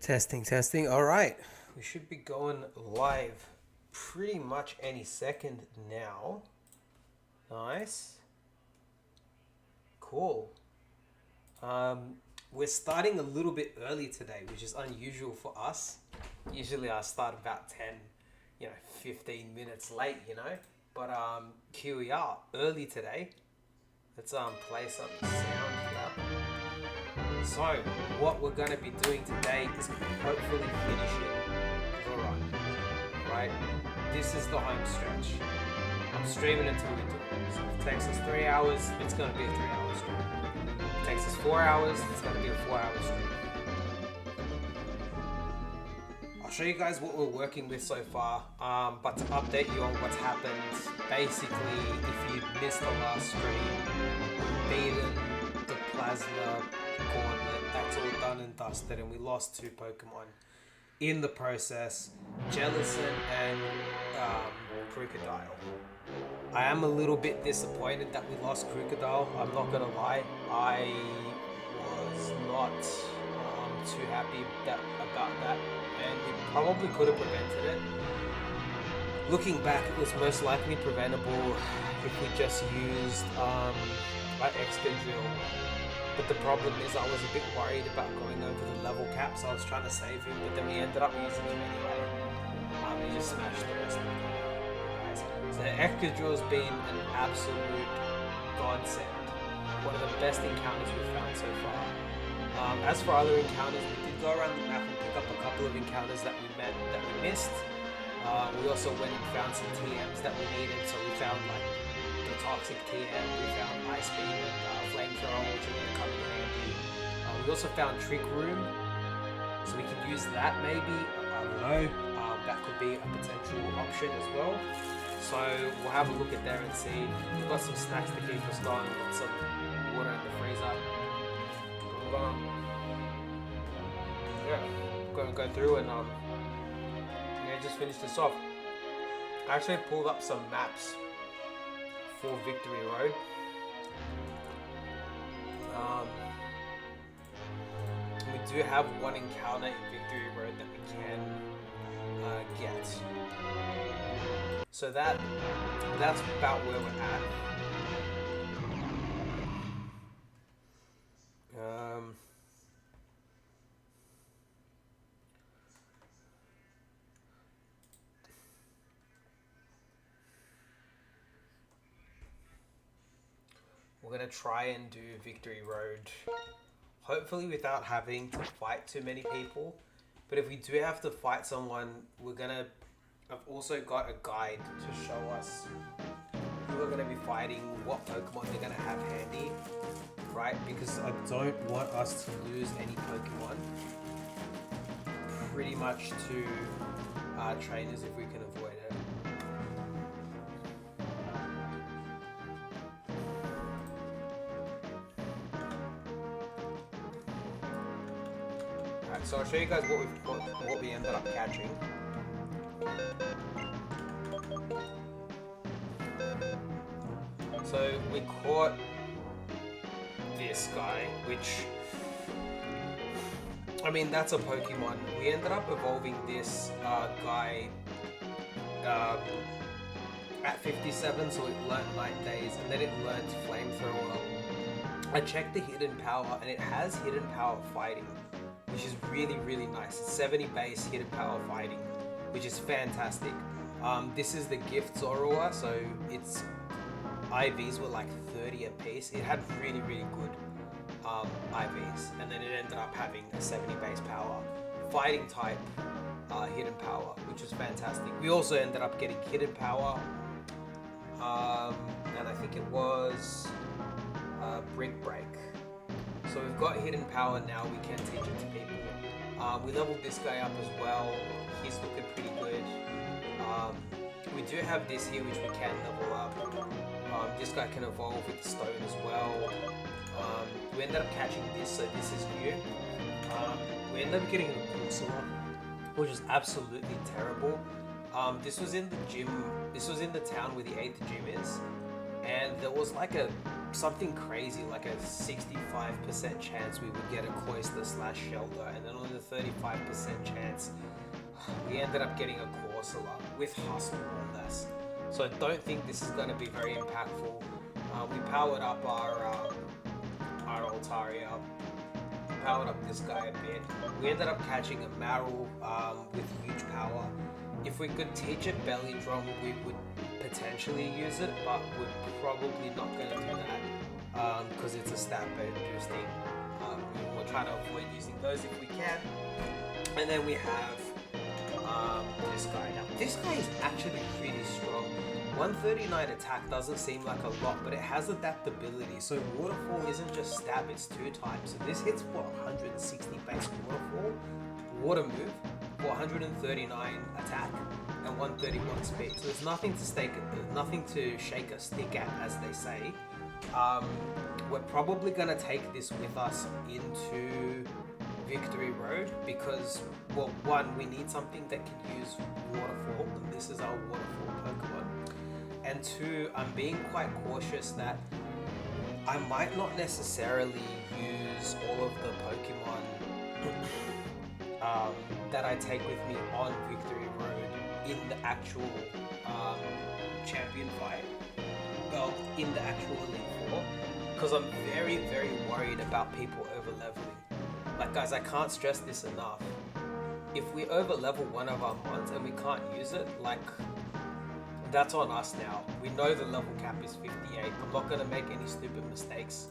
Testing, testing. All right. We should be going live pretty much any second now. Nice. Cool. We're starting a little bit early today, which is unusual for us. Usually I start about 10, 15 minutes late, But here we are, early today. Let's play some sound here. So, what we're going to be doing today is hopefully finishing the run, right? This is the home stretch. I'm streaming until we do it. So if it takes us 3 hours, it's going to be a 3-hour stream. If it takes us 4 hours, it's going to be a 4-hour stream. I'll show you guys what we're working with so far, but to update you on what's happened, basically, if you missed the last stream, we've beaten the Plasma Gauntlet, that's all done and dusted, and we lost 2 Pokemon in the process, Jellicent and Krookodile. I am a little bit disappointed that we lost Krookodile, I'm not gonna lie. I was not too happy about that, and we probably could have prevented it. Looking back, it was most likely preventable if we just used our Excadrill. But the problem is I was a bit worried about going over the level cap, so I was trying to save him, but then we ended up using him anyway. He just smashed the rest of the guys. So Excadrill's been an absolute godsend. One of the best encounters we've found so far. As for other encounters, we did go around the map and pick up a couple of encounters that we missed. We also went and found some TMs that we needed, so we found like the Toxic TM, we found Ice Beam and Flamethrower, which are going to come in handy. We also found Trick Room, so we could use that maybe, I don't know, that could be a potential option as well. So we'll have a look at there and see. We've got some snacks to keep us going, we've got some water in the freezer. We're going to go through and just finish this off. I actually pulled up some maps for Victory Road. We do have one encounter in Victory Road that we can get. So that's about where we're at. We're going to try and do Victory Road, hopefully without having to fight too many people. But if we do have to fight someone, I've also got a guide to show us who we're going to be fighting, what Pokemon they're going to have handy, right? Because I don't want us to lose any Pokemon pretty much to trainers if we can avoid it. So I'll show you guys what we ended up catching. So we caught this guy, which, I mean, that's a Pokemon. We ended up evolving this guy at 57, so it learned Night Days, and then it learned Flamethrower. I checked the hidden power, and it has hidden power fighting, which is really, really nice. It's 70 base, hidden power fighting, which is fantastic. This is the gift Zorua, so its IVs were like 30 a piece. It had really, really good IVs, and then it ended up having a 70 base power fighting type hidden power, which was fantastic. We also ended up getting hidden power, and I think it was Brick Break. So we've got hidden power now, we can teach it to people. We leveled this guy up as well, he's looking pretty good. We do have this here which we can level up. This guy can evolve with the stone as well. We ended up catching this, so this is new. We ended up getting a Corsola, which is absolutely terrible. This was in the gym, this was in the town where the 8th gym is, and there was like a something crazy like a 65% chance we would get a Cloister / Shelter, and then on the 35% chance we ended up getting a Corsola with Hustle or less. So I don't think this is going to be very impactful. We powered up our Altaria, powered up this guy a bit. We ended up catching a Marill with huge power. If we could teach it Belly Drum, we would potentially use it, but we're probably not going to do that because it's a stat boosting. We're trying to avoid using those if we can. And then we have this guy. Now, this guy is actually pretty strong. 139 attack doesn't seem like a lot, but it has adaptability. So Waterfall isn't just stab, it's 2 times. So this hits for 160 base Waterfall, Water Move, for 139 attack, and 131 speed. So there's nothing to shake a stick at, as they say. We're probably gonna take this with us into Victory Road because, well, one, we need something that can use Waterfall, and this is our Waterfall Pokemon. And 2, I'm being quite cautious that I might not necessarily use all of the Pokemon that I take with me on Victory Road in the actual champion fight, well, in the actual Elite Four, because I'm very, very worried about people over leveling. Like, guys, I can't stress this enough. If we over level one of our mons and we can't use it, like, that's on us now. We know the level cap is 58. I'm not gonna make any stupid mistakes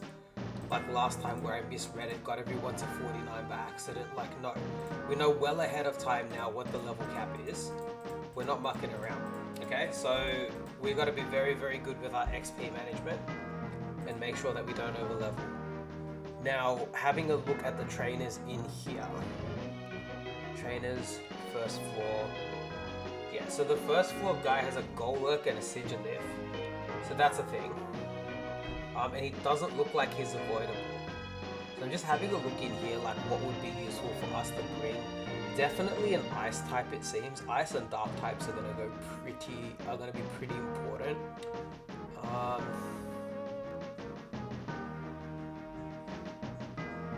like last time where I misread it, got everyone to 49 by accident. Like, no, we know well ahead of time now what the level cap is. We're not mucking around, okay? So we got to be very, very good with our XP management and make sure that we don't over level. Now, having a look at the trainers in here. Trainers, first floor. Yeah, so the first floor guy has a Golurk and a Sigilyph. So that's a thing. And he doesn't look like he's avoidable. So I'm just having a look in here, like what would be useful for us to bring. Definitely an ice type, it seems. Ice and dark types are gonna be pretty important.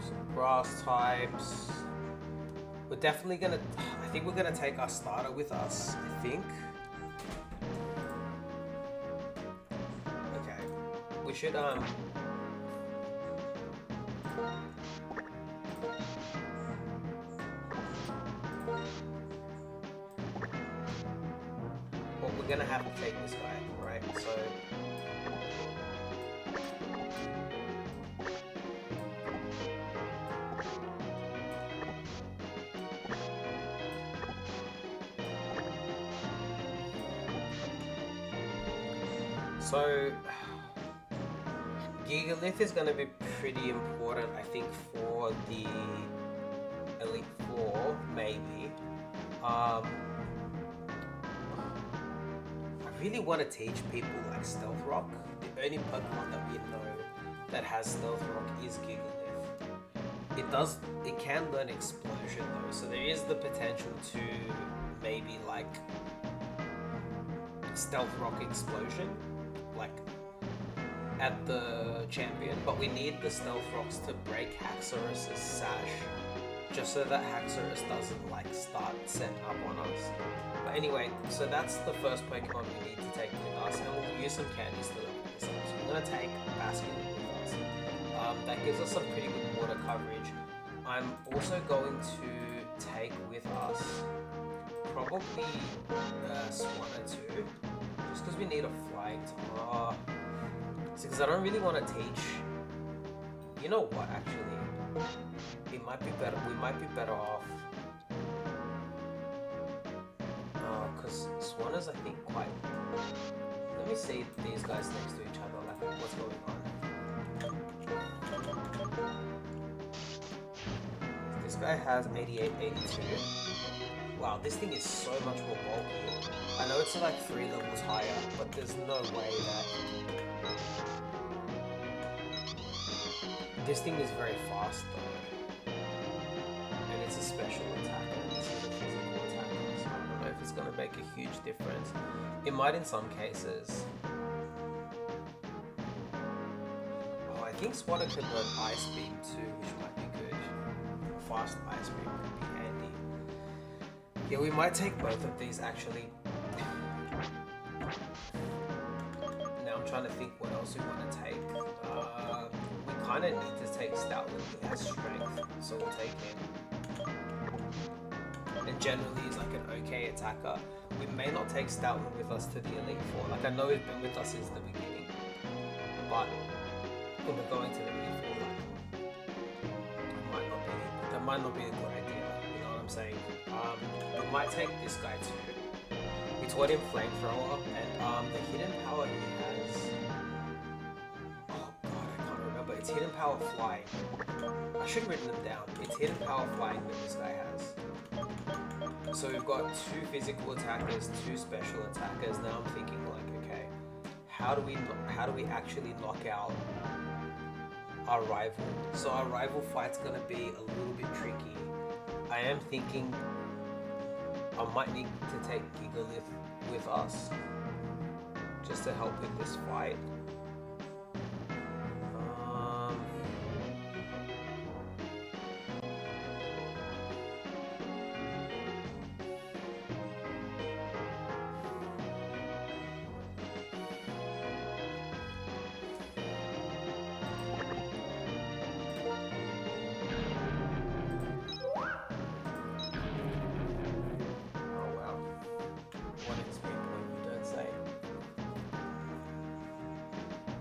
Some grass types. We're definitely gonna, I think we're gonna take our starter with us, I think. Okay, we should, well, we're gonna have to take this guy, right? So, Gigalith is going to be pretty important, I think, for the Elite Four, maybe. I really want to teach people like Stealth Rock. The only Pokemon that we know that has Stealth Rock is Gigalith. It can learn Explosion though, so there is the potential to maybe like Stealth Rock Explosion, like at the champion, but we need the Stealth Rocks to break Haxorus's sash, just so that Haxorus doesn't like start setting up on us. But anyway, so that's the first Pokemon we need to take with us, and we'll use some candies to level this up. So we're gonna take Basculin with us. That gives us some pretty good water coverage. I'm also going to take with us probably Swanna, just because we need a flying type. Because I don't really want to teach. You know what? Actually, it might be better. We might be better off. Because Swanna's, I think, quite. Let me see these guys next to each other. Like, what's going on? This guy has 88, 82. Wow, this thing is so much more bulky. I know it's like 3 levels higher, but there's no way that. This thing is very fast though, and it's a special attack, and this is a physical attack, so I don't know if it's going to make a huge difference. It might in some cases. King Swatter can learn Ice Beam too, which might be good. Fast Ice Beam could be handy. Yeah, we might take both of these actually. Now I'm trying to think what else we want to take. We kind of need to take Stoutland. He has strength, so we'll take him. And generally he's like an okay attacker. We may not take Stoutland with us to the Elite Four. Like, I know he's been with us since the beginning, but when we're going to the Elite Four, like, that might not be a good idea. You know what I'm saying? We might take this guy too. We taught him Flamethrower, and the hidden power he has. Oh god, I can't remember. It's hidden power Flying. I should have written them down. It's hidden power Flying that this guy has. So we've got 2 physical attackers, 2 special attackers. Now I'm thinking like, okay, how do we actually knock out our rival? So our rival fight's gonna be a little bit tricky. I am thinking I might need to take Gigalith with us just to help with this fight.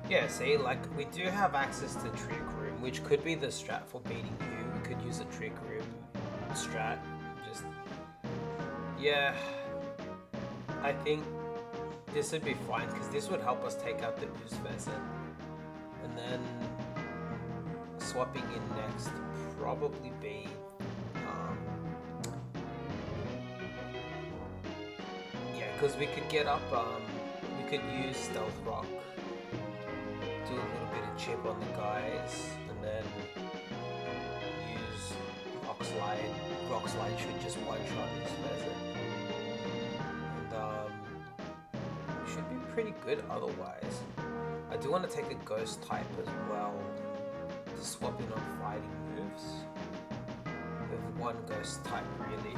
Yeah, see, like, we do have access to Trick Room, which could be the strat for beating you. We could use a Trick Room strat. Just, yeah, I think this would be fine, because this would help us take out the Ooze Pheasant. And then swapping in next probably be, yeah, because we could get up, we could use Stealth Rock. Do a little bit of chip on the guys, and then use Rock Slide. Rock Slide should just one-shot this Pheasant. And should be pretty good otherwise. I do want to take a Ghost type as well to swap in on fighting moves. We have 1 Ghost type really.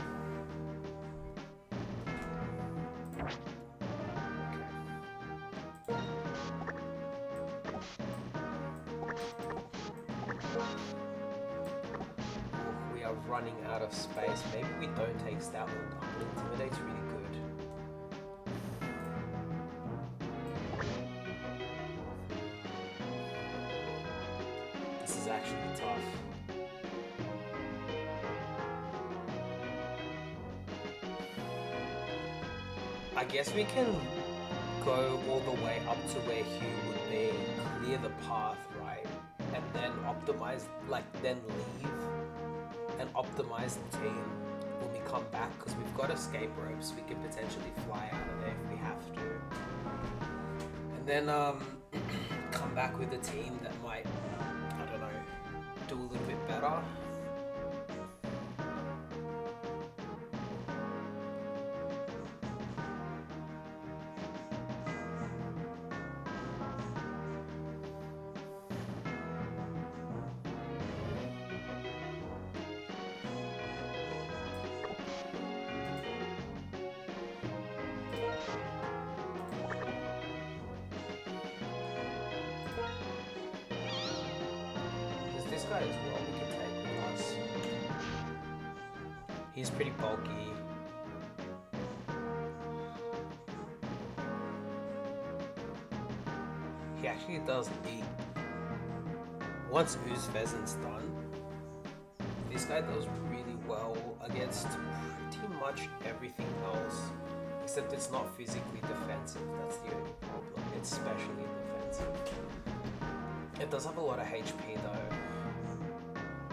Running out of space. Maybe we don't take Stoutland. Intimidate's really good. This is actually tough. I guess we can go all the way up to where Hugh would be, clear the path, right? And then optimize, like, then leave. And optimize the team when we come back, because we've got escape ropes. We can potentially fly out of there if we have to, and then come back with a team that might, I don't know, do a little bit better. This guy as well we can take with us. He's pretty bulky. He actually does eat. Once Ooze Pheasant's done, this guy does really well against pretty much everything else, except it's not physically defensive. That's the only problem. It's specially defensive. It does have a lot of HP though.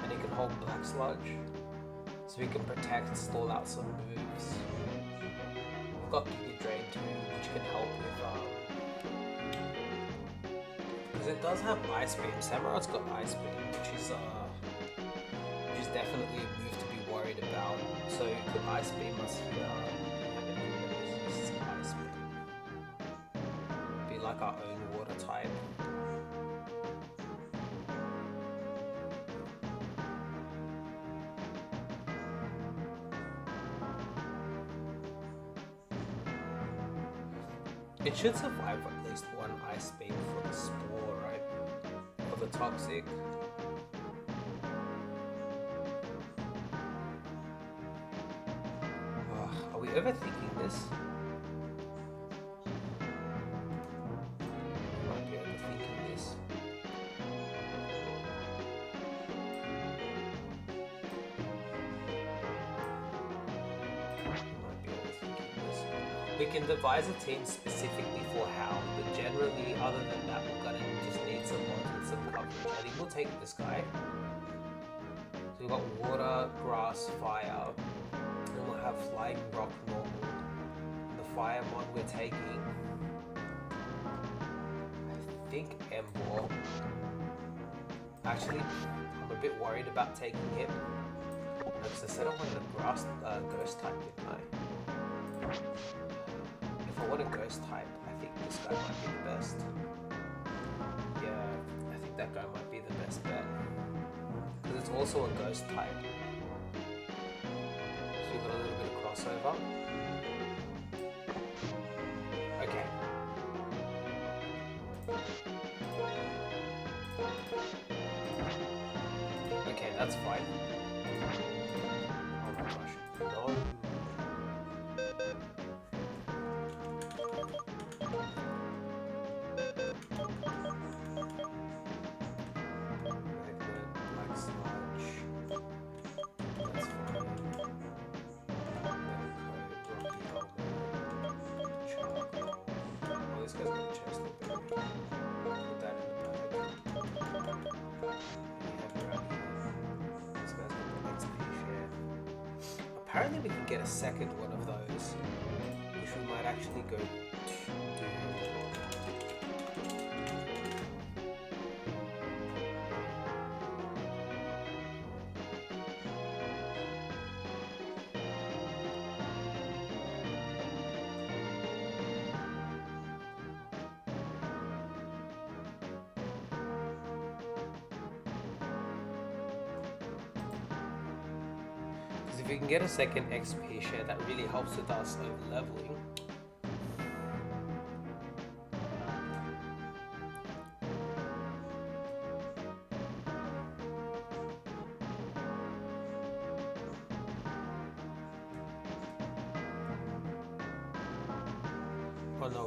And it can hold Black Sludge, so we can protect, stall out some moves. We've got Giga Drain too, which can help with, because it does have Ice Beam. Samurai's got Ice Beam, which is definitely a move to be worried about. So you could Ice Beam us here. This is Ice Beam. Be like our own water type. It should survive at least one ice beam for the spore, right? Or the toxic. Are we overthinking this? We might be overthinking this. We can devise a team specifically for Howl, but generally, other than that, we're gonna just need some mods and some coverage. I think we'll take this guy. So we've got water, grass, fire, and we'll have flying rock normal. The fire mod we're taking, I think Embor. Actually, I'm a bit worried about taking him. Because I said I wanted a grass ghost type, didn't I? If I want a ghost type, I think this guy might be the best. Yeah, I think that guy might be the best bet. Because it's also a ghost type. So you've got a little bit of crossover. Okay. Okay, that's fine. Oh my gosh. No. Apparently we can get a second one of those, which we might actually go do. If we can get a second XP share, that really helps with us over leveling. Oh no,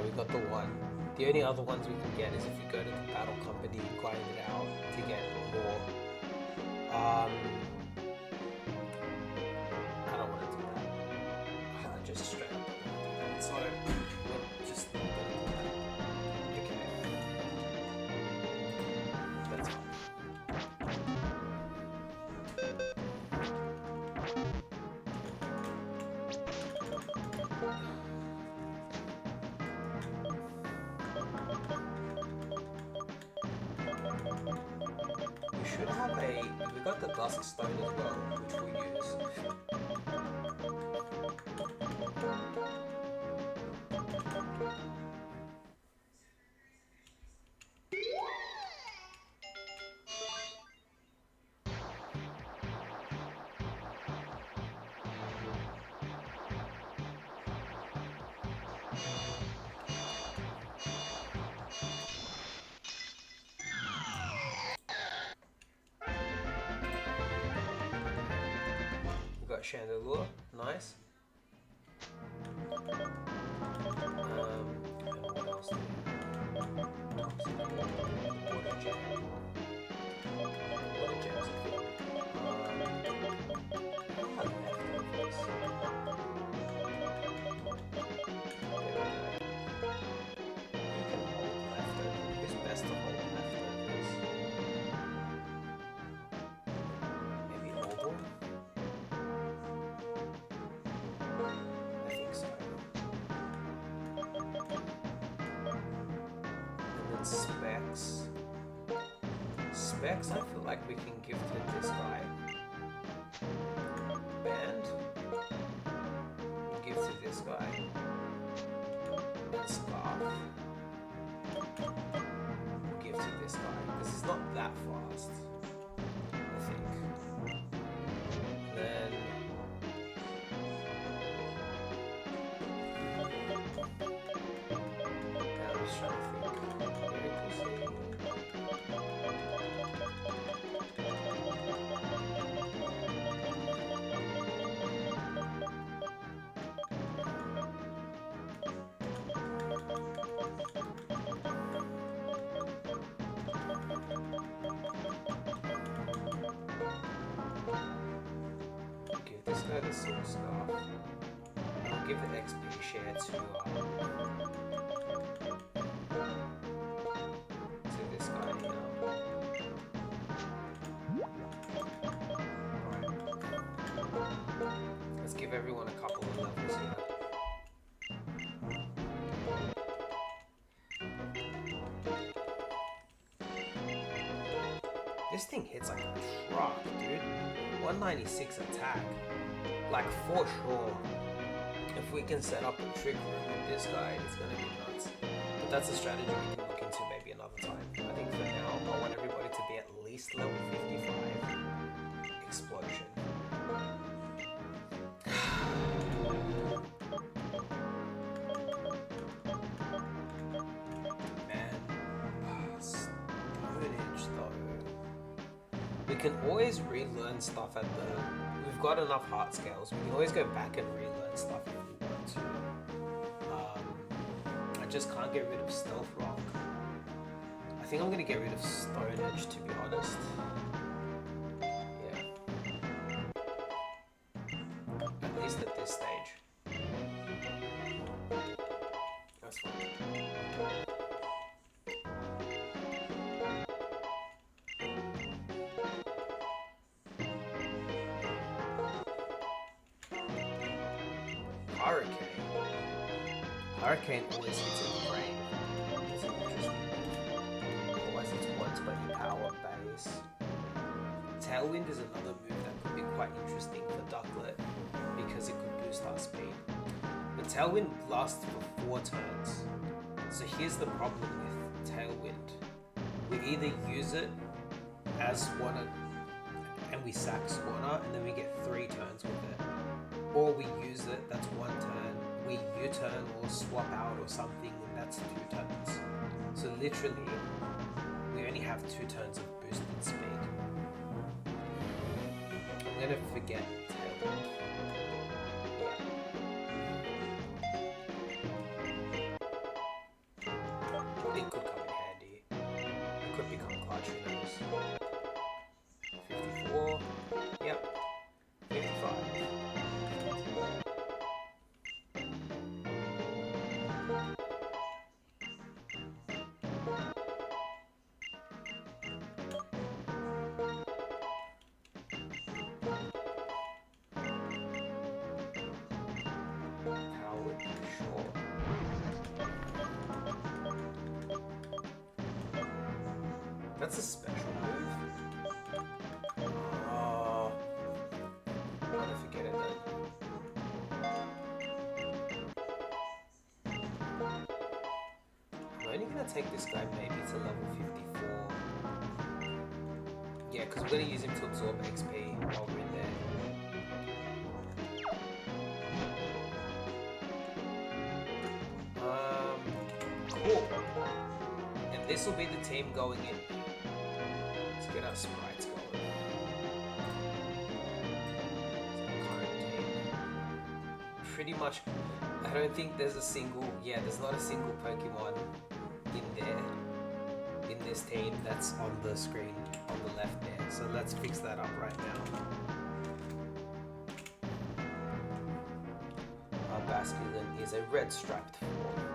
we got the one. The only other ones we can get is if you go to the battle company and grind it out to get more. Straight up. So, just okay. That's fine. We should have we got the dusk stone as well, which we'll use. Chandelure, nice. And what else? Water gem. Water gems. Who's best to hold leftovers? Maybe Oval? Specs, I feel like we can give to this guy. Band. Give to this guy. And Scarf. Give to this guy. Because he's not that fast, I think. Then this guy the Silver Scarf. I'll give the XP share to this guy here. Alright. Let's give everyone a couple of levels here. This thing hits like a truck, dude. 196 attack. Like, for sure. If we can set up a trick room with this guy, it's gonna be nuts. But that's a strategy we can look into maybe another time. I think for now, I want everybody to be at least level 55. Explosion. Man. Stonehenge though. We can always relearn stuff at the... We've got enough heart scales. We can always go back and relearn stuff if we want to. I just can't get rid of Stealth Rock. I think I'm going to get rid of Stonehenge, to be honest. Yeah. At least at this stage. That's fine. Hurricane always hits in the brain. It's interesting. Otherwise it's 120 power base. Tailwind is another move that could be quite interesting for Ducklet because it could boost our speed. But Tailwind lasts for 4 turns. So here's the problem with Tailwind. We either use it as Spawner and we sack Spawner and then we get 3 turns with it. Or we use it, that's 1 turn. We U-turn or swap out or something, and that's 2 turns. So literally, we only have 2 turns of boosted speed. I'm gonna forget Tailwind. It could come in handy. It could become clutch, who knows. 54, yep, 55. That's a special move. Oh, I'm gonna forget it then. I'm only gonna take this guy maybe to level 54. Yeah, because we're gonna use him to absorb XP while we're in there. Cool. And this will be the team going in. Let's get our sprites going. Current team. Pretty much, I don't think there's a single, there's not a single Pokemon in there, in this team that's on the screen on the left there. So let's fix that up right now. Our Basculin is a red striped form.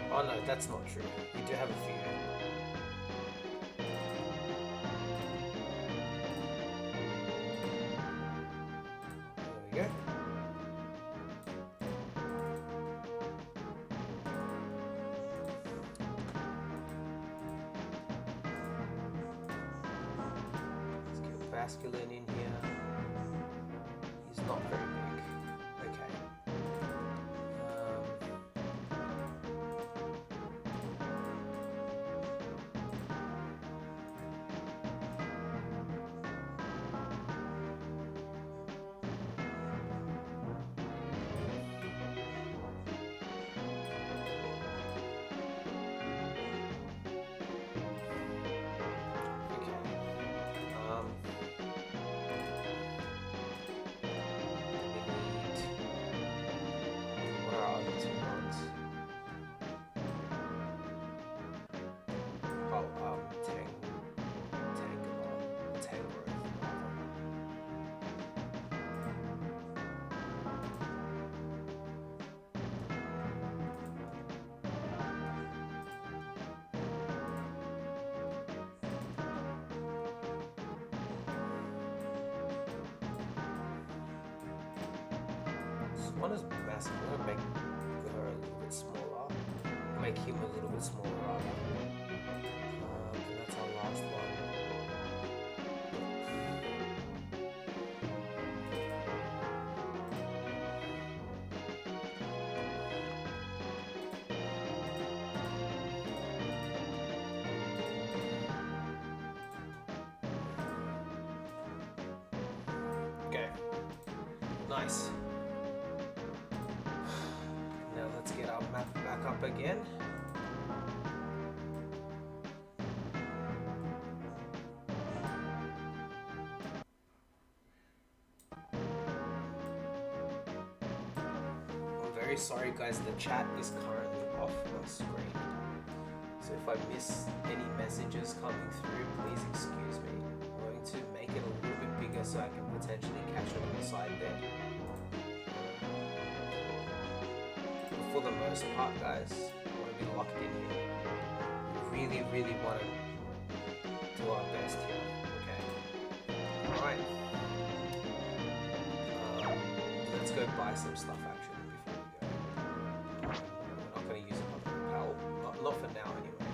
Oh no, that's not true. We do have a few. There we go. Let's get Basculin in here. He's not very big. Okay. Mona's massive. I'm gonna make her a little bit smaller. Make him a little bit smaller rather. And that's our last one. Okay. Nice. Now let's get our map back up again. I'm very sorry guys, the chat is currently off my screen. So if I miss any messages coming through, please excuse me. I'm going to make it a little bit bigger so I can potentially catch it on the side there. For the most part, guys, I want to be locked in here. We really want to do our best here. Okay. Alright. Let's go buy some stuff actually before we go. We're not going to use another repel. Not for now anyway.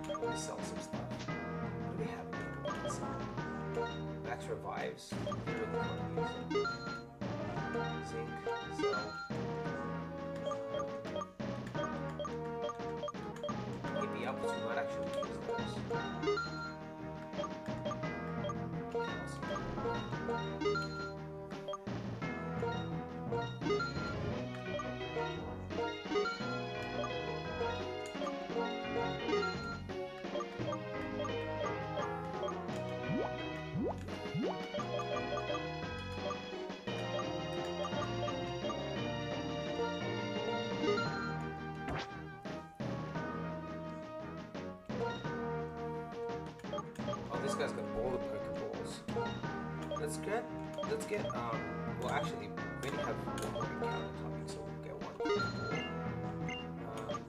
Let me sell some stuff. What do we have here? Max revives. We really want to use it. Zinc, sell. Maybe apples, we might actually use those. This guy's got all the Pokeballs. Let's get, well actually, we already have one more encounter coming, so we'll get one Pokeball.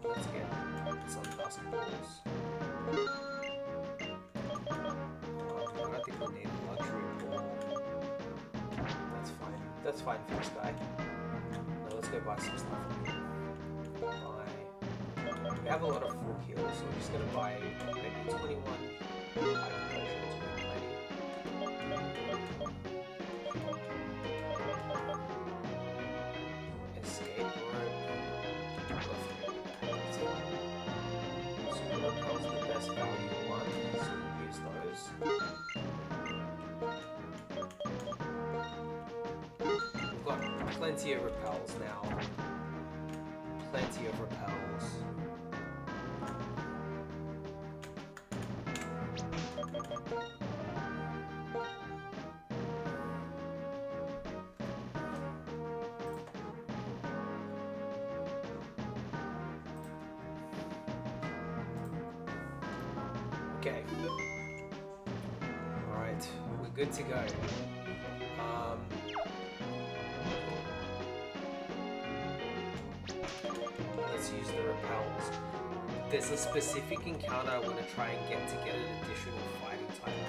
Let's get some Basketballs. I don't think we'll need a luxury ball. That's fine for this guy. Now let's go buy some stuff. We have a lot of full heals, so we're just gonna buy maybe 21. Escape rope. Super repel's the best value one, so we'll use those. We've got plenty of repels now. Plenty of repels. Okay. Alright, we're good to go. Let's use the repels. There's a specific encounter I want to try and get an additional fighting type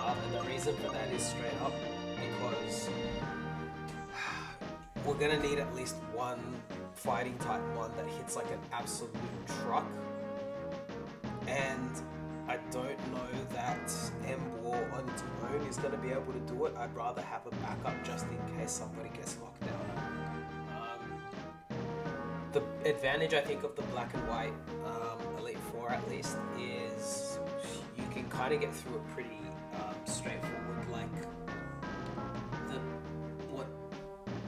on. And the reason for that is straight up because we're going to need at least one fighting type one that hits like an absolute truck. And I don't know that Emolga on its own is going to be able to do it. I'd rather have a backup just in case somebody gets locked down. The advantage I think of the black and white Elite Four at least is you can kind of get through it pretty straightforward. Like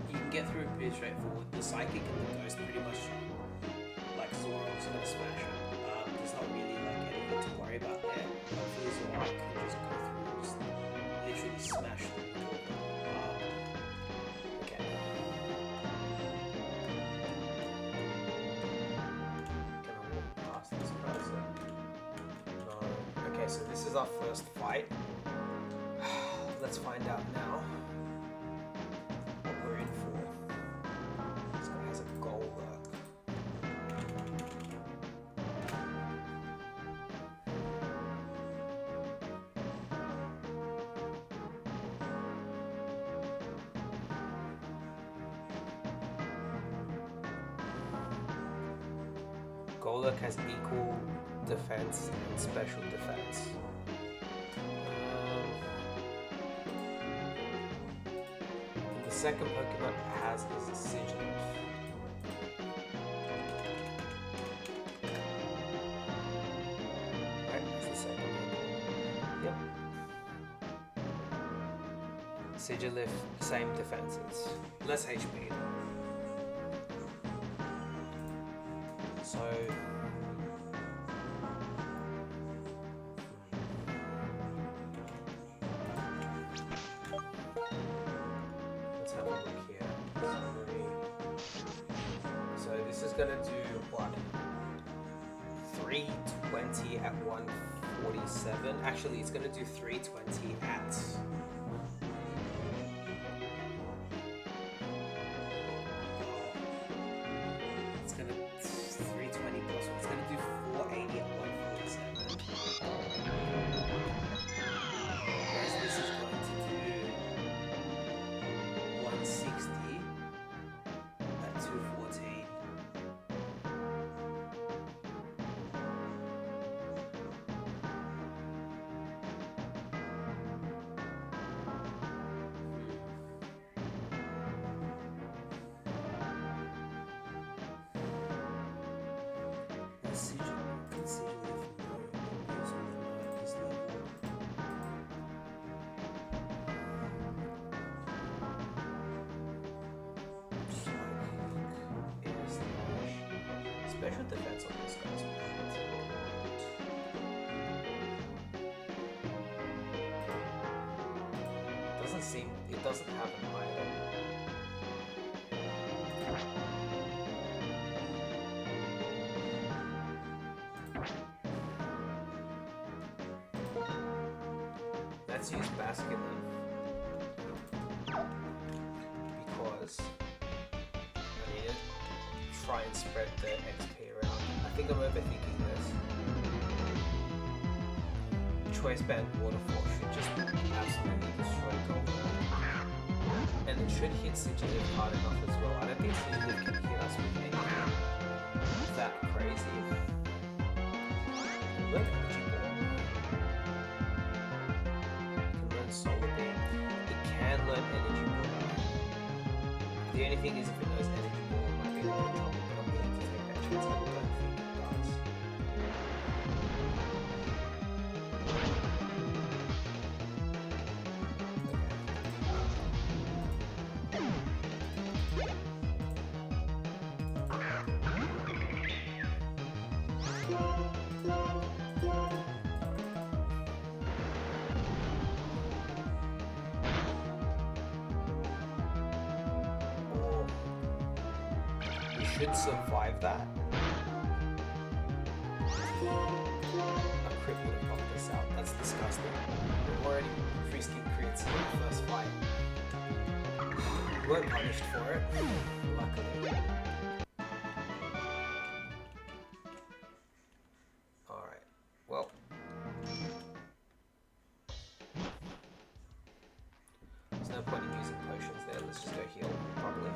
you can get through it pretty straightforward. The psychic and the ghost pretty much like Zoroark's gonna smash it. There's not really like anything to worry about there. Hopefully Zoroark can just go through and just literally smash them. Okay. Can I walk past this person? No. Okay, so this is our first fight. Let's find out now what we're in for. This guy has a Golurk. Golurk has equal defense and special defense. The second Pokemon it has is a Sigilyph. Right, that's the second Pokemon. Yep. Sigilyph, same defenses. Less HP. So... let's have a look here. So this is gonna do what? 320 at 147. Actually, it's gonna do 320 at... it's gonna 320 plus. It's gonna do 480 at 147. Whereas this is going to do 160 at 214. Special defense on this guy's movement. Doesn't seem, it doesn't have an item. Let's use Basket then. Because I need to try and spread the XP around. I think I'm overthinking this. Choice Band Waterfall should just absolutely destroy Golden. And it should hit Sigilyph hard enough as well. I don't think Sigilyph can hit us with anything that crazy. Learn Energy Ball. It can learn Solar Beam. It can learn Energy Ball. The only thing is if it knows Energy Ball, it might be a little trouble, but I'm willing to take that chance. I don't think it does. Should survive that. A crit would have knocked us out. That's disgusting. We're already risking crits in the first fight. We weren't punished for it, luckily. Alright, well. There's no point in using potions there. Let's just go heal properly.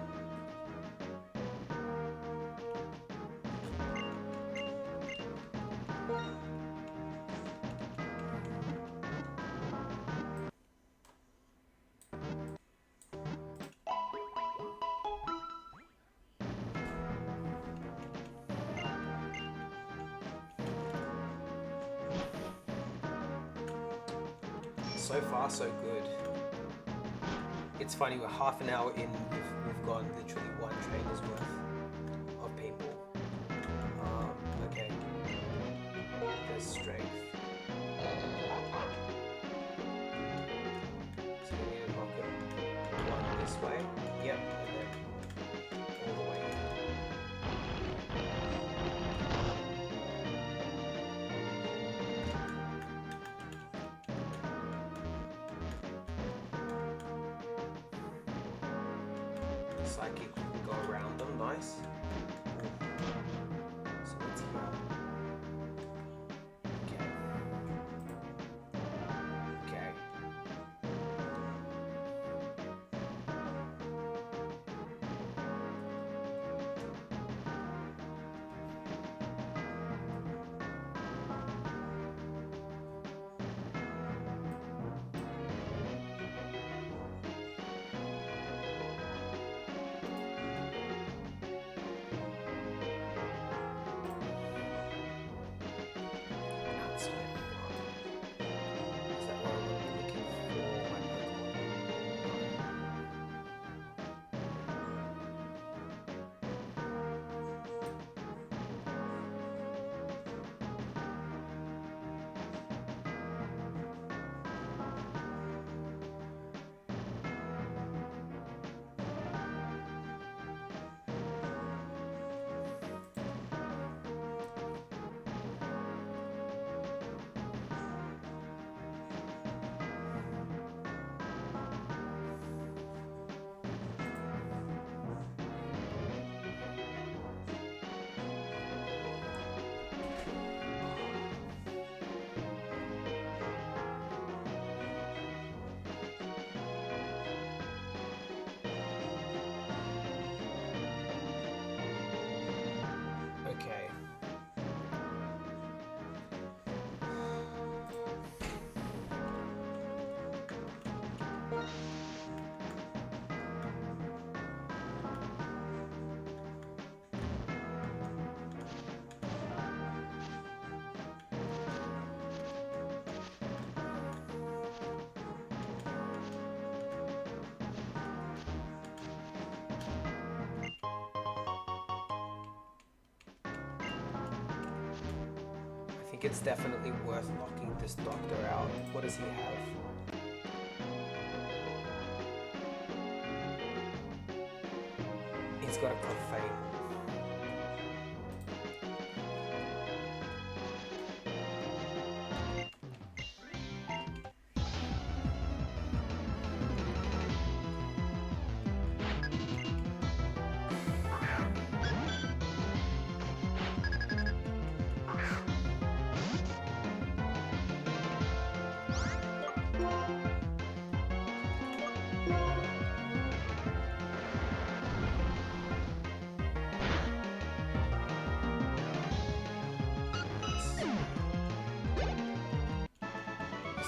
So far, so good. It's funny, we're half an hour in, we've gone literally one trainer's worth of people. Okay. There's strength. So we need to knock it one this way. Yep, and then all the way in. Psychic, we can go around them, nice. So let's heal. Okay. Okay. think it's definitely worth knocking this doctor out. What does he have? He's got a cafe.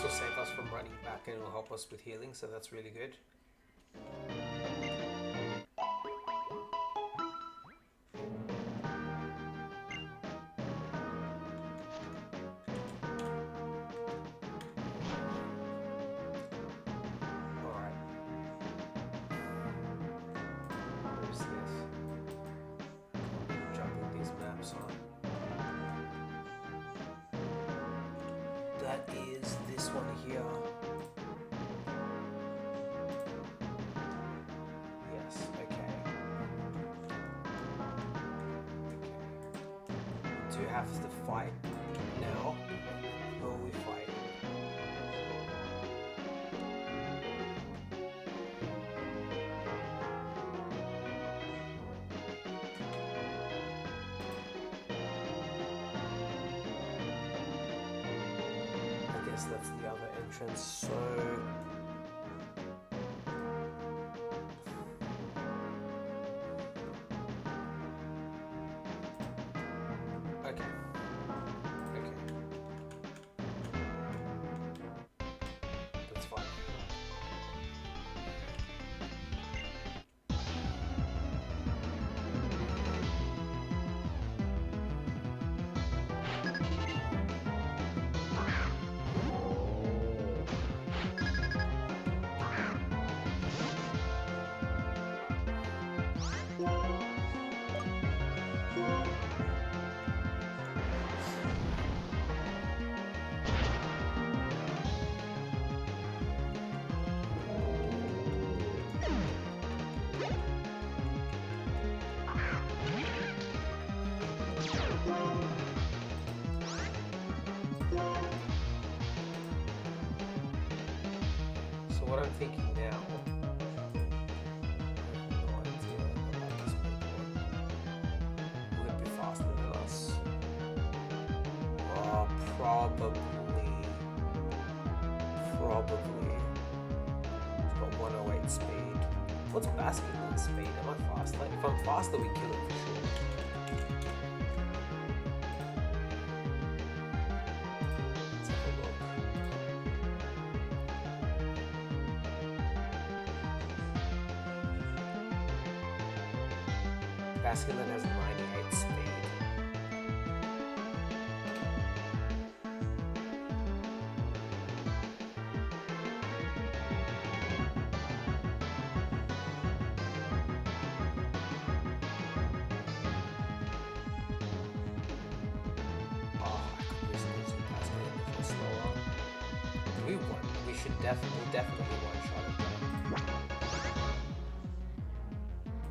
Save us from running back and it'll help us with healing, so that's really good. Alright. Where's this? Jumping these maps on. That is this one here. Yes, okay. Do you have to fight now? Who are we fighting? That's the other entrance, so okay. That's fine. What I'm thinking now, no idea about this Pokemon. Will it be faster than us? Oh, probably. It's got 108 speed. What's Basculin's speed? Am I faster? If I'm faster, we kill it for sure. Basculin has 98 speed. Oh, I could risk losing Basculin if it's slower. We should definitely one-shot it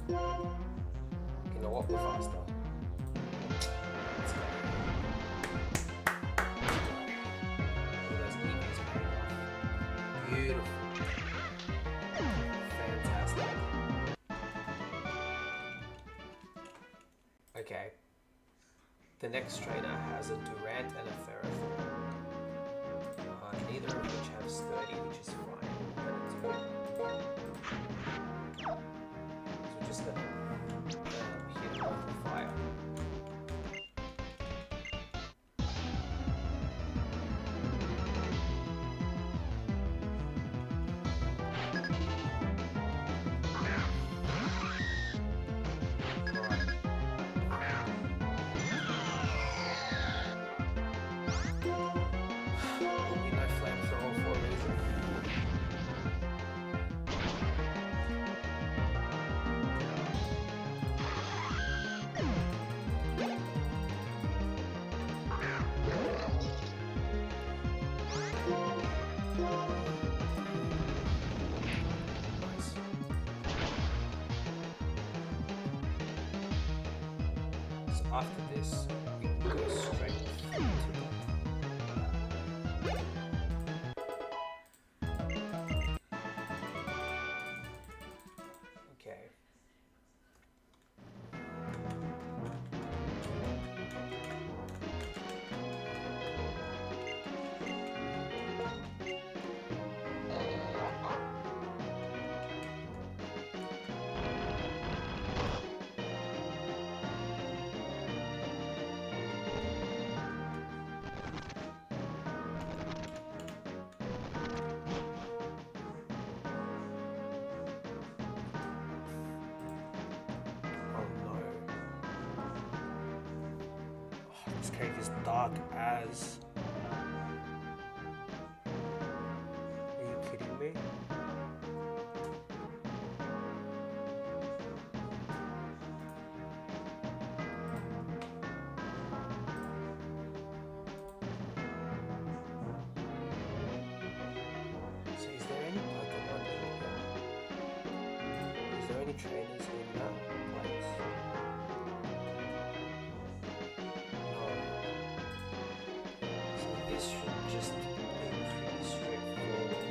though. You know what? We're faster. Let's go. Oh, those EVs paying off. Beautiful. Fantastic. Okay. The next trainer has a Durant and a Ferrothorn. Neither of which has 30, which is fine. But it's good. So we're just gonna hit it with fire. after this, we can go straight to okay. This cave is dark as... Are you kidding me? So is there any Pokemon in here? Is there any trainers in that place? This should just be pretty straightforward.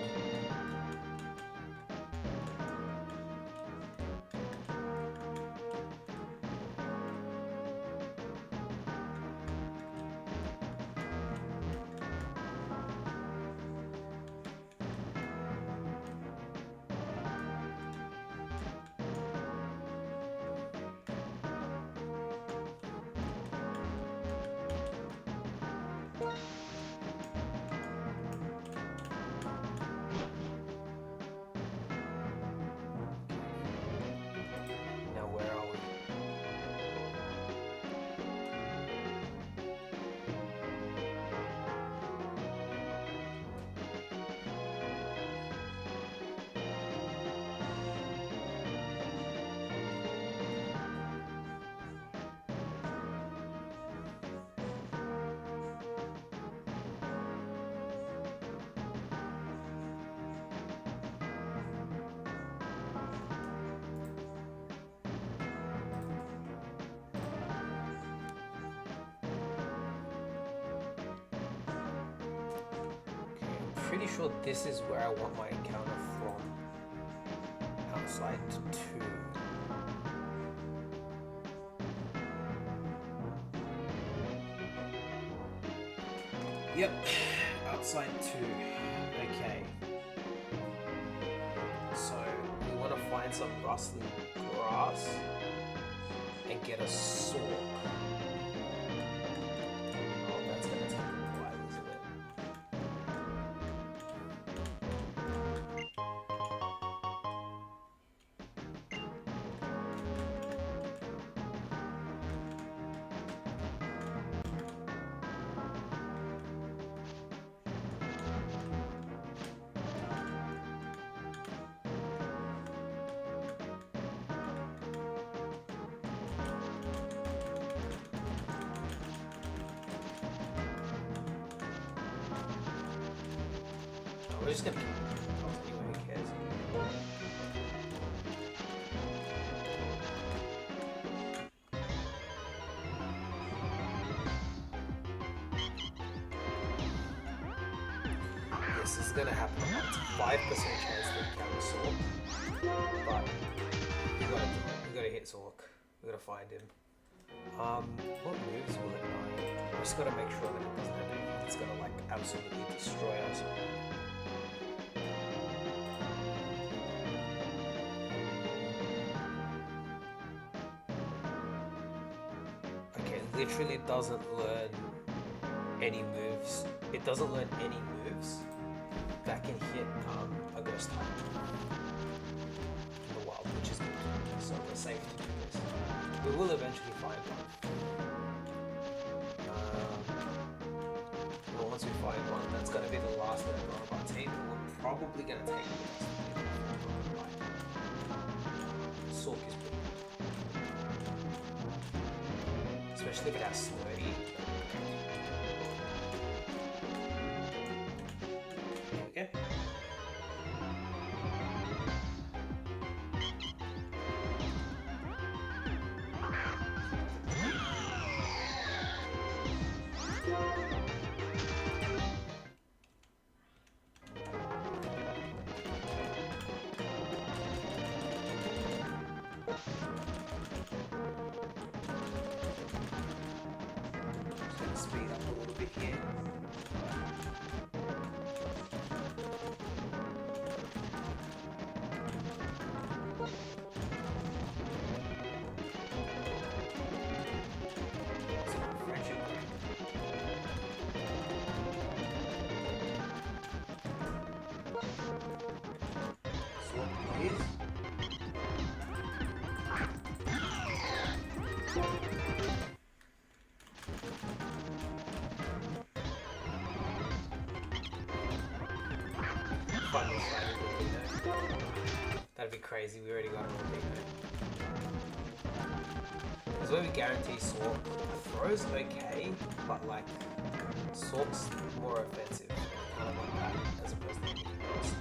Now where are we? Pretty sure this is where I want my encounter from. Outside 2. Yep, outside 2. Okay. So we want to find some rustling grass and get a sword. Oh, that's gonna take a while, isn't it? We're just gonna keep anyway, who cares? This is gonna happen. It's a 5% chance to encounter Zork. But we gotta hit Zork. We gotta find him. What moves will it know? We just gotta make sure that it doesn't have anything that's gonna like absolutely destroy us. Literally doesn't learn any moves. It doesn't learn any moves that can hit a ghost type in the wild, which is good. So we're safe to do this. We will eventually find one. But once we find one, that's going to be the last member of our team. We're probably going to take the rest of the Zork is pretty good. Especially if it has slurry. There we go. speed up a little bit here. That'd be crazy, we already got a Pidove. Because where we guarantee Sork, Throw's okay, but like, Sork's more offensive. Kind of like that, as opposed to anything else.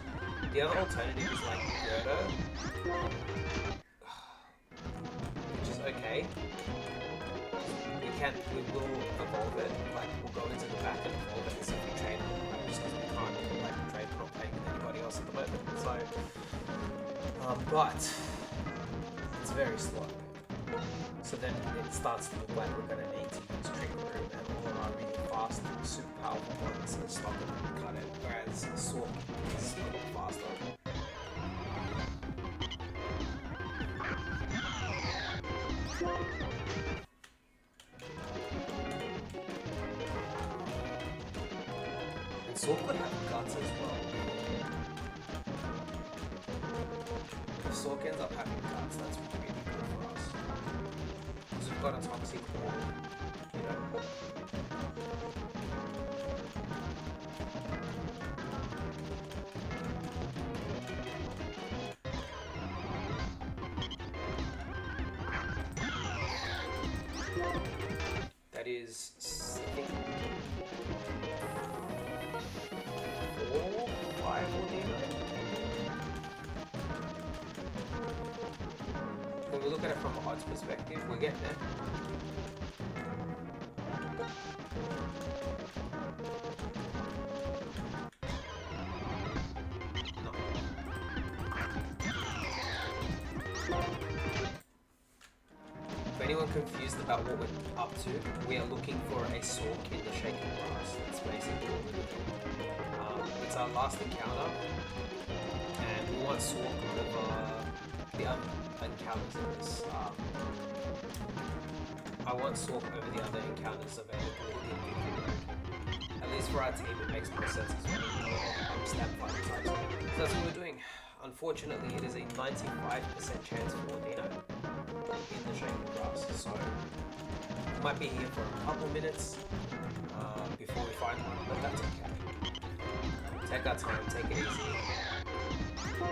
The other alternative is like Gerda, which is okay. We will evolve it, like we'll go into the back and evolve it as if we train it, like, just because we can't like trade it or play with anybody else at the moment. So, but it's very slow. So then it starts to look like we're going to need to use Trick Room and all of our really fast, super powerful ones and stop it and cut it, whereas Sork is a lot faster. And Sork could have guts as well. If Sork ends up having guts, that's really good for us. Because we've got a toxic wall, you know. That is, I think, 4, 5 will be right. When we look at it from an odds perspective, we're getting there. If anyone confused about what we're up to, we are looking for a Sork in the shaken grass. That's basically what we're looking for. It's our last encounter, and we want Sork over the other encounters in this. I want Sork over the other encounters available in Victory Road. At least for our team, it makes more sense as well. Stab fighting types. So that's what we're doing. Unfortunately, it is a 95% chance for Dino in the shaken grass, so we might be here for a couple minutes before we find one, but that's okay. Take our time, take it easy.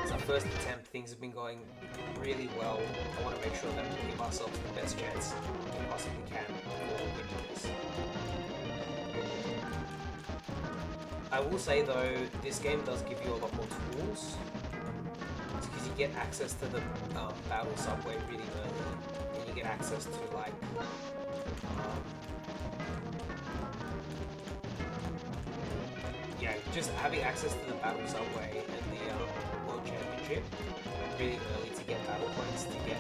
It's our first attempt, things have been going really well. I want to make sure that we give ourselves the best chance we possibly can before we do this. I will say though, this game does give you a lot more tools. Because you get access to the battle subway really early, and you get access to like yeah, just having access to the battle subway and the World Championship really early to get battle points, to get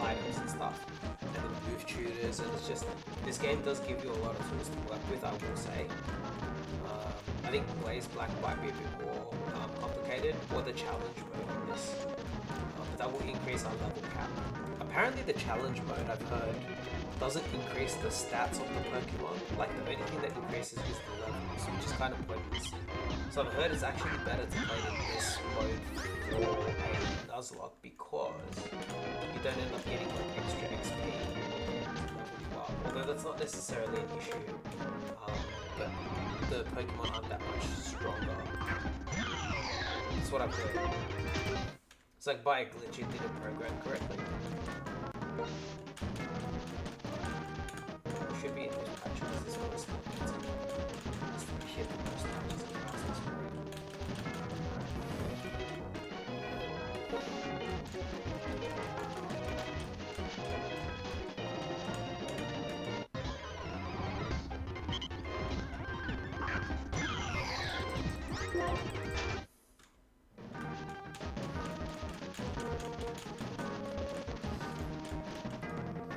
items and stuff, and the move tutors, and it's just, this game does give you a lot of tools to work with, I will say. I think Black might be a bit more complicated, or the challenge mode on this, but that will increase our level cap. Apparently the challenge mode, I've heard, doesn't increase the stats of the Pokemon, like the only thing that increases is the levels, which is kind of pointless. So I've heard it's actually better to play in this mode for a Nuzlocke because you don't end up getting like extra XP really well. Although that's not necessarily an issue, but the Pokemon aren't that much stronger. That's what I've heard. It's like by a glitch it didn't program correctly. Should be in those patches. This one is not hit the most patches and fastest for it.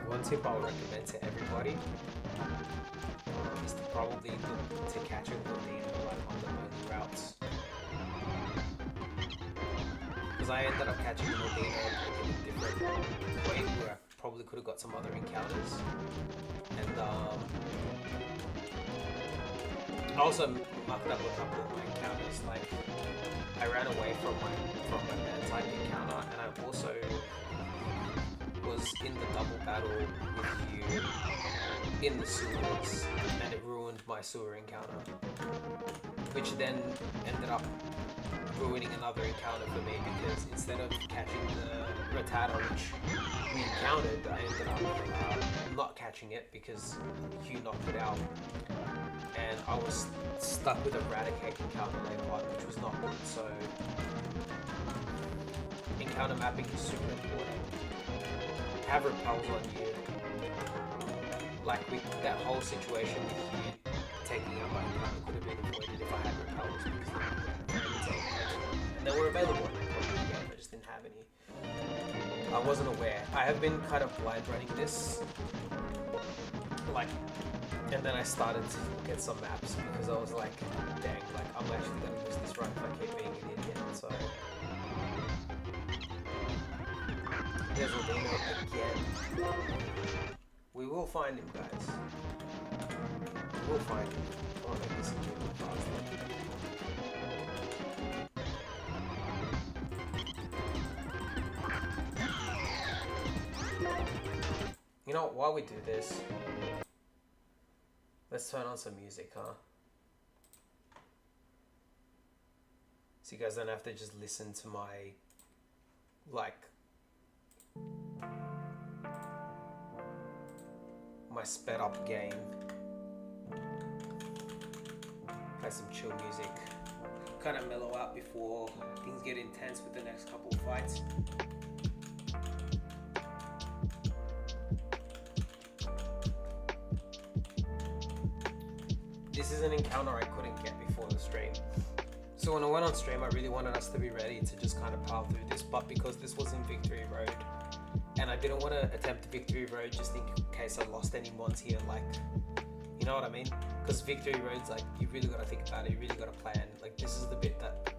One tip I'll recommend to everybody, is to probably look to catch a Gordino like on the early routes. Because I ended up catching a Gordino at a different point where I probably could have got some other encounters. And I also mucked up a couple of my encounters. Like I ran away from my man type encounter, and I also was in the double battle with you in the sewers, and it ruined my sewer encounter, which then ended up ruining another encounter for me, because instead of catching the Rattata which we encountered, I ended up not catching it because you knocked it out, and I was stuck with Eradicate encounter Liepard, which was not good. So encounter mapping is super important. Have repels on you. Like with that whole situation with you taking out my encounter could have been avoided if I had repels, because and they were available in the game, I just didn't have any. I wasn't aware. I have been kind of blind running this, like, and then I started to get some maps because I was like, dang, like I'm actually gonna lose this run if I keep being an idiot. So there's Ladino again. We will find him, guys. We'll find him. I want to make this a little bit faster. You know, while we do this, let's turn on some music, huh? So you guys don't have to just listen to my, like, my sped up game. Play some chill music. Kind of mellow out before things get intense with the next couple of fights. This is an encounter I couldn't get before the stream. So when I went on stream, I really wanted us to be ready to just kind of power through this, but because this was in Victory Road, and I didn't want to attempt Victory Road just in case I lost any mons here, like, you know what I mean? Because Victory Road's like, you really got to think about it, you really got to plan. Like, this is the bit that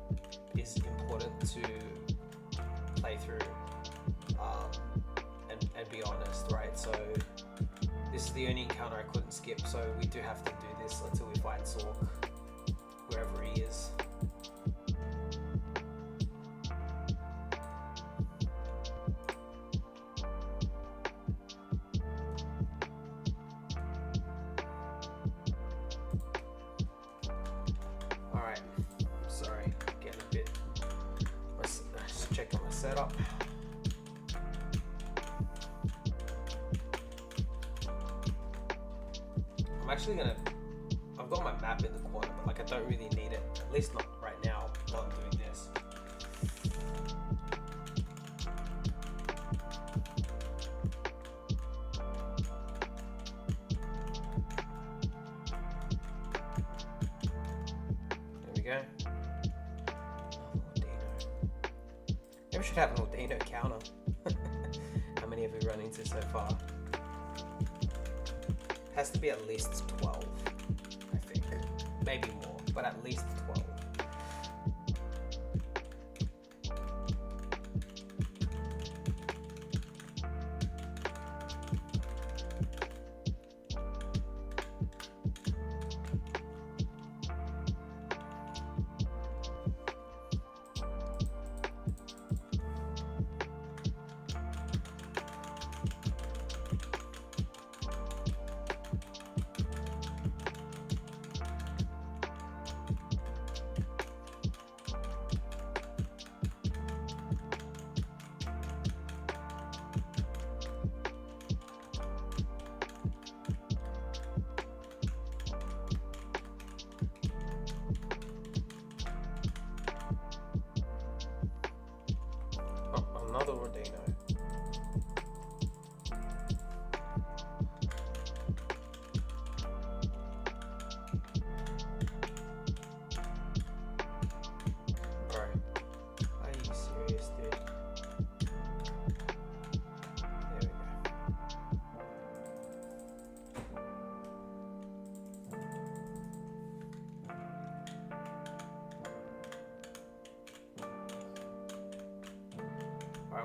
is important to play through and be honest, right? So this is the only encounter I couldn't skip, so we do have to do this until we find Sork, wherever he is. Alright, sorry, getting a bit, let's check on my setup. I'm actually gonna, I've got my map in the corner, but like I don't really need it, at least not right now while I'm doing this. There we go. Maybe we should have an Ordino counter. How many have we run into so far? Has to be at least 12, I think. Maybe more, but at least 12.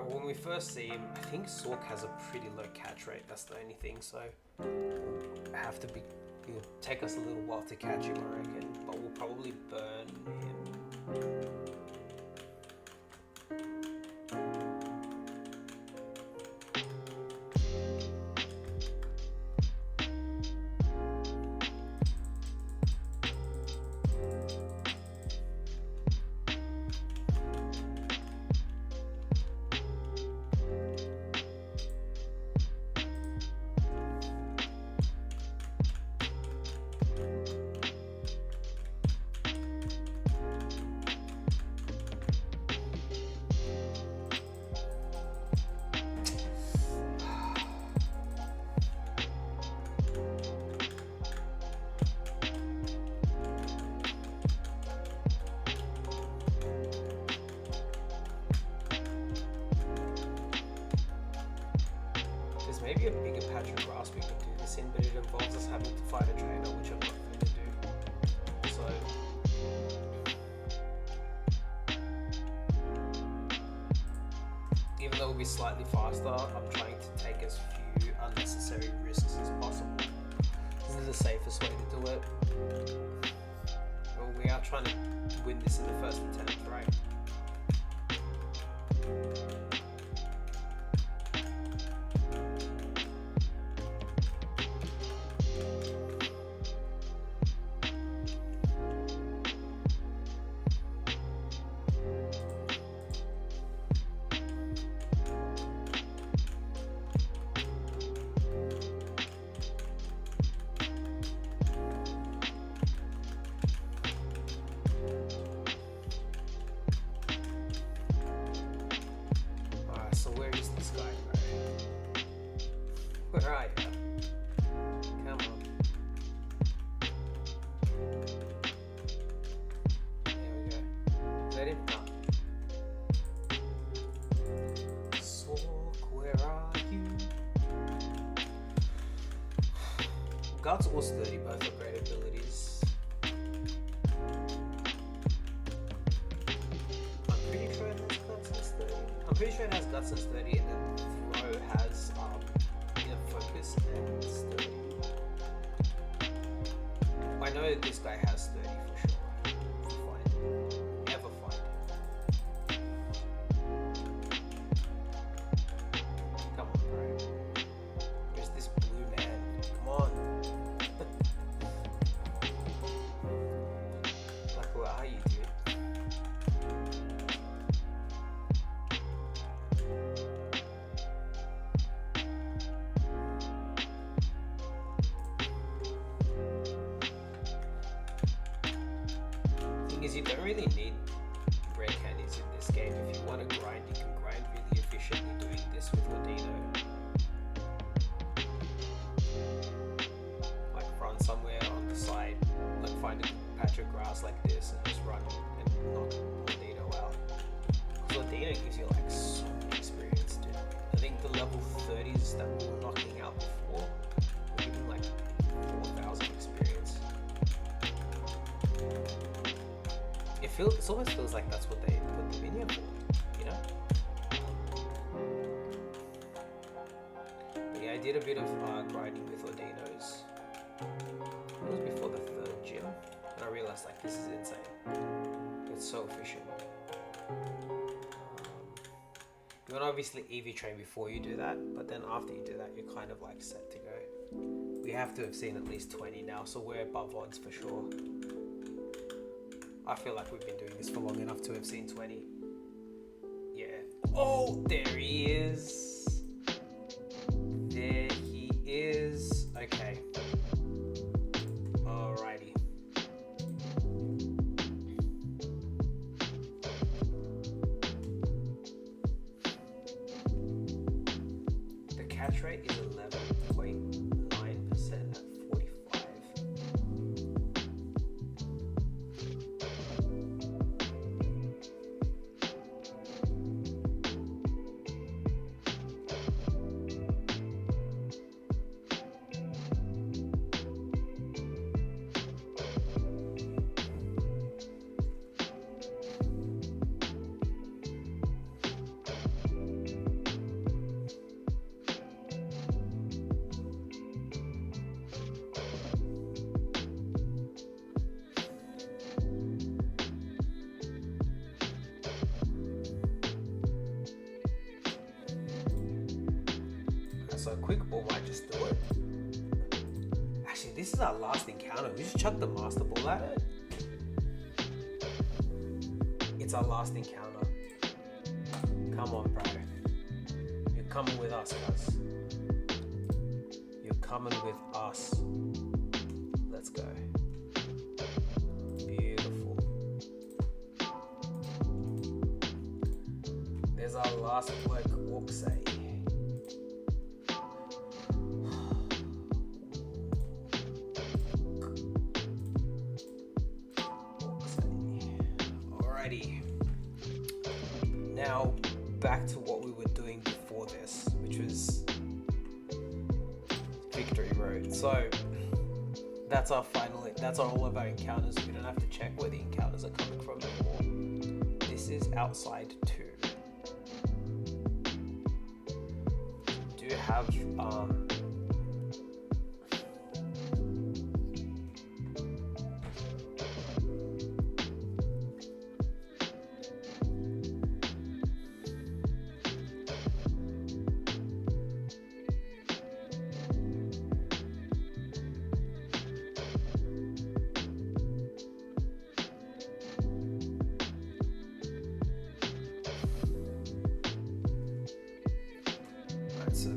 when we first see him, I think Sork has a pretty low catch rate. That's the only thing. So it'll take us a little while to catch him, I reckon. But we'll probably burn him. Maybe a bigger patch of grass we can do this in, but it involves us having to fight a trainer, which I'm not going to do. So even though it'll be slightly faster, I'm trying to take as few unnecessary risks as possible. This is the safest way to do it. Well, we are trying to win this in the first attempt, right? Where are you? Come on. There we go. Is that it? No. Sork, where are you? Guts or Sturdy both are great abilities. I'm pretty sure it has Guts and Sturdy. I'm pretty sure it has Guts and Sturdy, and then Throw has Focus and Sturdy. I know this guy has Sturdy for sure. Find him. Never find him. Come on, bro. Where's this blue man? Come on. Like, where are you, dude? Is you don't really need rare candies in this game. If you want to grind, you can grind really efficiently doing this with Ladino. Like run somewhere on the side, like find a patch of grass like this and just run and knock Ladino out. Because Ladino gives you like so much experience, dude. I think the level 30s that we were knocking out before were giving like 4,000 experience. It almost feels like that's what they put the minion for, you know? But yeah, I did a bit of grinding with Ordinos. It was before the 3rd gym, and I realized like this is insane. It's so efficient. You want to obviously EV train before you do that, but then after you do that, you're kind of like set to go. We have to have seen at least 20 now, so we're above odds for sure. I feel like we've been doing this for long enough to have seen 20. Yeah. Oh, there he is. There he is. Okay. Alrighty. The catch rate is 11.9% at 45. so quick, or might just do it. Actually, this is our last encounter. We just chuck the Master Ball at it. It's our last encounter. Come on, bro. You're coming with us, guys. You're coming with us. Let's go. Beautiful. There's our last bloke, Walksay. Alrighty. Now back to what we were doing before this, which was Victory Road. So that's our all of our encounters. We don't have to check where the encounters are coming from anymore. This is outside 2. We do have so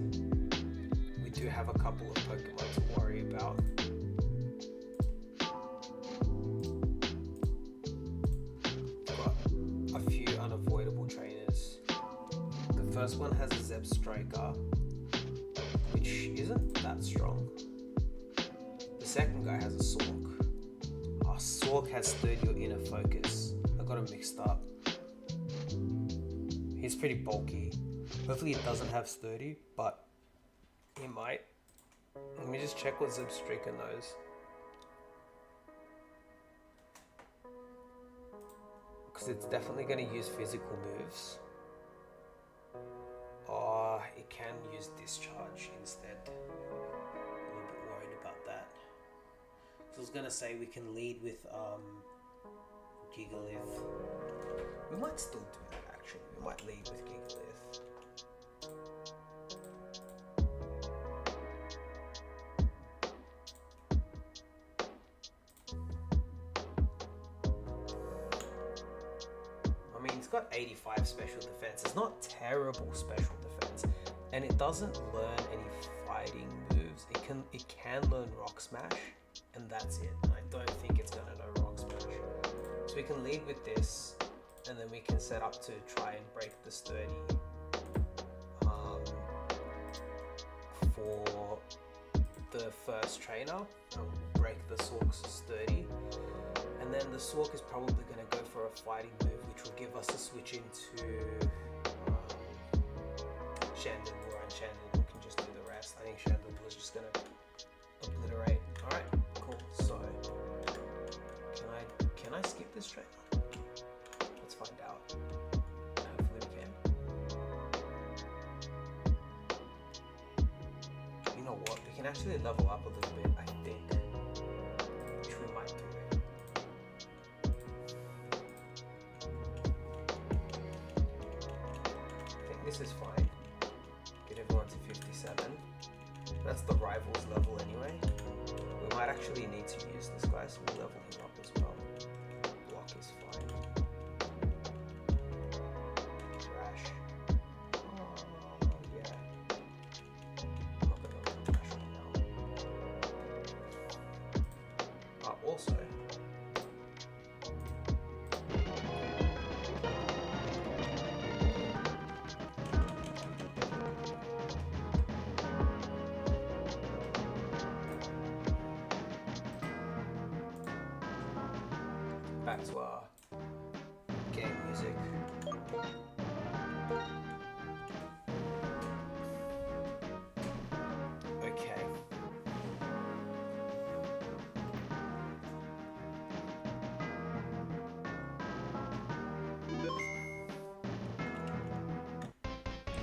we do have a couple of Pokemon to worry about. Got a few unavoidable trainers. The first one has a Zebstrika, which isn't that strong. The second guy has a Sork. Our Sork has 30 or Inner Focus. I got him mixed up. He's pretty bulky. Hopefully it doesn't have sturdy, but he might. Let me just check what Zebstrika knows. Because it's definitely going to use physical moves. Oh, it can use Discharge instead. I'm a little bit worried about that. So I was going to say we can lead with Gigalith. We might still do that actually. We might lead with Gigalith. Got 85 special defense. It's not terrible special defense, and it doesn't learn any fighting moves. It can learn Rock Smash, and that's it. And I don't think it's gonna know Rock Smash. So we can lead with this, and then we can set up to try and break the sturdy for the first trainer. Break the Sork's sturdy. And then the Sork is probably going to go for a fighting move, which will give us a switch into Chandelure, and Chandelure can just do the rest. I think Chandelure is just going to obliterate. Alright, cool. So, can I skip this trainer? Let's find out. Hopefully we can. You know what? We can actually level up a little bit, I think. Which we might do. This is fine. Get everyone to 57. That's the rivals level anyway. We might actually need to use this guy, so we'll level him up as well. Block is fine. Trash. Oh, yeah. I'm not gonna go to trash right now. Also, back to our game music. Okay.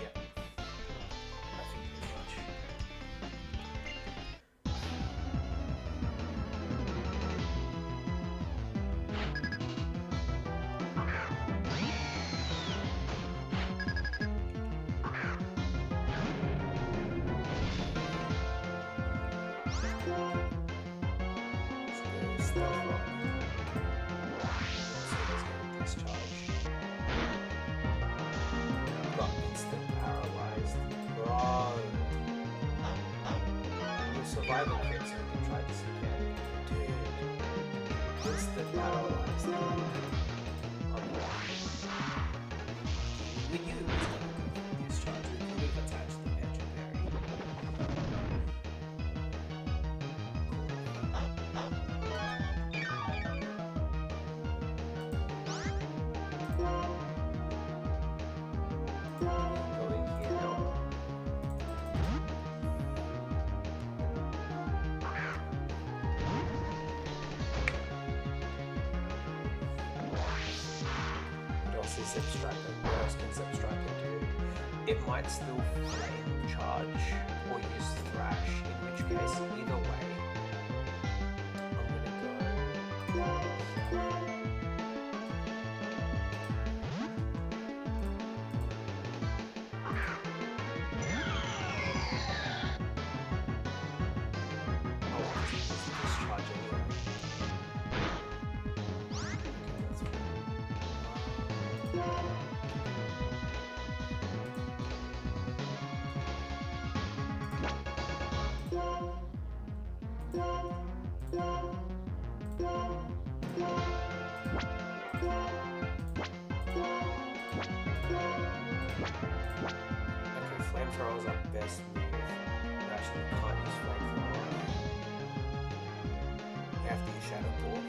Yep. Nothing too much. stealth rock. So there's going to discharge. Got instant paralyzed. Bro. You'll survive a crit, so we can try this again. Dude. Instant paralyzed. We knew it was going to discharge. We could have attached the legendary. Zip Striker, what else can Zip Striker do? It might still flame charge or use Thrash, in which case, either way, I'm gonna go. Oh, it's discharge anyway. Flamethrower is our best move. We actually can't use flamethrower. We have to use Shadow Ball.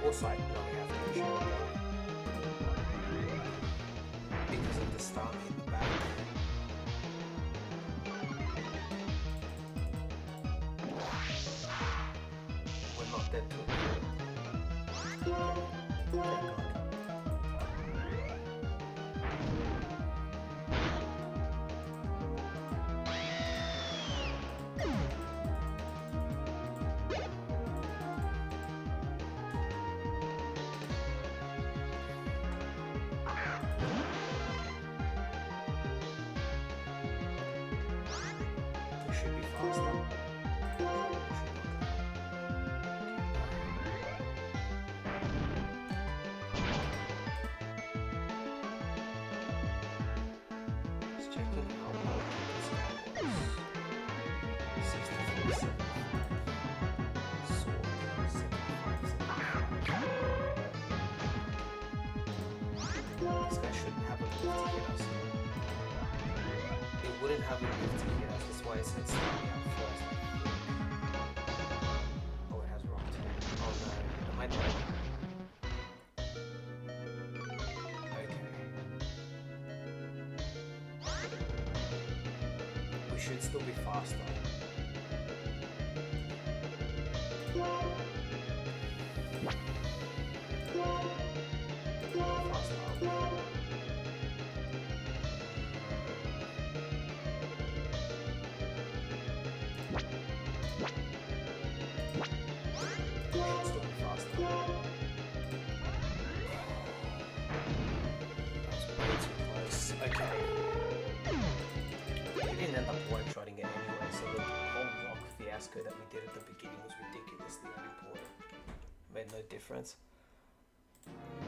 Or Sight. No, we have to use Shadow Ball. Because of the star in the back. We're not dead to it. Thank God. Wouldn't have a move to hit us, that's why it said starting out first. Oh, it has rock too. Oh no, am I dead? Okay. We should still be faster. That we did at the beginning was ridiculously unimportant. Made no difference.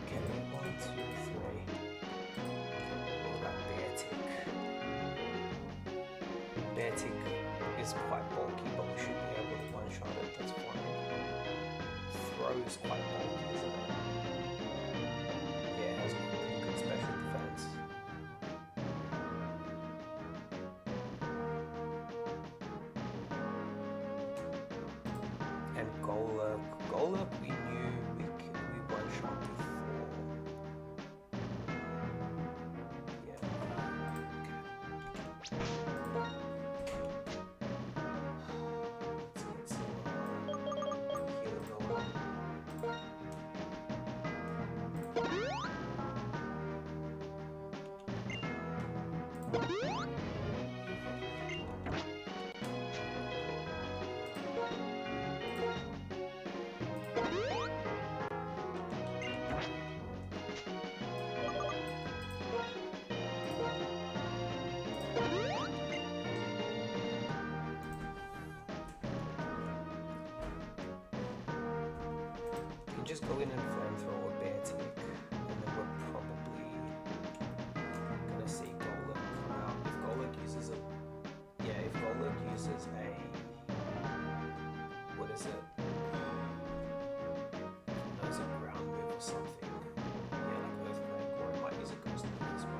Okay, 1, 2, 3. What about Beartic? Beartic is quite bulky, but we should be able to one-shot it, that's fine. Throw is quite bulky, isn't it? Yeah, it has a pretty good special defense. Golurk we knew we one-shot before. Yeah. Let's get some healing going on. can just go in and flamethrower a bear tick, and then we're probably gonna see Golem come out. If Golem uses a, yeah, if Golem uses a, what is it? There's a ground move or something. Yeah, like Earthquake, or it might use a Ghost move as well.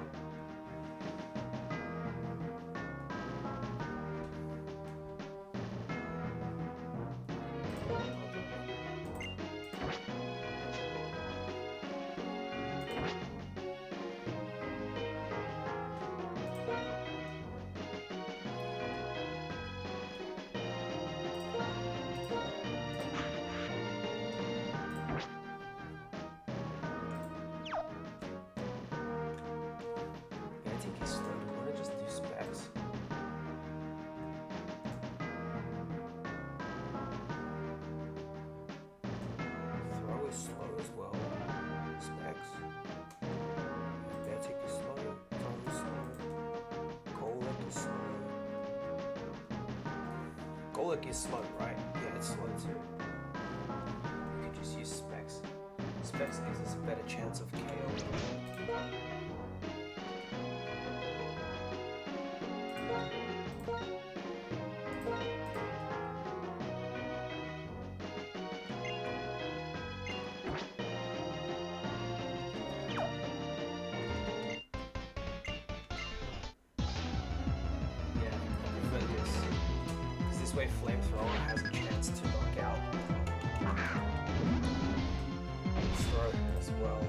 Golem is slow, right? Yeah, it's slow too. You could just use Specs. Specs gives us a better chance of KOing. Way Flamethrower has a chance to knock out Throat as well.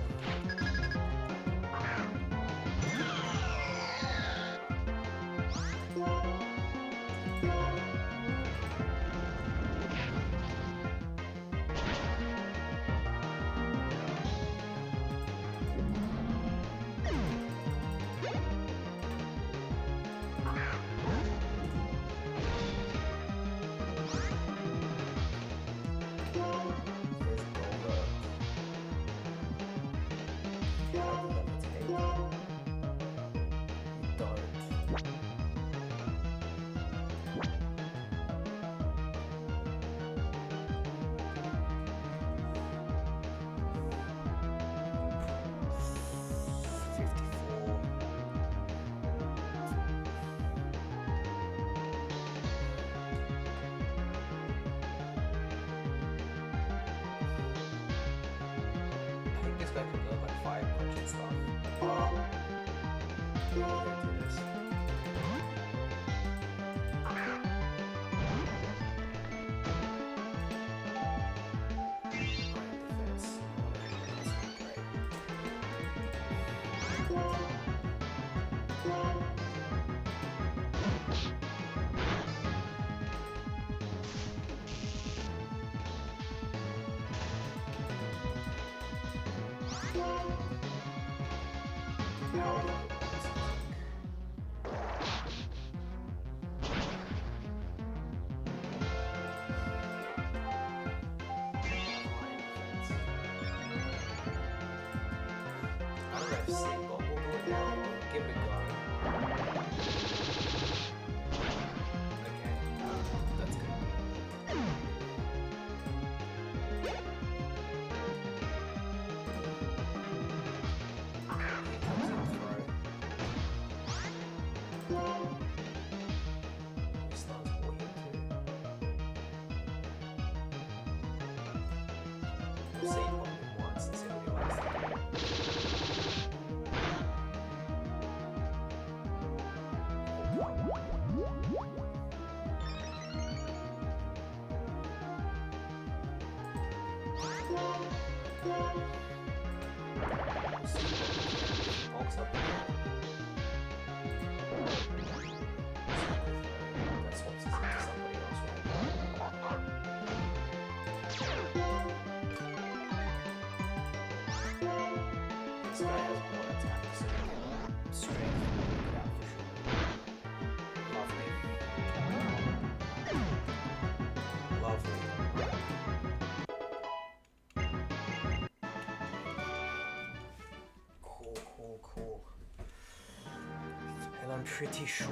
I'm pretty sure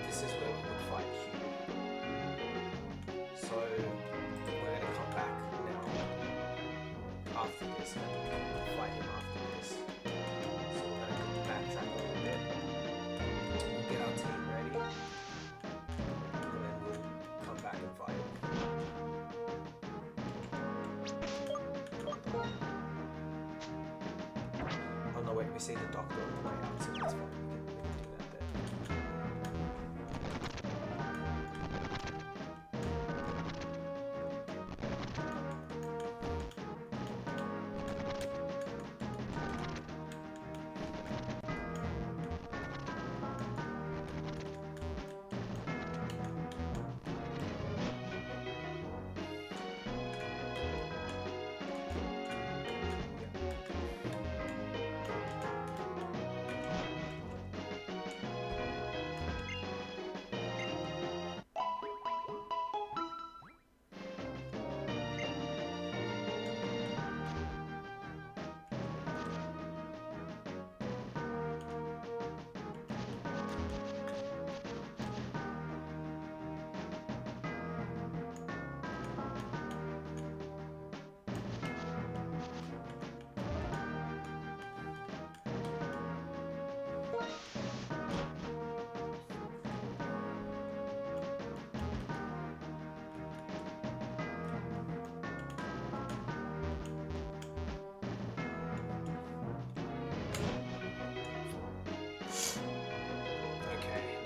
this is where we would fight Hugh. So we're gonna come back now after this and fight him after this. So we're gonna backtrack a little bit. We'll get our team ready, and then we'll come back and fight him. Oh no, wait, we see the doctor on the way out, so that's fine. We can do that there.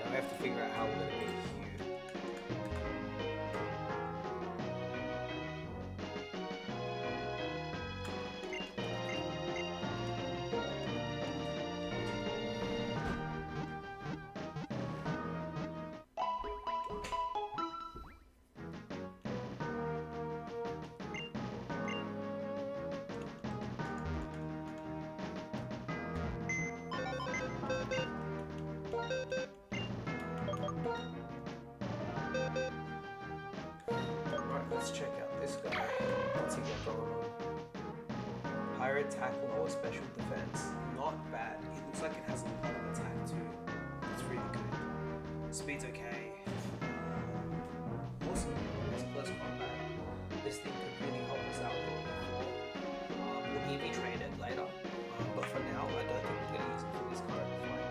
We have to figure out how we're going to beat Hugh. Let's check out this guy. What's he got going on? Higher attack, lower special defense. Not bad. It looks like it has a lot of attack too. It's really good. Speed's okay. Awesome. It's close combat. This thing could really help us out with we'll EV train it later. But for now, I don't think we're going to use it for this current fight.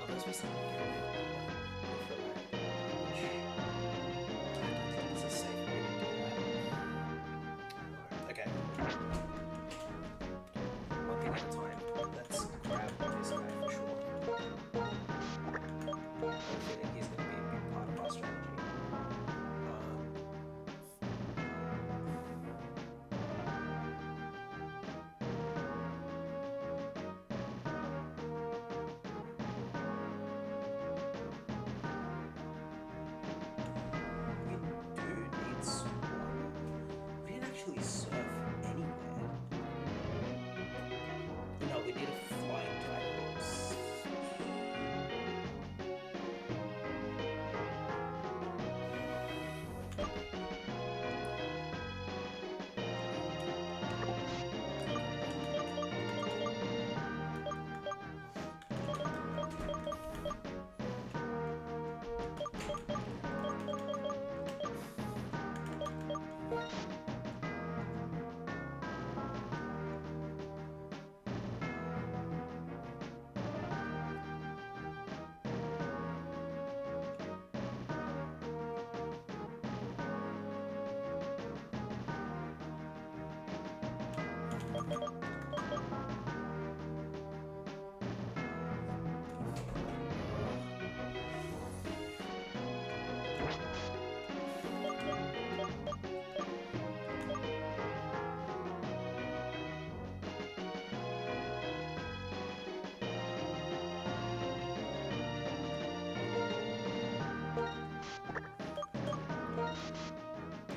Unless we start getting it. One thing at a time. Let's grab this guy for sure. I have a feeling he's going to be a big part of our strategy. We do need swarm. We didn't actually surf anywhere. No, we need a flying Typhus.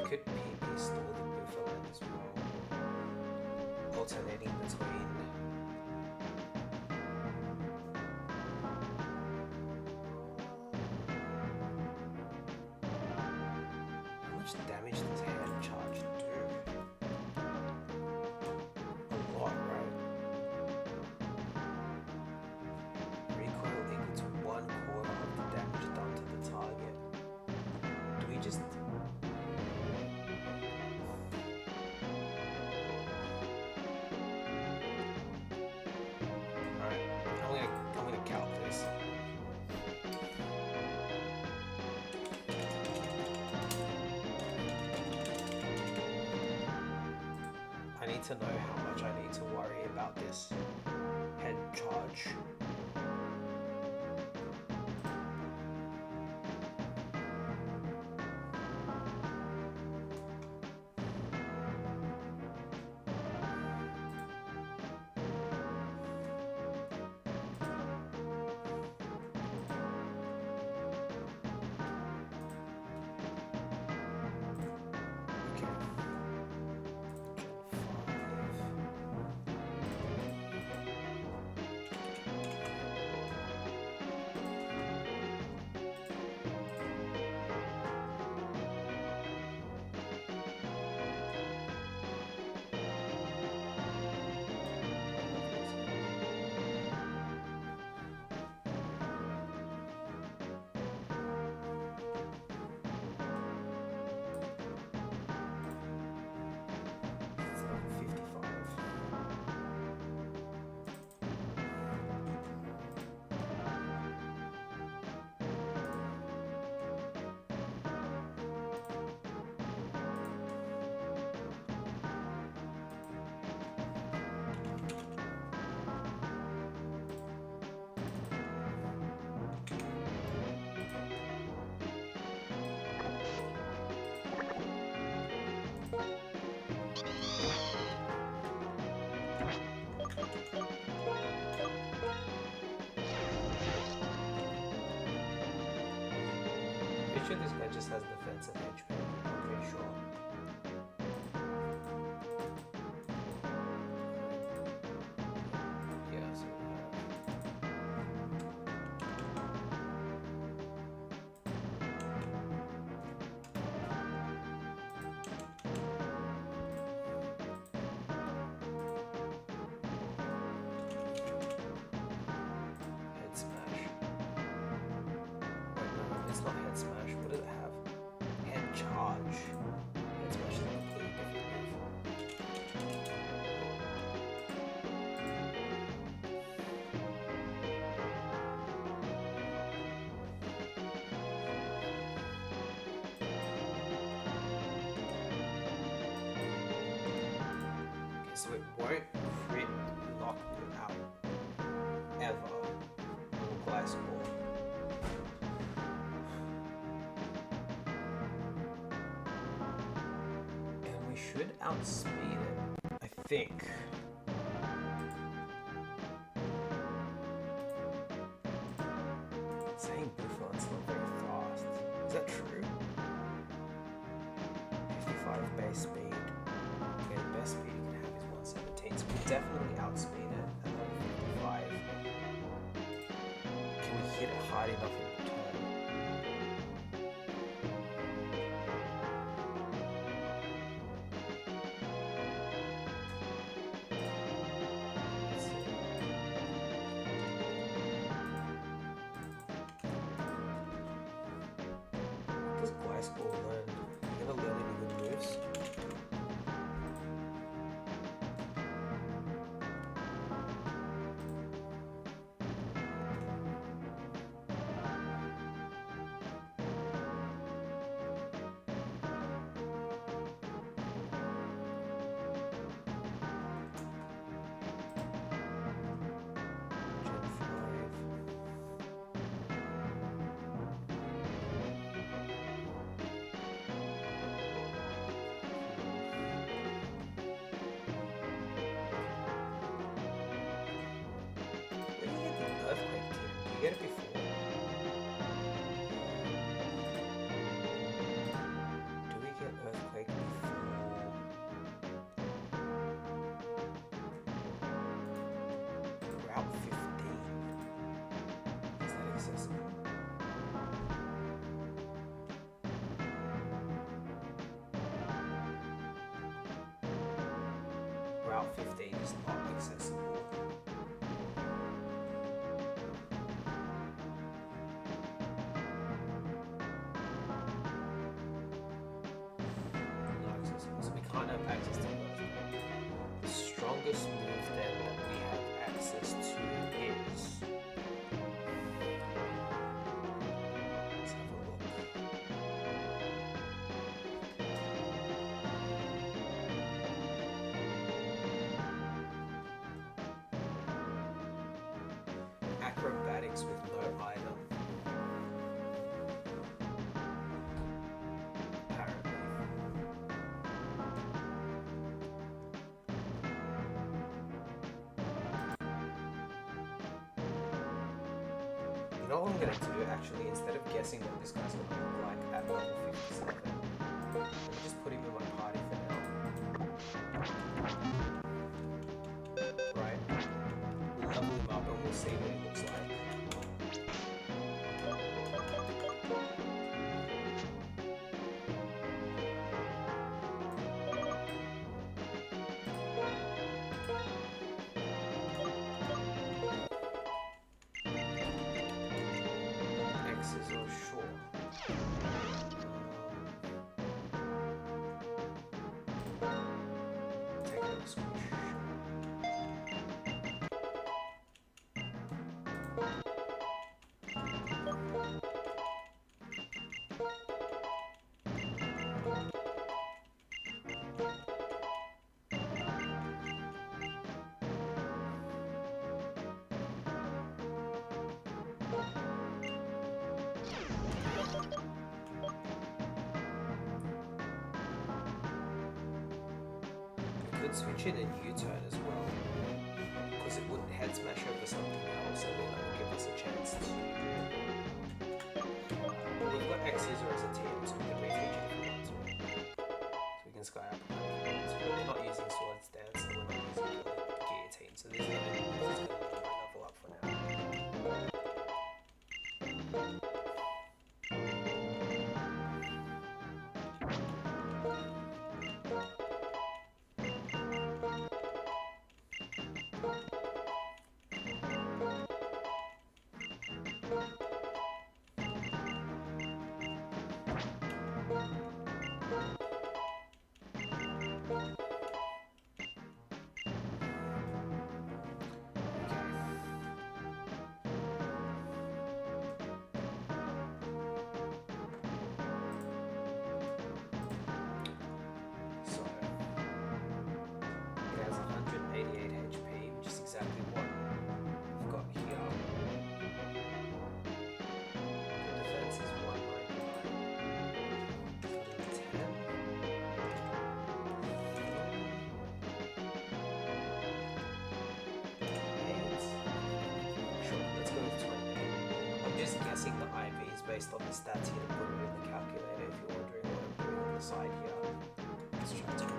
Could PP store the Buffaland as well, alternating between how much damage does hand charge do? A lot, right? Recoil equals 1/4 of the damage done just... Alright, I'm gonna calc this. I need to know how much I need to worry about this head charge. This guy just has defensive HP, I'm pretty sure. Yeah, so head smash. It's not head smash. What does it have? Head charge. Head smash is a completely different move. Okay, so it won't crit lock me out ever. Little glass ball. Should outspeed it, I think. Saying Buffal's not very fast. Is that true? 55 base speed. Okay, the best speed you can have is 117, so we definitely outspeed it at level 55. Can we hit it hard enough in return? Get it before. Do we get earthquake before? Route 15. Is that accessible? Route 15 is not accessible. have access to both. The strongest move then that we have access to is... Let's have a look. Acrobatics with no item. Apparently. You know what I'm gonna do actually, instead of guessing what this guy's gonna look like at level 57, let me just put him in my party for now. Right? We'll level him up and we'll see what he looks like. X's or sure. Take another squish. Could switch it in U-turn as well, because it wouldn't head smash over something else, and then that would give us a chance to. But we've got X-User as a team, so we can re-switch it if we want to. So we can sky up. So we're not using Swords Dance, and we're not using Guillotine, so this is going to level up for now. Guessing the IVs based on the stats here to put it in the calculator if you're wondering what I'm doing on the side here. Let's try 20.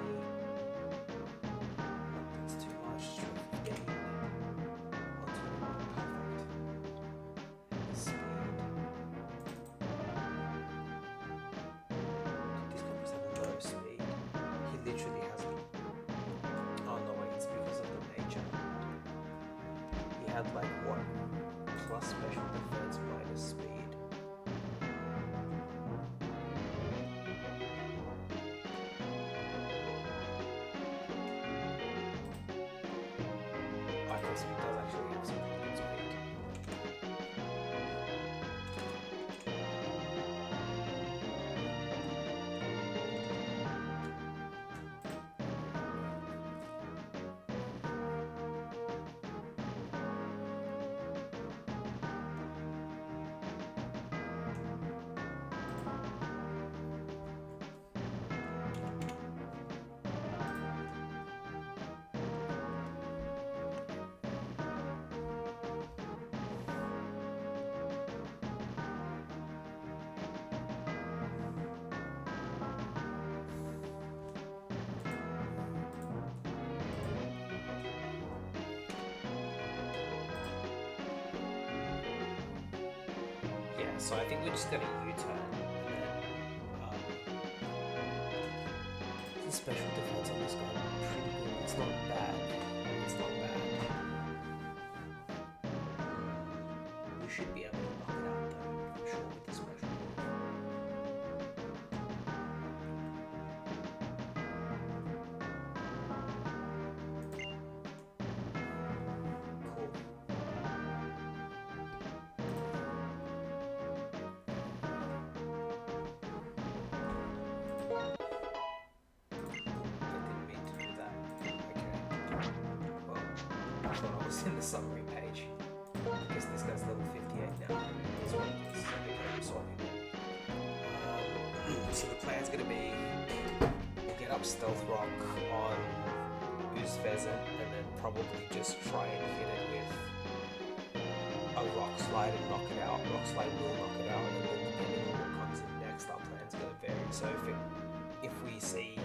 That's too much. Let's try 15. 121. Perfect. And the speed. These guys have low speed. He literally has. Oh no, wait, it's because of the nature. He had like what? Plus special defense minus speed. Okay, so he does actually have some pretty good speed. So I think we're just going to U-turn and then the special defense on this guy is pretty good. It's not bad. It's not bad. We should be able to knock it out though, I'm sure, with the special move. thought I was in the summary page. Because this guy's level 58 now. That's what it is. Okay, I'm sorry. So the plan's gonna be we'll get up Stealth Rock on Ooze Pheasant and then probably just try and hit it with a Rock Slide and knock it out. Rock Slide will knock it out, and then depending on what comes in next, our plan's gonna vary. So if we see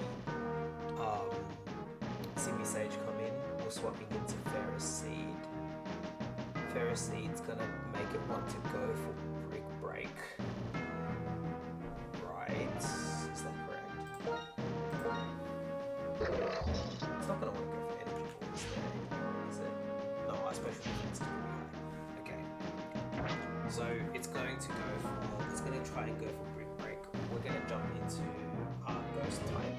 Simi Sage come in, we're swapping into Ferrous Seed. Ferrous Seed's gonna make it want to go for Brick Break. Right? Is that correct? It's not gonna want to go for Energy Balls there, is it? No, our special defense is pretty high. Okay. So it's going to go for, it's gonna try and go for Brick Break. We're gonna jump into our Ghost type.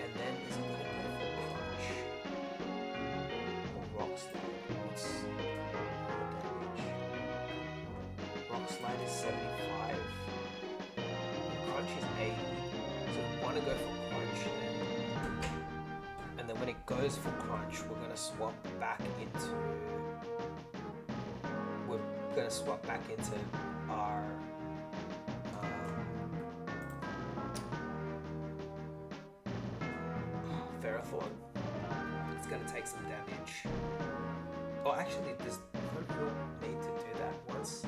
And then is it gonna go for Crunch? Or Rock Slide? What's Rock Slide is 75. Crunch is 80. So we want to go for Crunch then. And then when it goes for Crunch, we're going to swap back into our Ferrothorn. It's going to take some damage. Oh, actually, there's no real need to do that. Once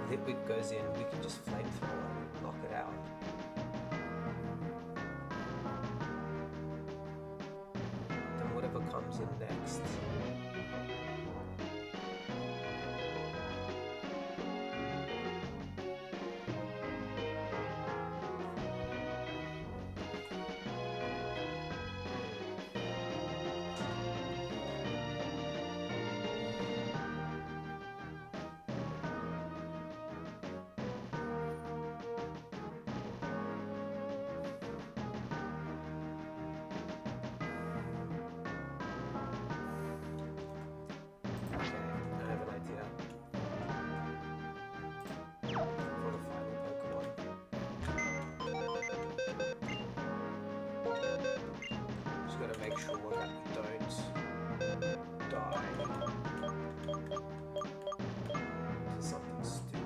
Liepard goes in, we can just flamethrower and knock it out. Then whatever comes in next. Make sure that we don't die to something stupid.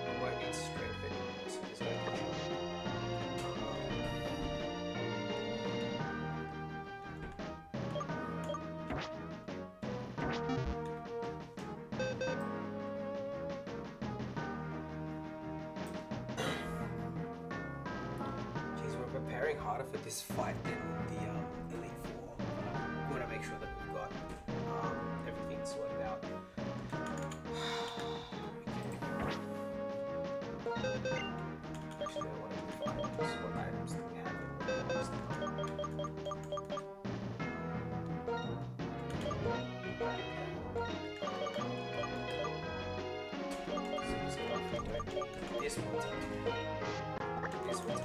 We won't need strength anymore, so there's no preparing harder for this fight than the Elite Four. We want to make sure that we've got everything sorted out. Okay. Actually, I want to find what items that we have in the last time. This one. This one.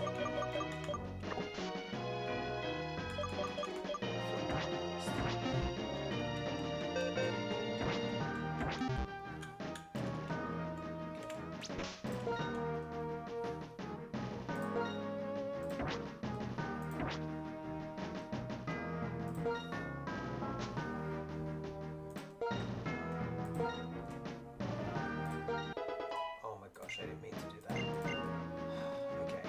Oh my gosh, I didn't mean to do that. Okay.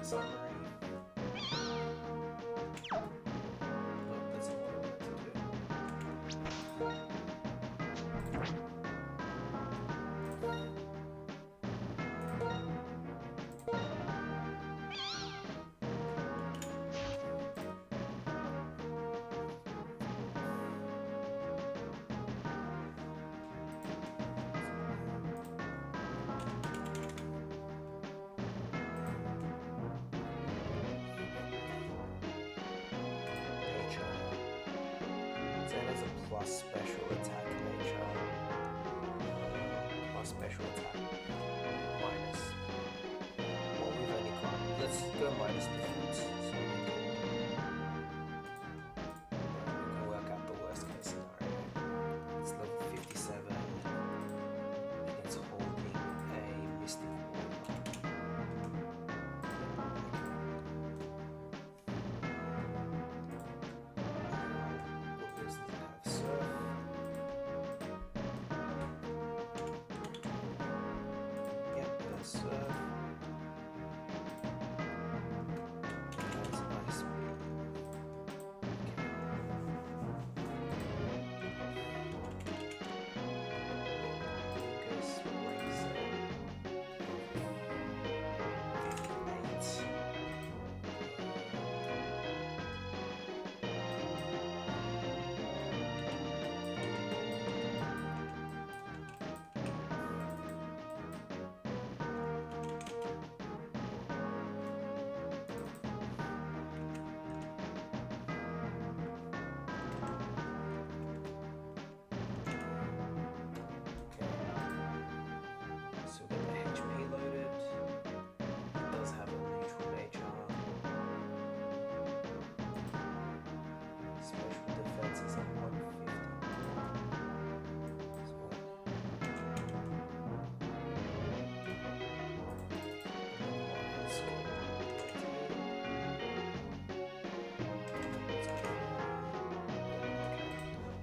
Summary. That's what I wanted to do. Same as a plus special attack nature. Plus special attack. Minus. Well, we've only got. Let's go minus defense. So we can work out the worst case scenario. It's level 57. And it's holding a mystic water.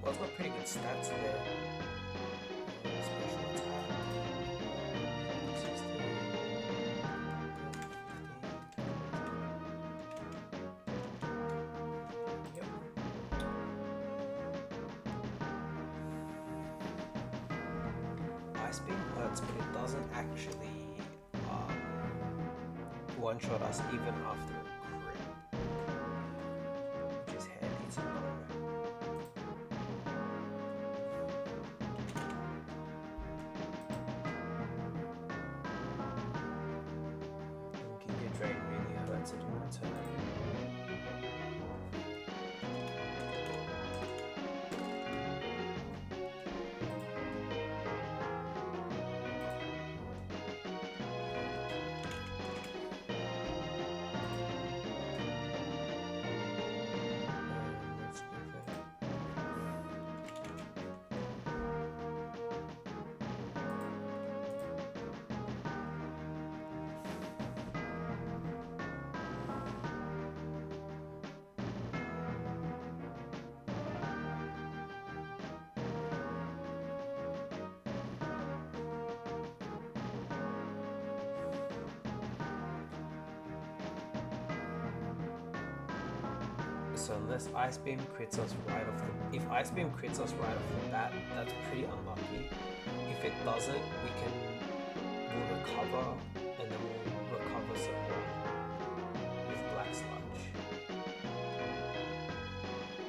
Well, it's got pretty good stats there. Special attack. 16. Yep. Ice Beam hurts, but it doesn't actually one-shot us even after a crit. Which is handy to know. Drain really hurts it in return. So unless Ice Beam crits us right off the... If Ice Beam crits us right off the bat, that's pretty unlucky. If it doesn't, we'll recover, and then we'll recover some more with Black Sludge.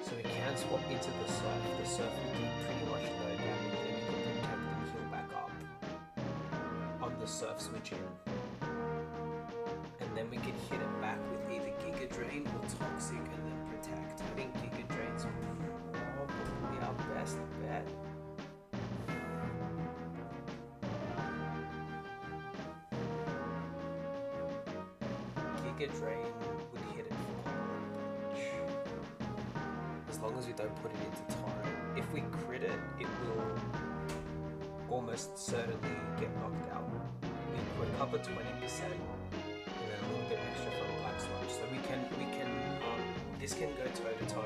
So we can swap into the Surf. The Surf will do pretty much no damage, and we can protect and heal back up on the Surf switch in. And then we can hit it back with either Giga Drain or Toxic, and then protect. I think Giga Drain's probably our best bet. Giga Drain would hit it for quite a bunch. As long as we don't put it into Torrent. If we crit it, it will almost certainly get knocked out. We recover 20%. Extra from Black Sludge, so we can this can go toe to toe.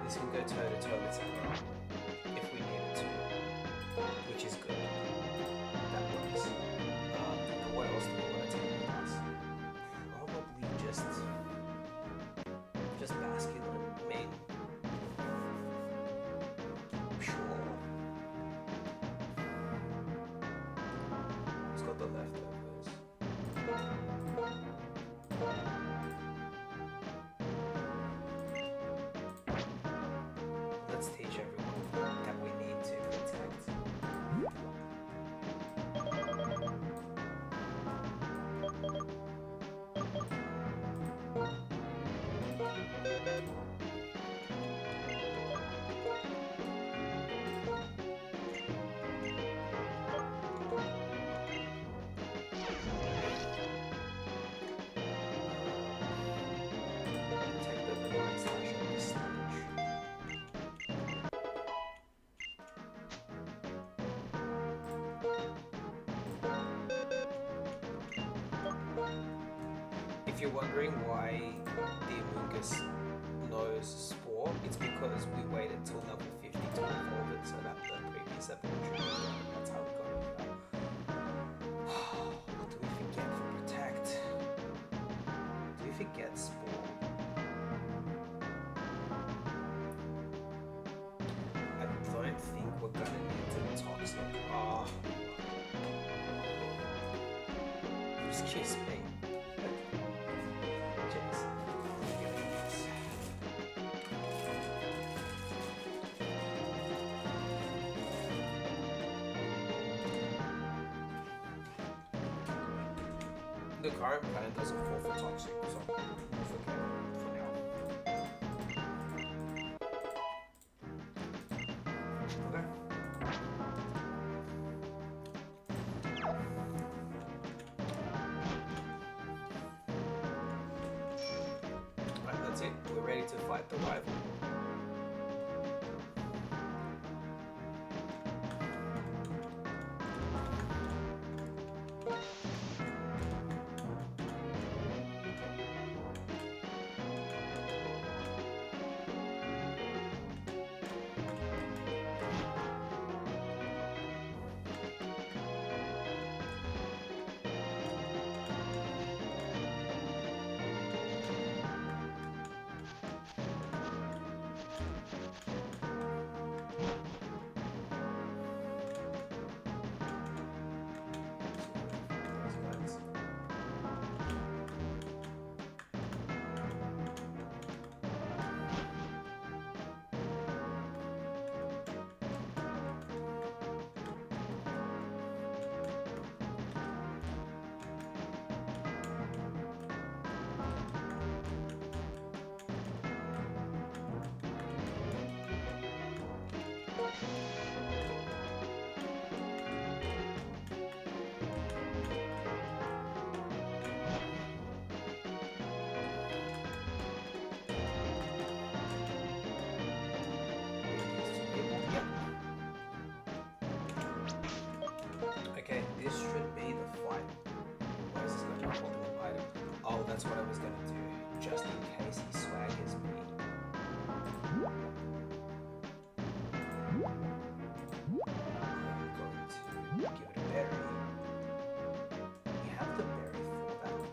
This can go toe to toe with Zara if we needed to, which is good. That works. And what else do we want to take with us? Probably just Basculin. I mean, sure. It's got the leftovers. Let's teach everyone that we need to protect. if you're wondering why the Amoongus knows Spore, it's because we waited till level 50 to evolve it so that the previous evolution, that's how we got it. What do we forget for Protect? Do we forget Spore? I don't think we're gonna need to Toxic. Excuse me. Jeez. The current plan doesn't fall for Toxic, so we'll forget it for now. Okay. Alright, that's it. We're ready to fight the rival. Okay, this should be the fight. Why is this going to be holding an item? Oh, that's what I was going to do, just in case he swaggers me. I'm going to give it a berry. We have the berry for that. We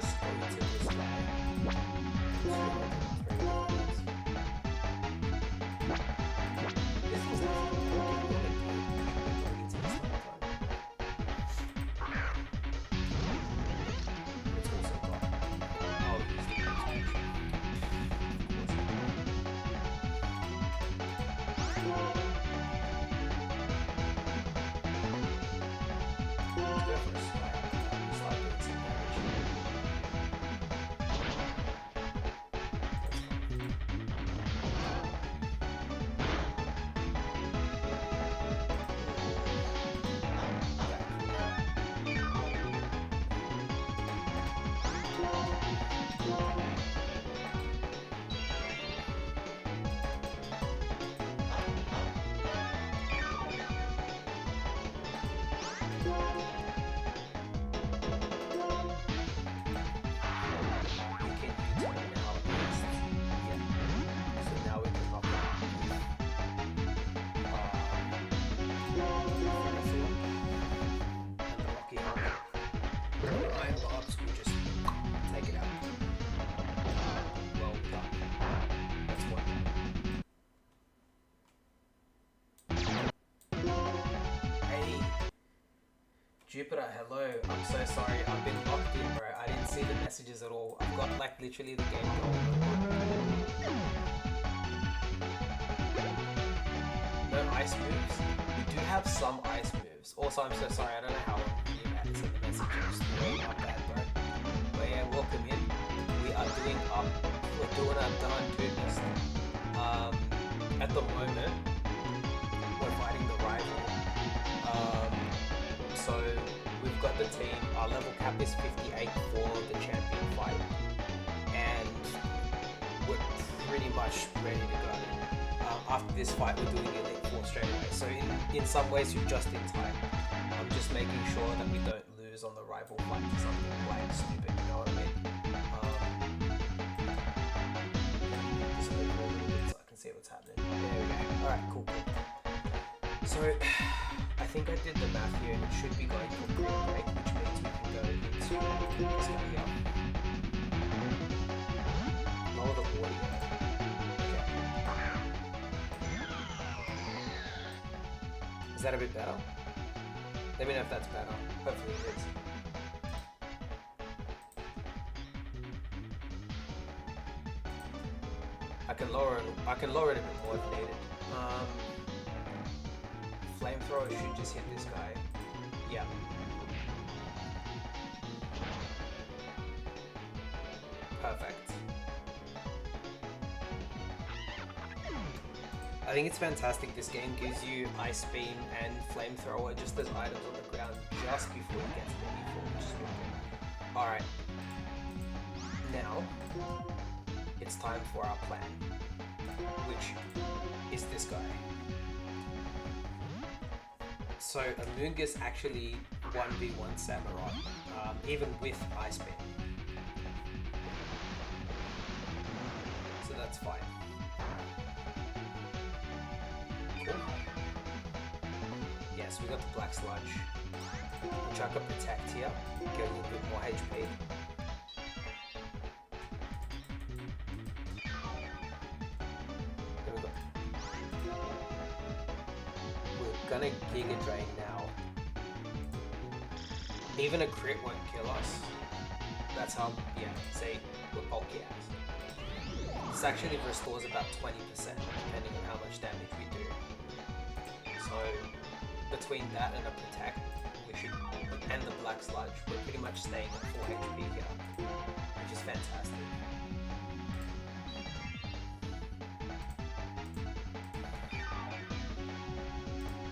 just go to this guy. This is Jupiter, hello. I'm so sorry. I've been locked in, bro. I didn't see the messages at all. I've got like literally the game going. No ice moves. We do have some ice moves. Also, I'm so sorry. I don't know how you had to send the messages. Not bad, bro. But yeah, welcome in. We're doing our darn goodness. At the moment, we're fighting the rival. So we've got the team, our level cap is 58 for the champion fight, and we're pretty much ready to go. After this fight, we're doing Elite 4 straight away, so in some ways you're just in time. I'm just making sure that we don't lose on the rival fight to something like stupid, you know what I mean? Just move a little bit so I can see what's happening. There we go. Alright, cool. So I think I did the math here, and it should be going to a green break, which means we can go into this guy here. Lower the audio. Okay. Is that a bit better? Let me know if that's better. Hopefully it is. I can lower it a bit more if needed. Flamethrower should just hit this guy. Yeah. Perfect. I think it's fantastic. This game gives you Ice Beam and Flamethrower just as items on the ground just before you get to the E4, which is really good. Alright. Now, it's time for our plan, which is this guy. So Emolga's actually 1v1 Samurai, even with Ice Beam. So that's fine. Cool. Yes, we got the Black Sludge, which I could protect here, get a little bit more HP. There we go. We're gonna Giga Drain now. Even a crit won't kill us. That's how, yeah, see, we're bulky ass. This actually restores about 20% depending on how much damage we do. So between that and a protect, we should, and the Black Sludge, we're pretty much staying at 4 HP here, which is fantastic.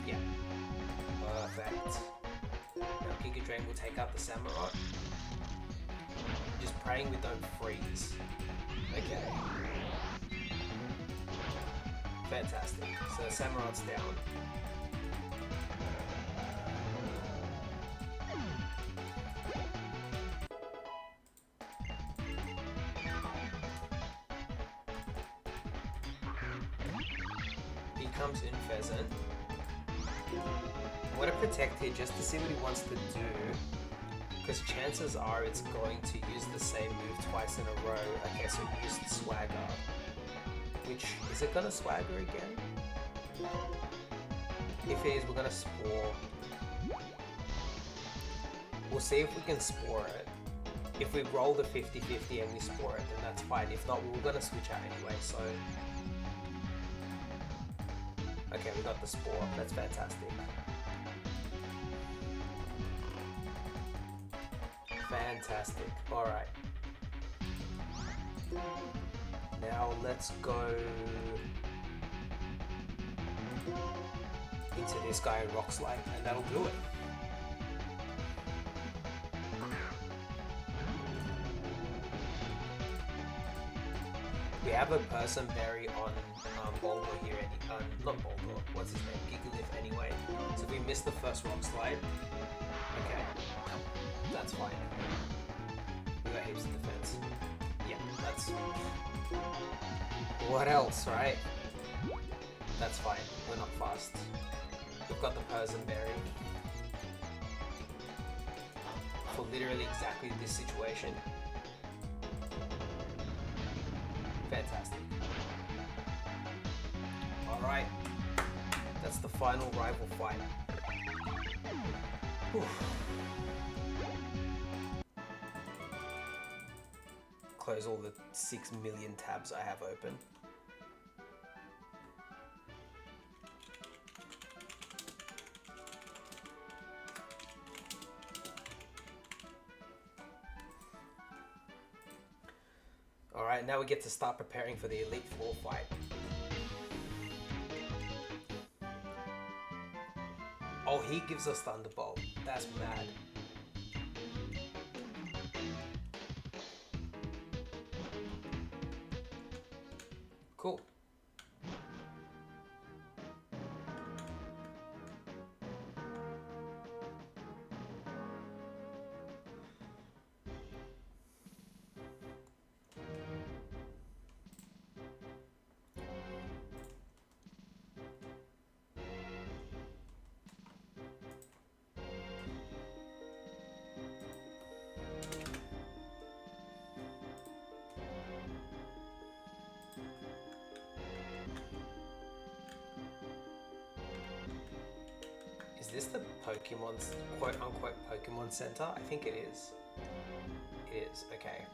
Yeah, perfect. Now Giga Drain will take out the Samurai. Just praying we don't freeze. Okay. Fantastic. So Samurai's down. He comes in Pheasant. I'm gonna protect here just to see what he wants to do. Because chances are it's going to use the same move twice in a row. Okay, so it used Swagger. Which, is it gonna Swagger again? If it is, we're gonna Spore. We'll see if we can Spore it. If we roll the 50-50 and we Spore it, then that's fine. If not, we're gonna switch out anyway, so... Okay, we got the Spore. That's fantastic. Fantastic. Alright. Now let's go into this guy in Rock Slide, and that'll do it. We have a person berry on Boulder here, not Boulder, what's his name? Gigalith anyway. So we missed the first Rock Slide. Okay, that's fine. We got heaps of defense. Yeah, that's... What else, right? That's fine, we're not fast. We've got the Persian berry. For literally exactly this situation. Fantastic. Alright. That's the final rival fight. Whew. Close all the 6 million tabs I have open. Alright, now we get to start preparing for the Elite Four fight. Oh, he gives us Thunderbolt. That's mad. Cool. Is this the Pokemon's quote-unquote Pokemon Center? I think it is. It is, okay.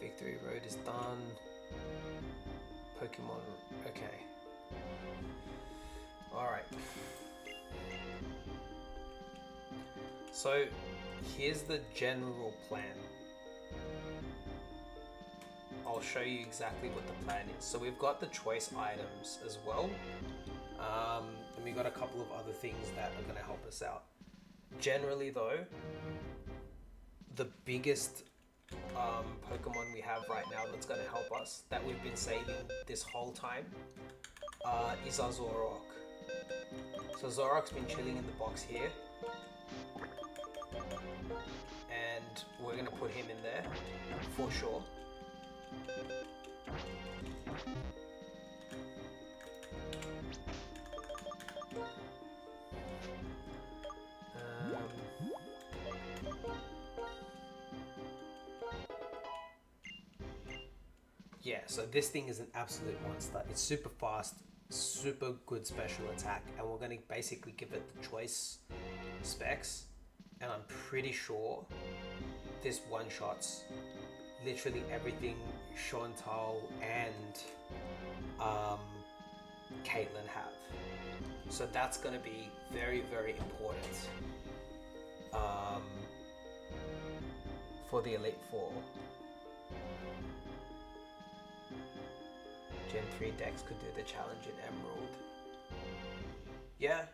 Victory Road is done. Pokemon, okay. Alright. So, here's the general plan. I'll show you exactly what the plan is. So we've got the choice items as well. And we got a couple of other things that are going to help us out. Generally though, the biggest Pokemon we have right now that's going to help us, that we've been saving this whole time, is our Zoroark. So Zoroark's been chilling in the box here, and we're going to put him in there for sure. Yeah, so this thing is an absolute monster. It's super fast, super good special attack, and we're going to basically give it the choice specs, and I'm pretty sure this one-shots literally everything Chantal and Caitlin have. So that's going to be very, very important for the Elite Four. Gen 3 decks could do the challenge in Emerald. Yeah,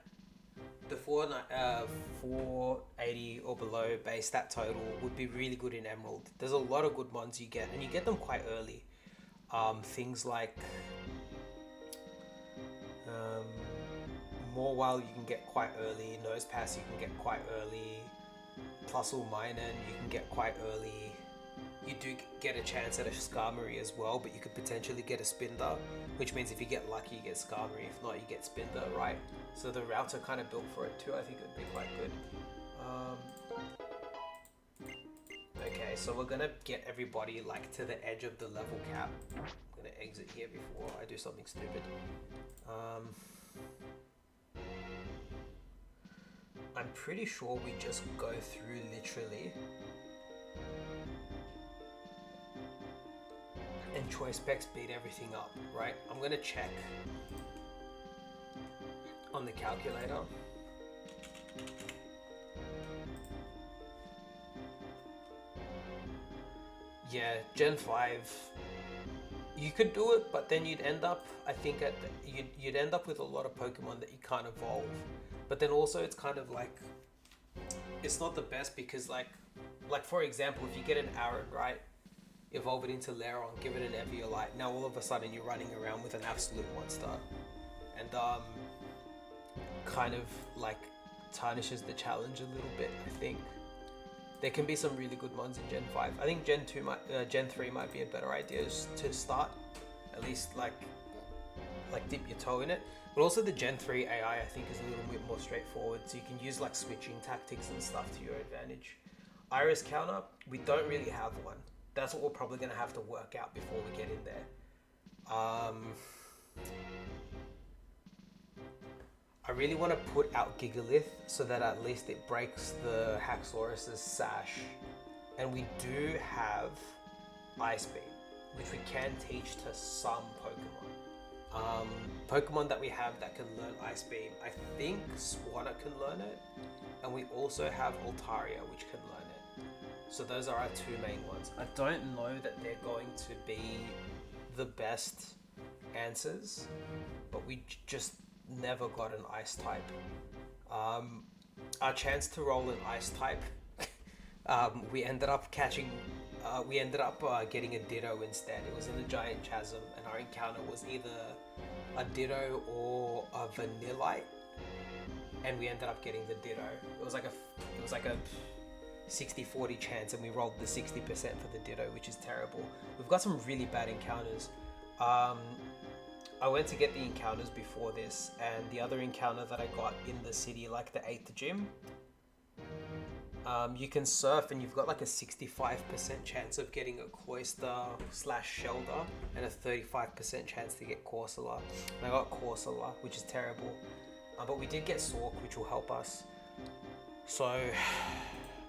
the 480 or below base stat total would be really good in Emerald. There's a lot of good mons you get, and you get them quite early. Things like Morwile you can get quite early, Nosepass you can get quite early, Plusle Minun you can get quite early. You do get a chance at a Skarmory as well, but you could potentially get a Spinda, which means if you get lucky you get Skarmory, if not you get Spinda, right? So the routes are kind of built for it too. I think it would be quite good. Okay, so we're gonna get everybody like to the edge of the level cap. I'm gonna exit here before I do something stupid. I'm pretty sure we just go through literally and choice specs beat everything up, right? I'm gonna check on the calculator. Yeah, Gen 5, you could do it, but then you'd end up, I think, you'd end up with a lot of Pokemon that you can't evolve. But then also it's kind of like, it's not the best because like for example, if you get an Aaron, right? Evolve it into Lairon, give it an Eviolite. Now all of a sudden you're running around with an absolute monster. And kind of like tarnishes the challenge a little bit, I think. There can be some really good ones in Gen 5. I think Gen 3 might be a better idea to start. At least like dip your toe in it. But also the Gen 3 AI I think is a little bit more straightforward. So you can use like switching tactics and stuff to your advantage. Iris counter, we don't really have one. That's what we're probably going to have to work out before we get in there. I really want to put out Gigalith so that at least it breaks the Haxorus's sash. And we do have Ice Beam, which we can teach to some Pokemon. Pokemon that we have that can learn Ice Beam, I think Swanna can learn it. And we also have Altaria, which can learn it. So those are our two main ones. I don't know that they're going to be the best answers, but we just never got an Ice type. Our chance to roll an Ice type, we ended up getting a Ditto instead. It was in the Giant Chasm, and our encounter was either a Ditto or a Vanillite, and we ended up getting the Ditto. It was like a 60-40 chance, and we rolled the 60% for the Ditto, which is terrible. We've got some really bad encounters. I went to get the encounters before this, and the other encounter that I got in the city, like the 8th gym, you can surf and you've got like a 65% chance of getting a Cloyster/Shelder and a 35% chance to get Corsola. And I got Corsola, which is terrible. But we did get Sork, which will help us. So,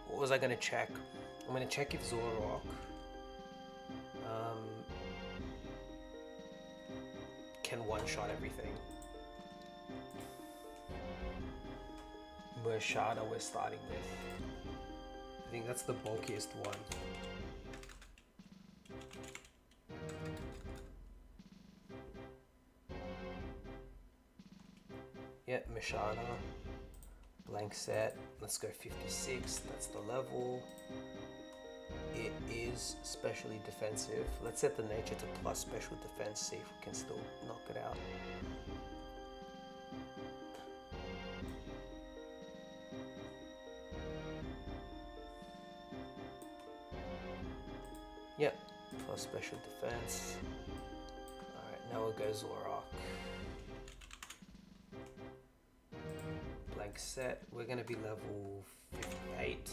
what was I going to check? I'm going to check if Zoroark can one-shot everything. Mershada we're starting with. I think that's the bulkiest one. Yep, Mershada. Blank set. Let's go 56. That's the level. It is specially defensive. Let's set the nature to plus special defense, see if we can still knock it out. Yep, plus special defense. Alright, now we'll go Zoroark. Blank set. We're going to be level 58.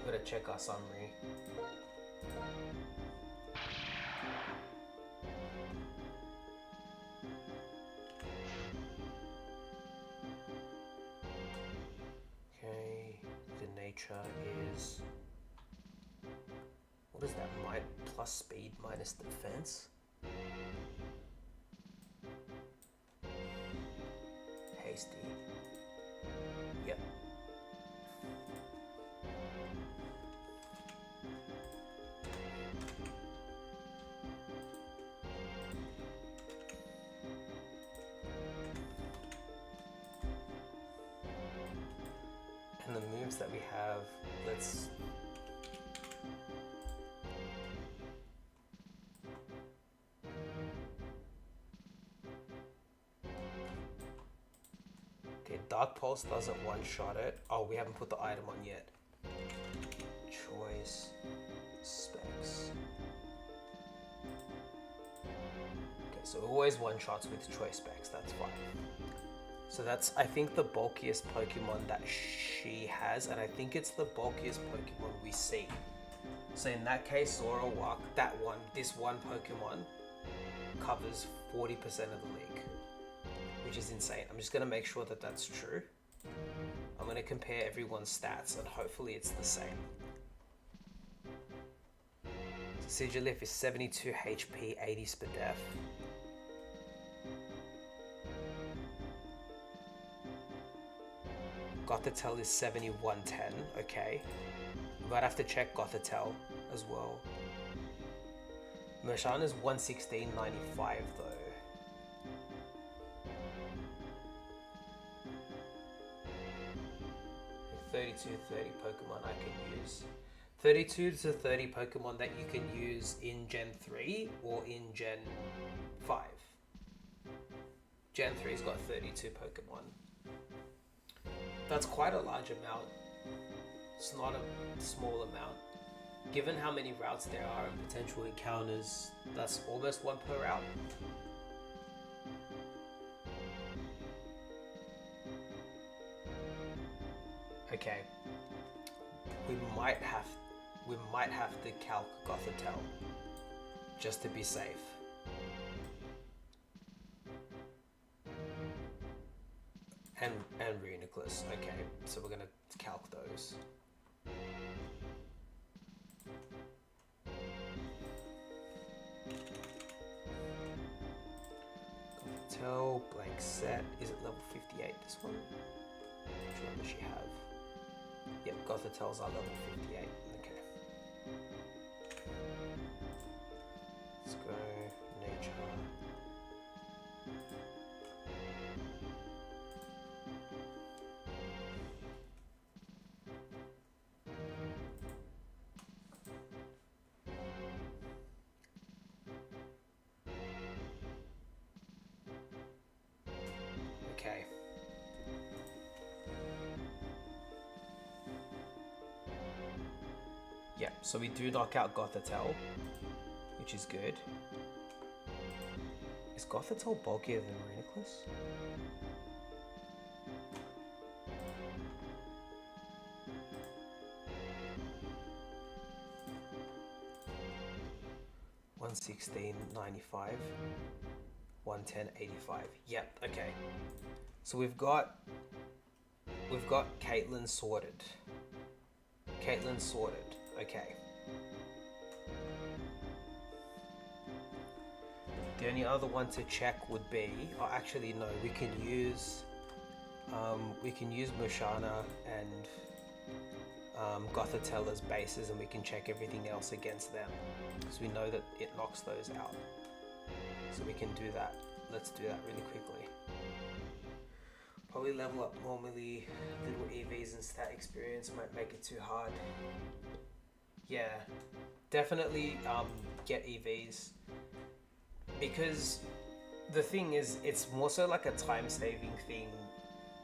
Gotta check our summary. Okay, the nature is, what is that? Plus speed minus defense? Hasty. Yep. moves that we have. Let's... Okay, Dark Pulse doesn't one-shot it. Oh, we haven't put the item on yet. Choice specs. Okay, so always one-shots with choice specs, that's fine. So that's, I think, the bulkiest Pokemon that she has, and I think it's the bulkiest Pokemon we see. So in that case, Zoroark, this one Pokemon covers 40% of the league, which is insane. I'm just gonna make sure that that's true. I'm gonna compare everyone's stats, and hopefully it's the same. So Sigilyph is 72 HP, 80 Spadef. Gothitelle is 7110, okay. We might have to check Gothitelle as well. Mershan is 116.95 though. 32 to 30 Pokemon I can use. 32 to 30 Pokemon that you can use in Gen 3 or in Gen 5. Gen 3's got 32 Pokemon. That's quite a large amount. It's not a small amount. Given how many routes there are and potential encounters, that's almost one per route. Okay. We might have to calc Gothitelle just to be safe. And Reuniclus. Okay, so we're gonna calc those. Gothitelle, blank set. Is it level 58, this one? Which one does she have? Yep, Gothitelle's are level 58. Okay. Let's go nature. Okay. Yeah, so we do knock out Gothitelle, which is good. Is Gothitelle bulkier than Reuniclus? $116.95, $110.85. Yep, okay. So we've got Caitlyn sorted. Caitlyn sorted. Okay. The only other one to check would be, oh, actually no, we can use Mushana and Gothitelle as bases, and we can check everything else against them because we know that it knocks those out. So we can do that. Let's do that really quickly. Probably level up normally. Little EVs and stat experience might make it too hard. Yeah, definitely get EVs, because the thing is, it's more so like a time-saving thing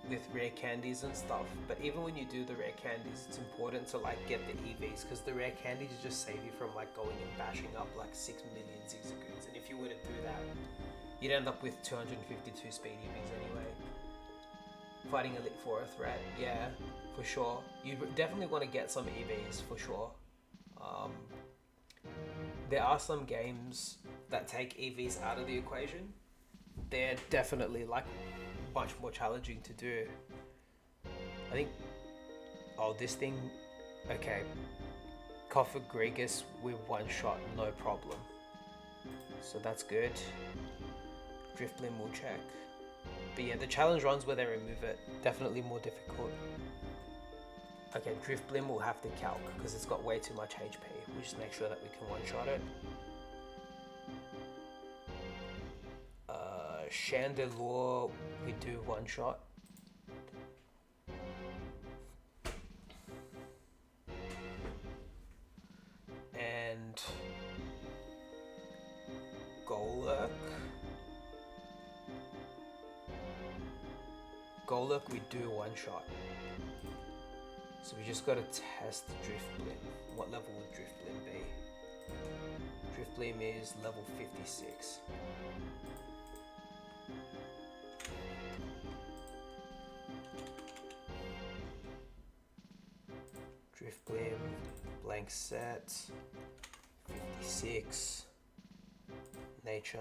with rare candies and stuff. But even when you do the rare candies, it's important to like get the EVs, because the rare candies just save you from like going and bashing up like 6 million Zigzagoons, and if you were to do that, you'd end up with 252 speed EVs anyway. Fighting Elite Four a threat, yeah, for sure. You definitely want to get some EVs for sure. There are some games that take EVs out of the equation. They're definitely like much more challenging to do. I think, oh, this thing, okay. Cofagrigus with one shot, no problem. So that's good. Drifblim will check. But yeah, the challenge runs where they remove it, definitely more difficult. Okay, Drifblim will have to calc because it's got way too much HP. We just make sure that we can one-shot it. Chandelure, we do one-shot. Golurk we do one-shot. So we just gotta test Driftblim. What level would Driftblim be? Driftblim is level 56. Driftblim, blank set, 56. Nature.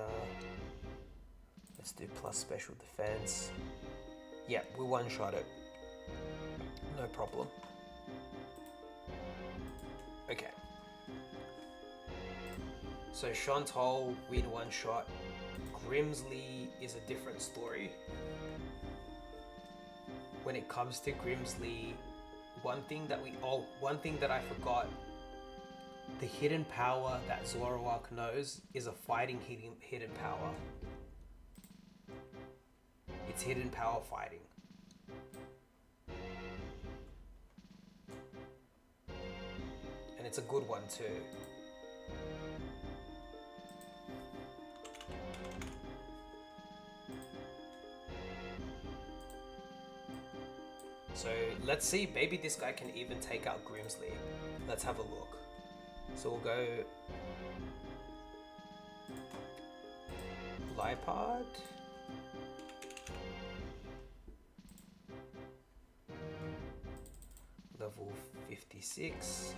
Let's do plus special defense. Yeah, we one-shot it. No problem. Okay. So Chantal, win one-shot. Grimsley is a different story. When it comes to Grimsley, one thing that I forgot, the hidden power that Zoroark knows is a fighting hidden power. It's hidden power fighting. And it's a good one too. So let's see, maybe this guy can even take out Grimsley. Let's have a look. So we'll go Liepard. Level 56.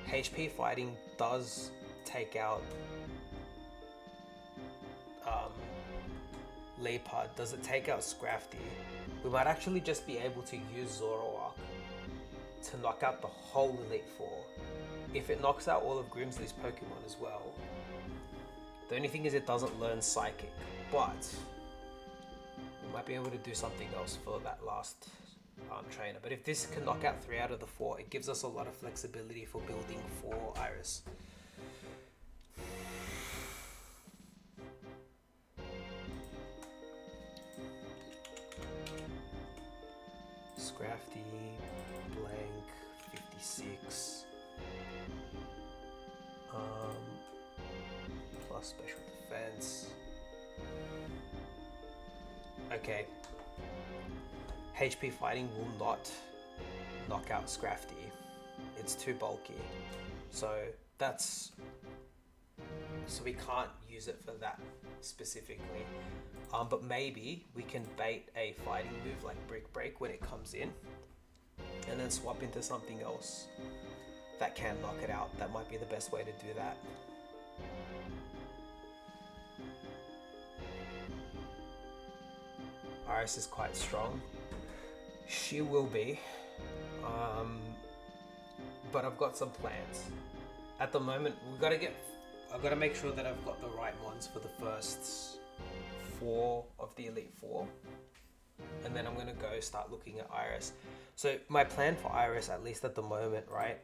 HP fighting does take out Liepard. Does it take out Scrafty? We might actually just be able to use Zoroark to knock out the whole Elite Four. If it knocks out all of Grimsley's Pokemon as well. The only thing is it doesn't learn Psychic, but we might be able to do something else for that last trainer. But if this can knock out 3 out of the 4, it gives us a lot of flexibility for building for Iris. Scrafty, blank, 56. Plus special defense. Okay. HP fighting will not knock out Scrafty. It's too bulky. So we can't use it for that specifically. But maybe we can bait a fighting move like Brick Break when it comes in, and then swap into something else that can knock it out. That might be the best way to do that. Iris is quite strong. She will be. But I've got some plans. At the moment, I've got to make sure that I've got the right ones for the first 4 of the Elite Four. And then I'm going to go start looking at Iris. So my plan for Iris, at least at the moment, right?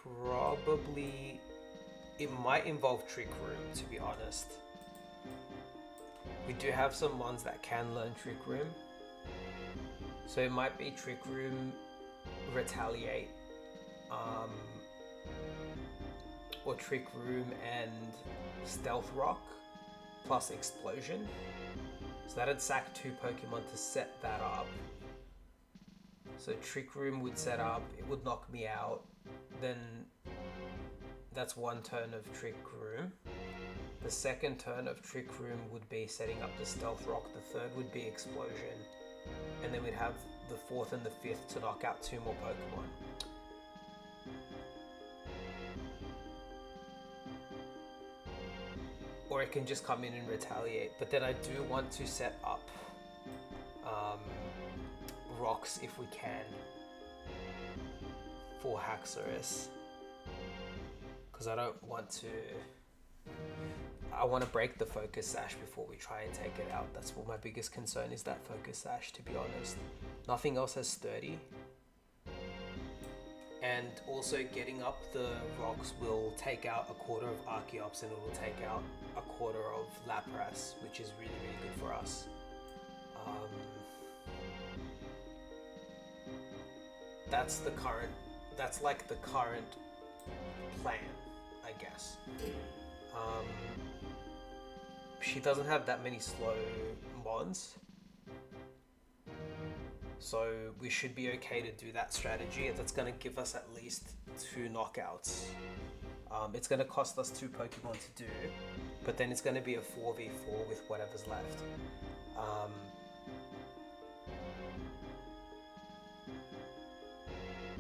Probably, it might involve Trick Room, to be honest. We do have some ones that can learn Trick Room. So it might be Trick Room, Retaliate, or Trick Room and Stealth Rock, plus Explosion. So that'd sack 2 Pokemon to set that up. So Trick Room would set up, it would knock me out. Then that's 1 turn of Trick Room. The second turn of Trick Room would be setting up the Stealth Rock. The third would be Explosion. And then we'd have the 4th and the 5th to knock out 2 more Pokemon. Or it can just come in and retaliate. But then I do want to set up rocks if we can for Haxorus. Because I don't want to... I want to break the Focus Sash before we try and take it out. That's what my biggest concern is, that Focus Sash, to be honest. Nothing else has Sturdy. And also getting up the rocks will take out a quarter of Archeops and it will take out a quarter of Lapras, which is really, really good for us. That's like the current plan I guess. She doesn't have that many slow mons, so we should be okay to do that strategy. That's going to give us at least 2 knockouts. It's going to cost us 2 Pokemon to do, but then it's going to be a 4v4 with whatever's left.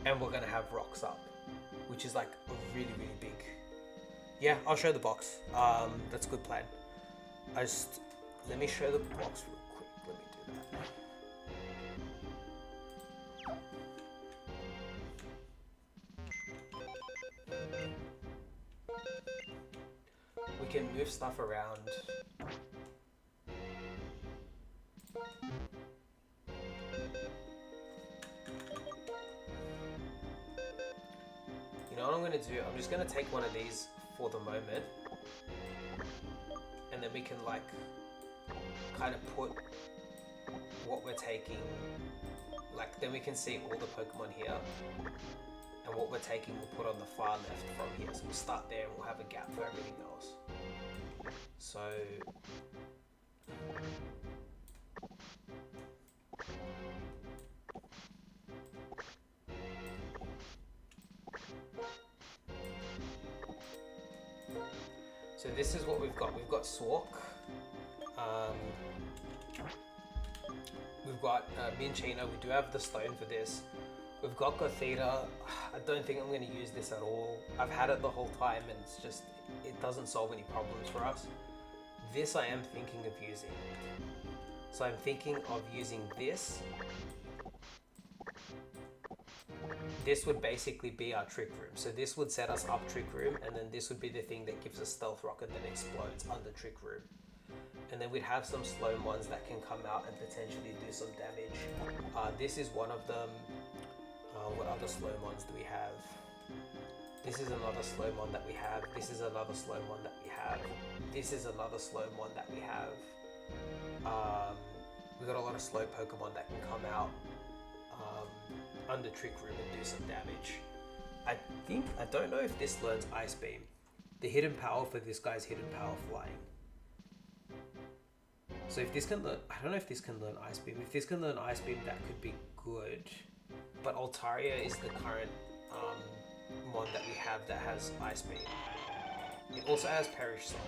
And we're going to have rocks up, which is like a really, really big... Yeah, I'll show the box. That's a good plan. Let me show the box real quick. Let me do that. We can move stuff around. You know what I'm going to do? I'm just going to take one of these for the moment. And then we can like kind of put what we're taking, like then we can see all the Pokemon here, and what we're taking we'll put on the far left from here. So we'll start there and we'll have a gap for everything else. So this is what we've got. We've got Swark. We've got Minchino. We do have the stone for this. We've got Gothita. I don't think I'm going to use this at all. I've had it the whole time and it's just, it doesn't solve any problems for us. This I am thinking of using. So I'm thinking of using this. This would basically be our Trick Room. So this would set us up Trick Room, and then this would be the thing that gives us Stealth Rock and then explodes under Trick Room. And then we'd have some slow ones that can come out and potentially do some damage. This is one of them. What other slow ones do we have? This is another slow mon that we have. This is another slow mon that we have. This is another slow mon that we have. We've got a lot of slow Pokemon that can come out under Trick Room and do some damage. I don't know if this learns Ice Beam. The hidden power for this guy's hidden power flying. So if this can learn, I don't know if this can learn Ice Beam. If this can learn Ice Beam, that could be good. But Altaria is the current mon that we have that has Ice Beam. It also has Perish Song.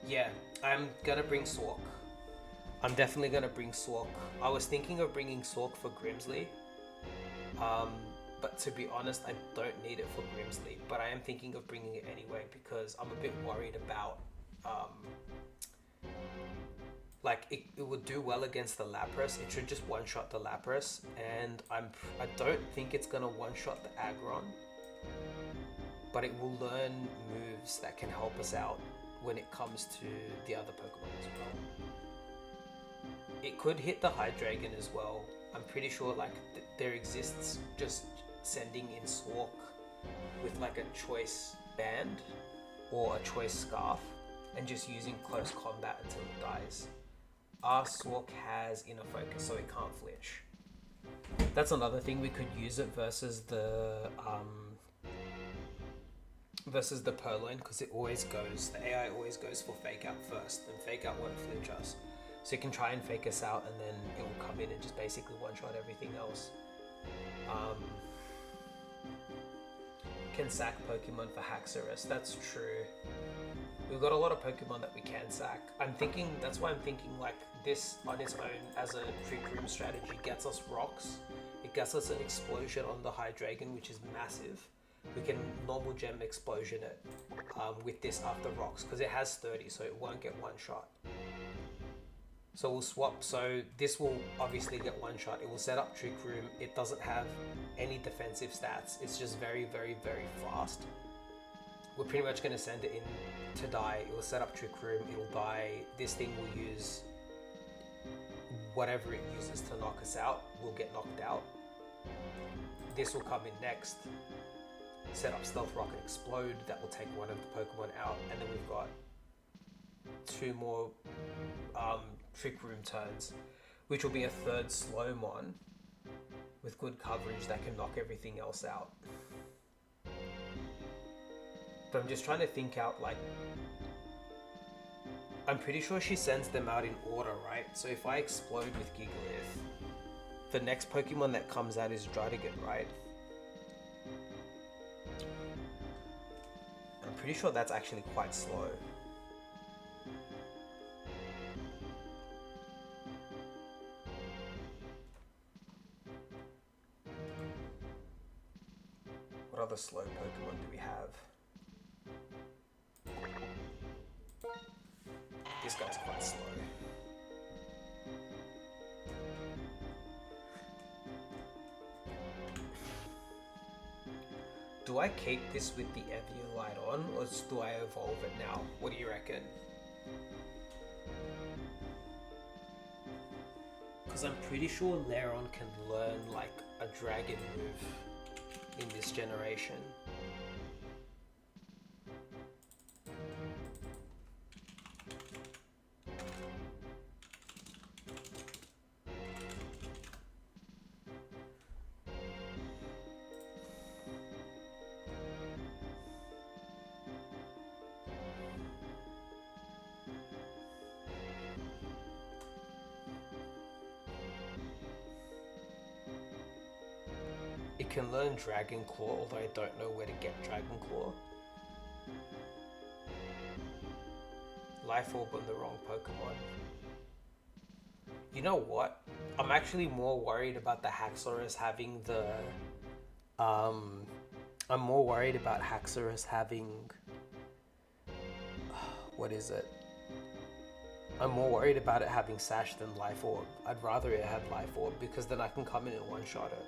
Yeah, I'm gonna bring Swark. I'm definitely gonna bring Swark. I was thinking of bringing Swark for Grimsley. But to be honest, I don't need it for Grimsley. But I am thinking of bringing it anyway because I'm a bit worried about... like, it would do well against the Lapras. It should just one-shot the Lapras. And I don't think it's gonna one-shot the Aggron. But it will learn moves that can help us out when it comes to the other Pokemon as well. It could hit the Hydreigon as well. I'm pretty sure like there exists just sending in Swark with like a choice band or a choice scarf and just using close combat until it dies. Our Swark has inner focus, so it can't flinch. That's another thing, we could use it versus the Purloin, because it always goes, the AI always goes for Fake Out first, and Fake Out won't flinch us. So you can try and fake us out and then it will come in and just basically one-shot everything else. Can sack Pokemon for Haxorus, that's true. We've got a lot of Pokemon that we can sack. I'm thinking, that's why I'm thinking like this on its own as a Trick Room strategy gets us rocks. It gets us an explosion on the Hydreigon, which is massive. We can normal gem explosion it with this after rocks because it has 30, so it won't get one shot. So we'll swap, so this will obviously get one shot. It will set up Trick Room. It doesn't have any defensive stats. It's just very, very, very fast. We're pretty much going to send it in to die. It will set up Trick Room. It will die. This thing will use whatever it uses to knock us out. We'll get knocked out. This will come in next. Set up Stealth Rock and Explode. That will take one of the Pokemon out. And then we've got 2 more Trick Room turns. which will be a third Slowmon with good coverage that can knock everything else out. But I'm just trying to think out, like, I'm pretty sure she sends them out in order, right? So if I explode with Gigalith, the next Pokemon that comes out is Druddigon, right? I'm pretty sure that's actually quite slow. What other slow Pokemon do we have? This guy's quite slow. Do I keep this with the Eviolite on, or do I evolve it now? What do you reckon? Because I'm pretty sure Leron can learn like a dragon move in this generation. It can learn Dragon Claw, although I don't know where to get Dragon Claw. Life Orb on the wrong Pokemon. You know what? I'm actually more worried about the Haxorus having the... I'm more worried about Haxorus having... What is it? I'm more worried about it having Sash than Life Orb. I'd rather it had Life Orb, because then I can come in and one-shot it.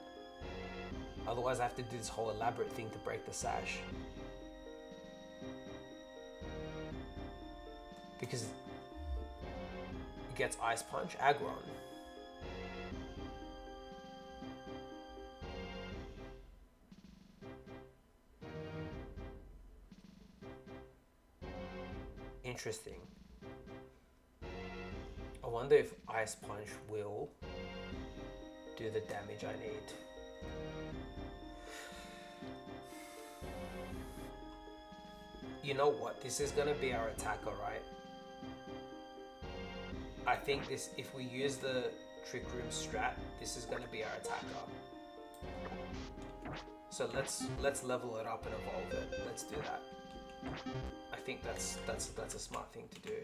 Otherwise I have to do this whole elaborate thing to break the Sash. Because it gets Ice Punch, Aggron. Interesting. I wonder if Ice Punch will do the damage I need. You know what? This is gonna be our attacker, right? I think this, if we use the Trick Room strat, this is gonna be our attacker. So let's level it up and evolve it. Let's do that. I think that's a smart thing to do.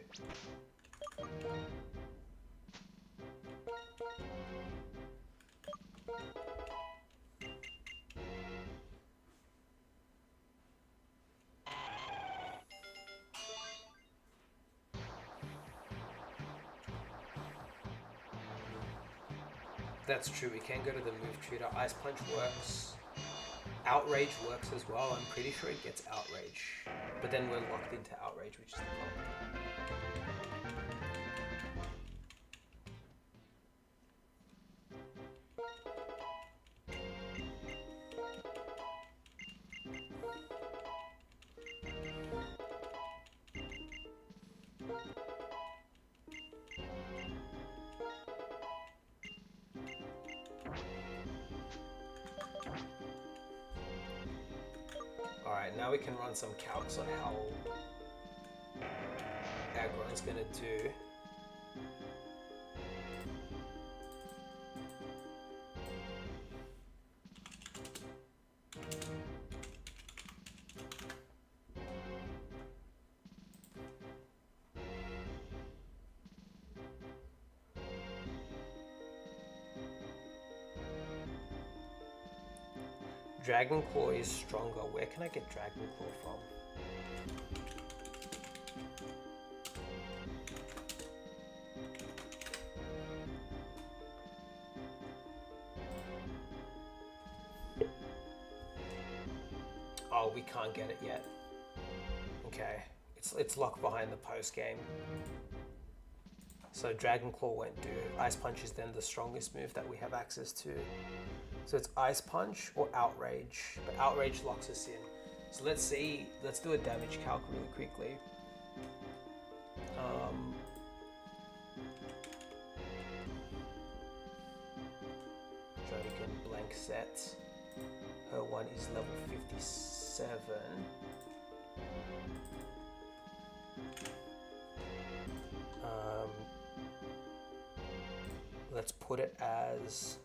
That's true, we can go to the move tutor. Ice Punch works. Outrage works as well. I'm pretty sure it gets Outrage. But then we're locked into Outrage, which is the problem. Alright, now we can run some calcs on how Aggron's gonna do. Dragon Claw is stronger. Where can I get Dragon Claw from? Oh, we can't get it yet. Okay, it's locked behind the post game. So Dragon Claw won't do. Ice Punch is then the strongest move that we have access to. So it's Ice Punch or Outrage, but Outrage locks us in. So let's do a damage calc really quickly. blank set. Her one is level 57. Let's put it as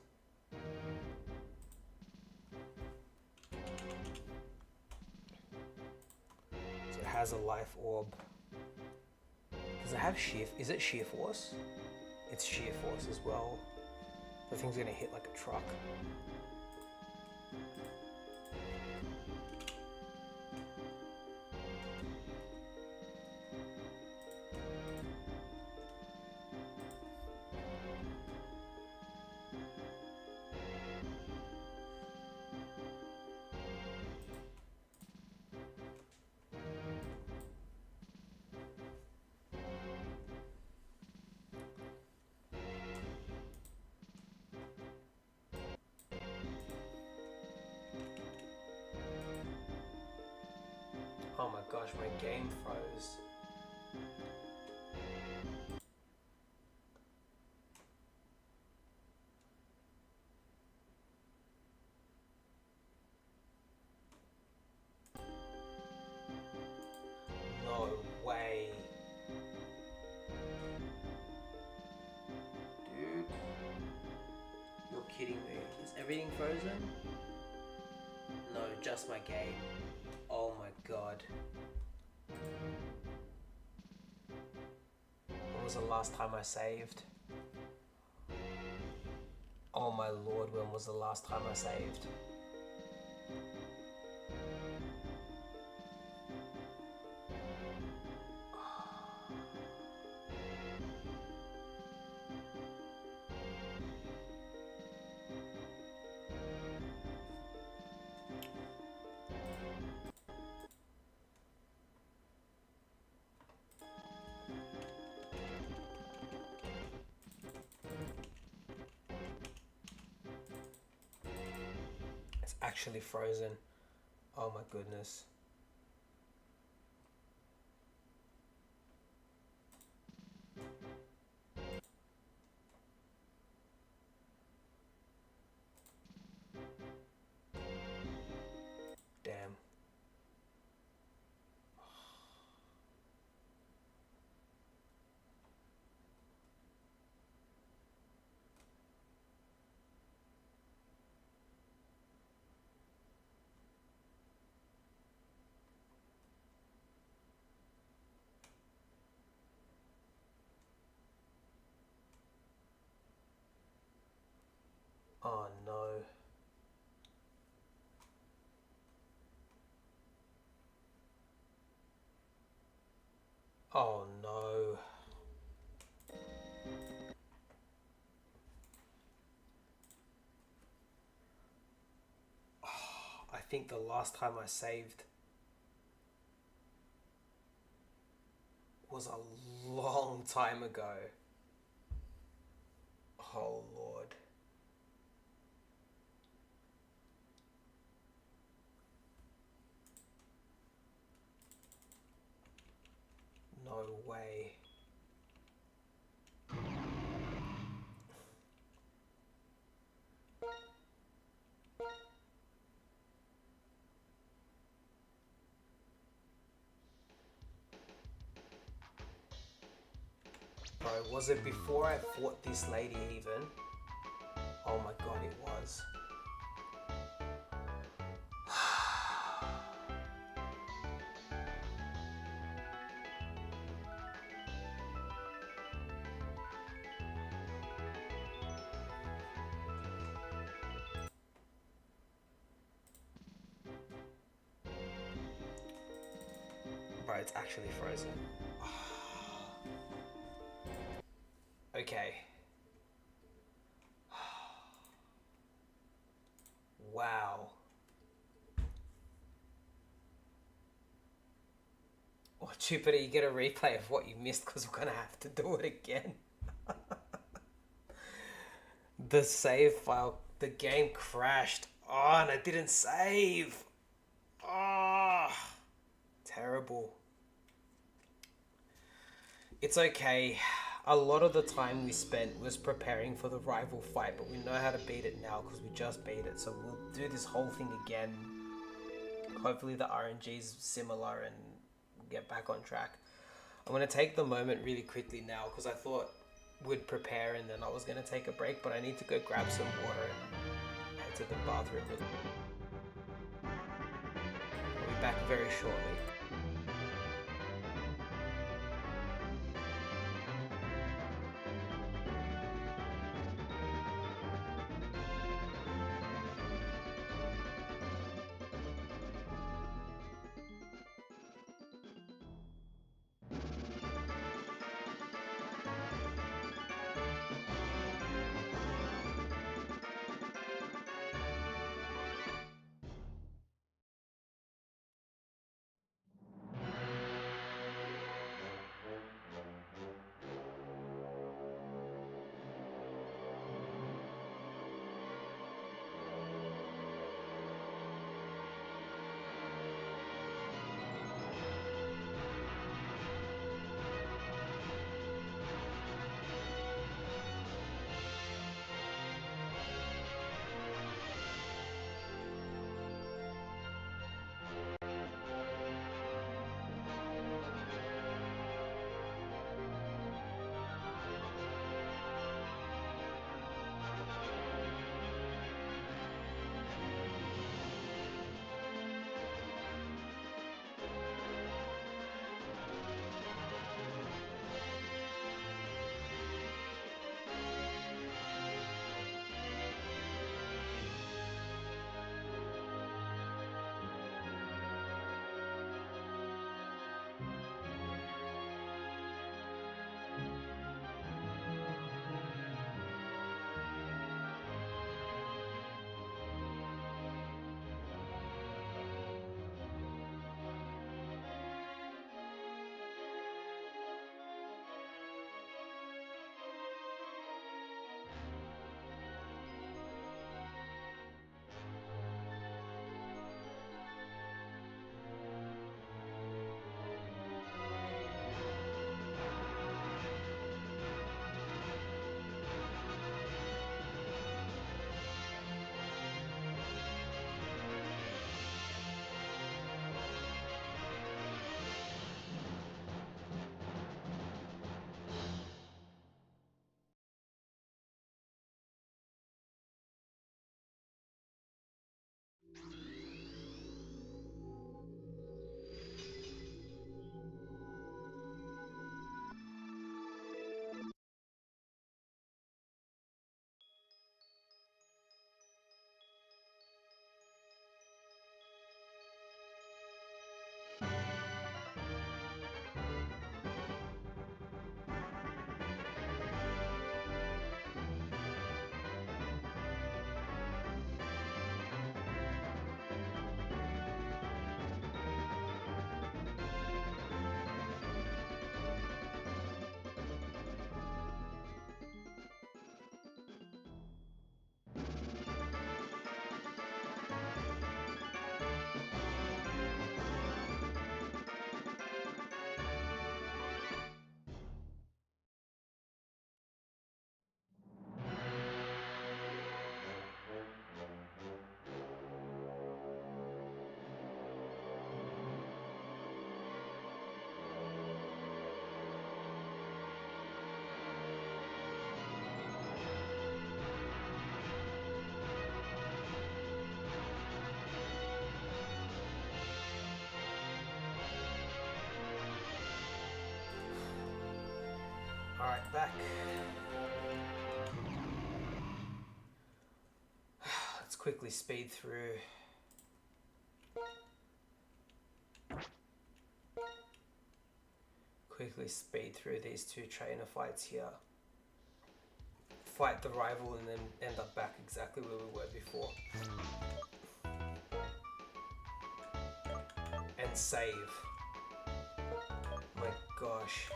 so it has a life orb. Does it have sheer? Is it sheer force? It's sheer force as well. The thing's gonna hit like a truck. Oh my gosh, my game froze. No way. Dude. You're kidding me. Is everything frozen? No, just my game. Oh my god. When was the last time I saved? Oh my lord, when was the last time I saved? Actually frozen. Oh my goodness. Damn. Oh no. Oh no. I think the last time I saved was a long time ago. Oh lord. No way. Bro, was it before I fought this lady even? Oh my god, it was. Bro, it's actually frozen. Okay. Wow. Oh, Jupiter, you get a replay of what you missed because we're gonna have to do it again. The save file, the game crashed. Oh, and I didn't save. Oh, terrible. It's okay. a lot of the time we spent was preparing for the rival fight, but we know how to beat it now because we just beat it. So we'll do this whole thing again. Hopefully the RNG is similar and get back on track. I'm going to take the moment really quickly now because I thought we'd prepare and then I was going to take a break, but I need to go grab some water and head to the bathroom. I'll be back very shortly. Alright, back. Let's quickly speed through. Quickly speed through these two trainer fights here. Fight the rival and then end up back exactly where we were before. And save. My gosh.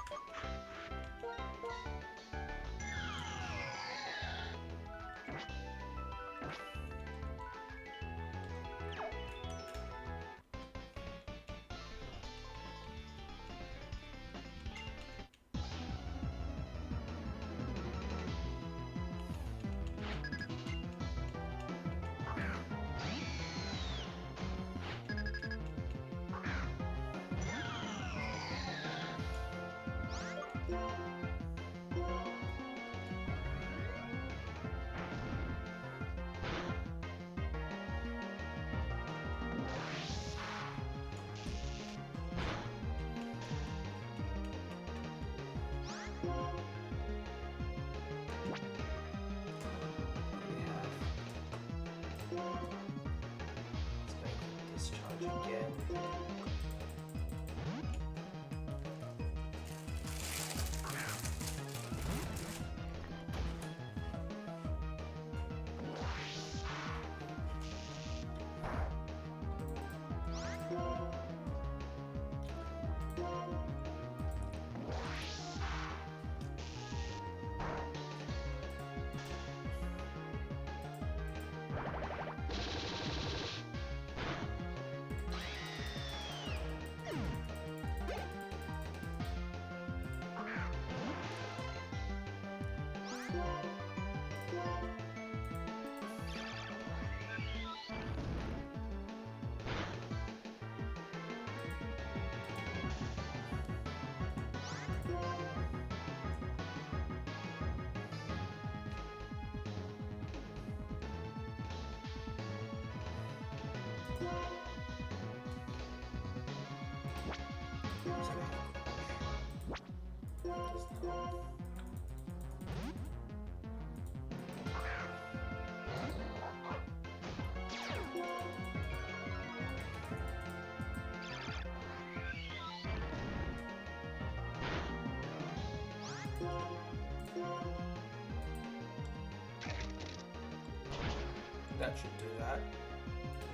That should do that.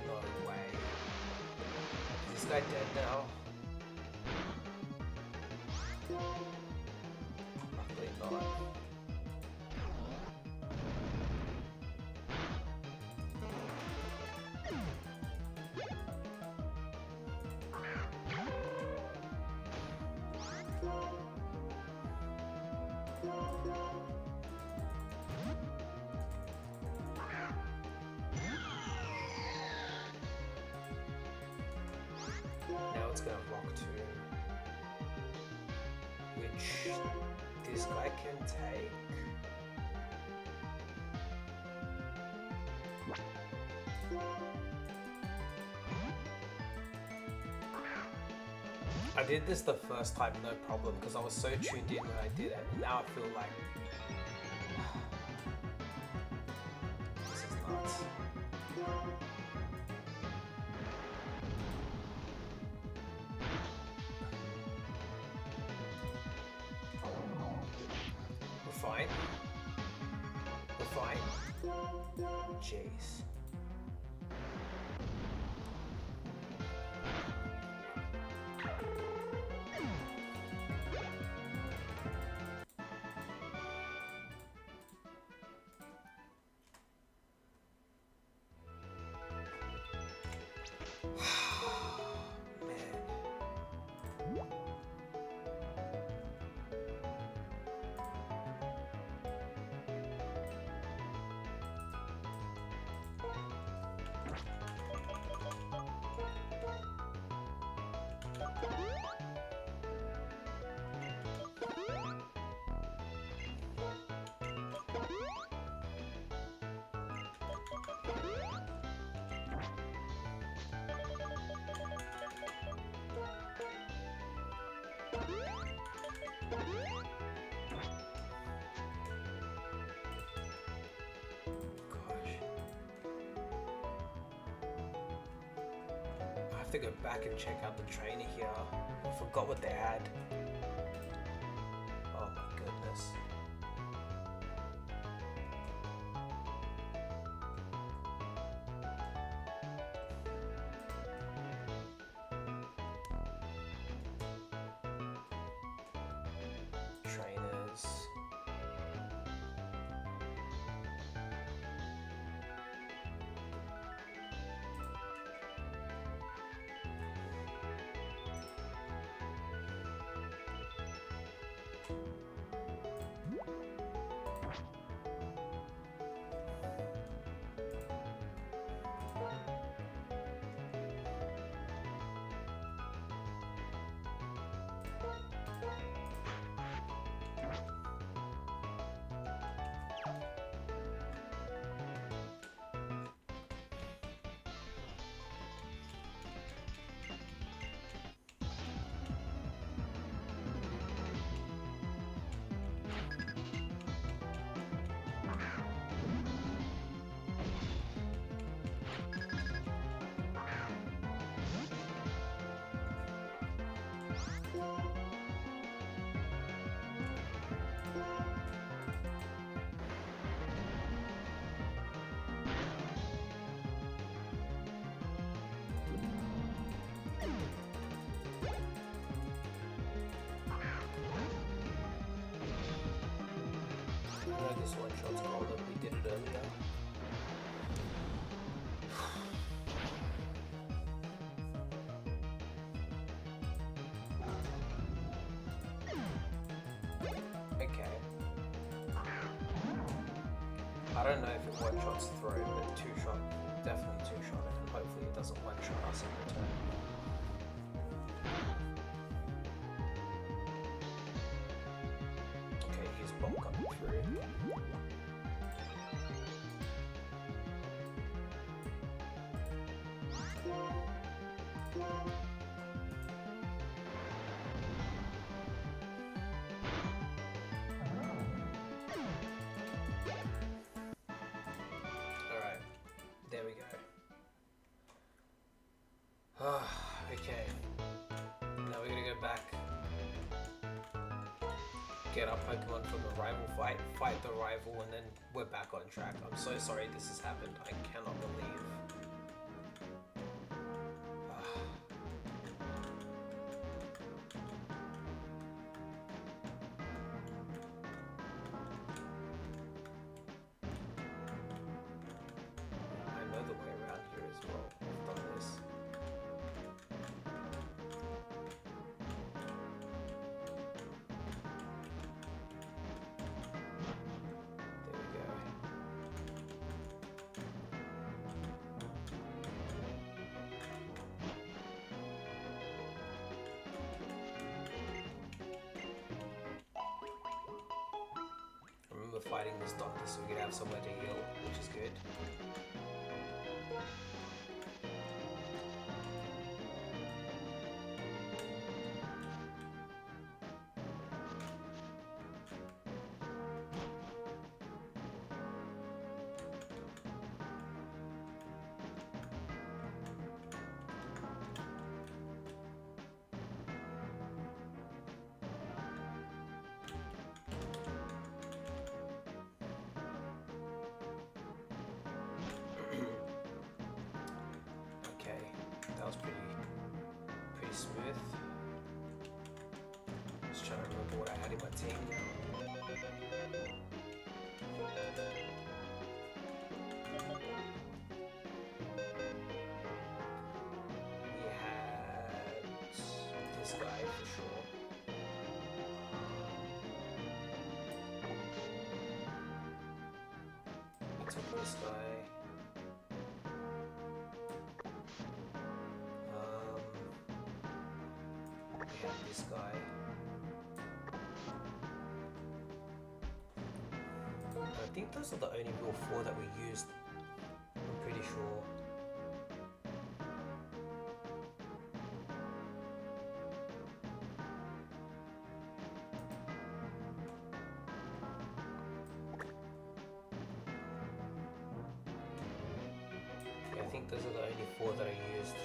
No way. Is this guy dead now? Luckily not. Now it's gonna block 2, which this guy can take. I did this the first time, no problem, because I was so tuned in when I did it. Now I feel like this is nuts. We're fine. We're fine. Jeez. To go back and check out the trainer here. I forgot what they had. Oh my goodness. Trainers. know this one shot's golden, we did it earlier. Okay. I don't know if it one-shots through, but two-shot, definitely two-shot it, and hopefully it doesn't one-shot us in return. Okay, here's bomb coming through. There we go. Okay. Now we're gonna go back. Get our Pokemon from the rival fight the rival, and then we're back on track. I'm so sorry this has happened. I cannot believe. Fighting this doctor so we can have somewhere to heal, which is good. That was pretty smooth. Just trying to remember what I had in my team now. We had this guy for sure. We took this guy. This guy. I think those are the only real four that we used. I'm pretty sure. Yeah, I think those are the only four that I used.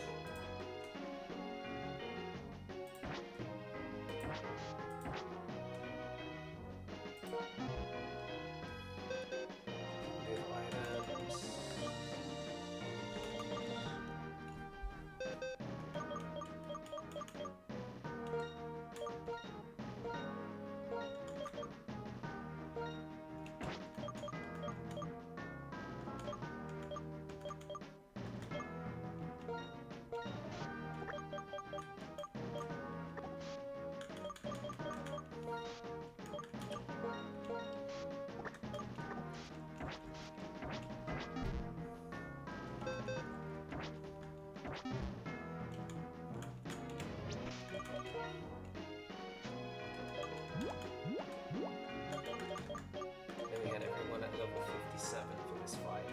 Then we had everyone at level 57 for this fight.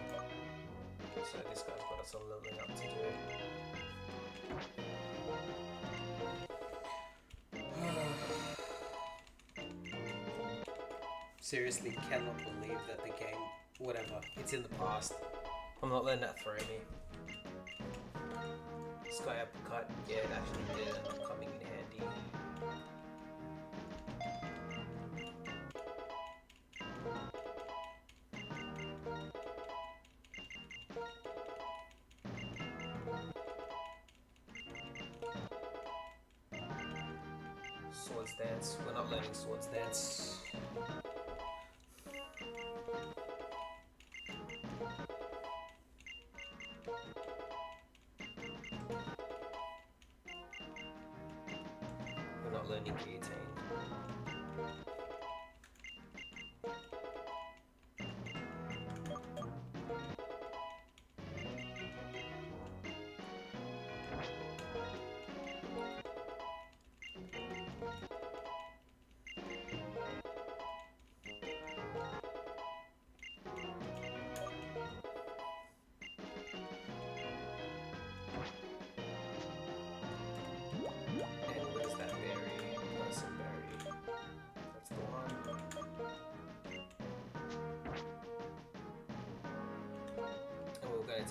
So this guy's got us a leveling up to do. Seriously, cannot believe that the game, whatever, it's in the past. I'm not letting that throw me. Sky uppercut, yeah, it actually did end up coming in handy. Swords Dance, we're not learning Swords Dance. not learning guillotine.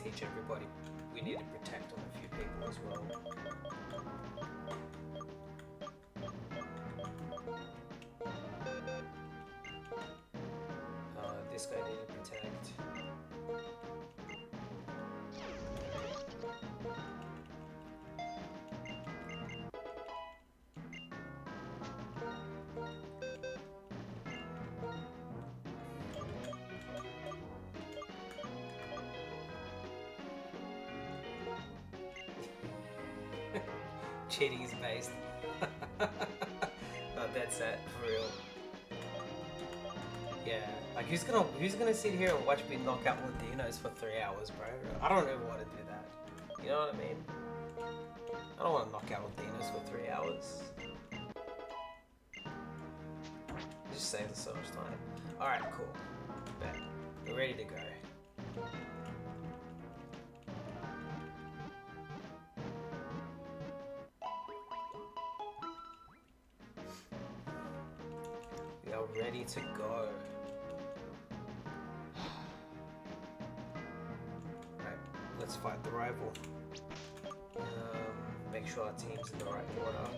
Teach everybody. We need to protect on a few people as well. This guy need to protect. Cheating is based. No, that's it, for real. Yeah, like who's gonna sit here and watch me knock out Latinos for 3 hours, bro? I don't ever want to do that. You know what I mean? I don't want to knock out Latinos for 3 hours. It just saves us so much time. Alright, cool. Bet. We're ready to go. Ready to go. Right, let's fight the rival. Make sure our team's in the right order.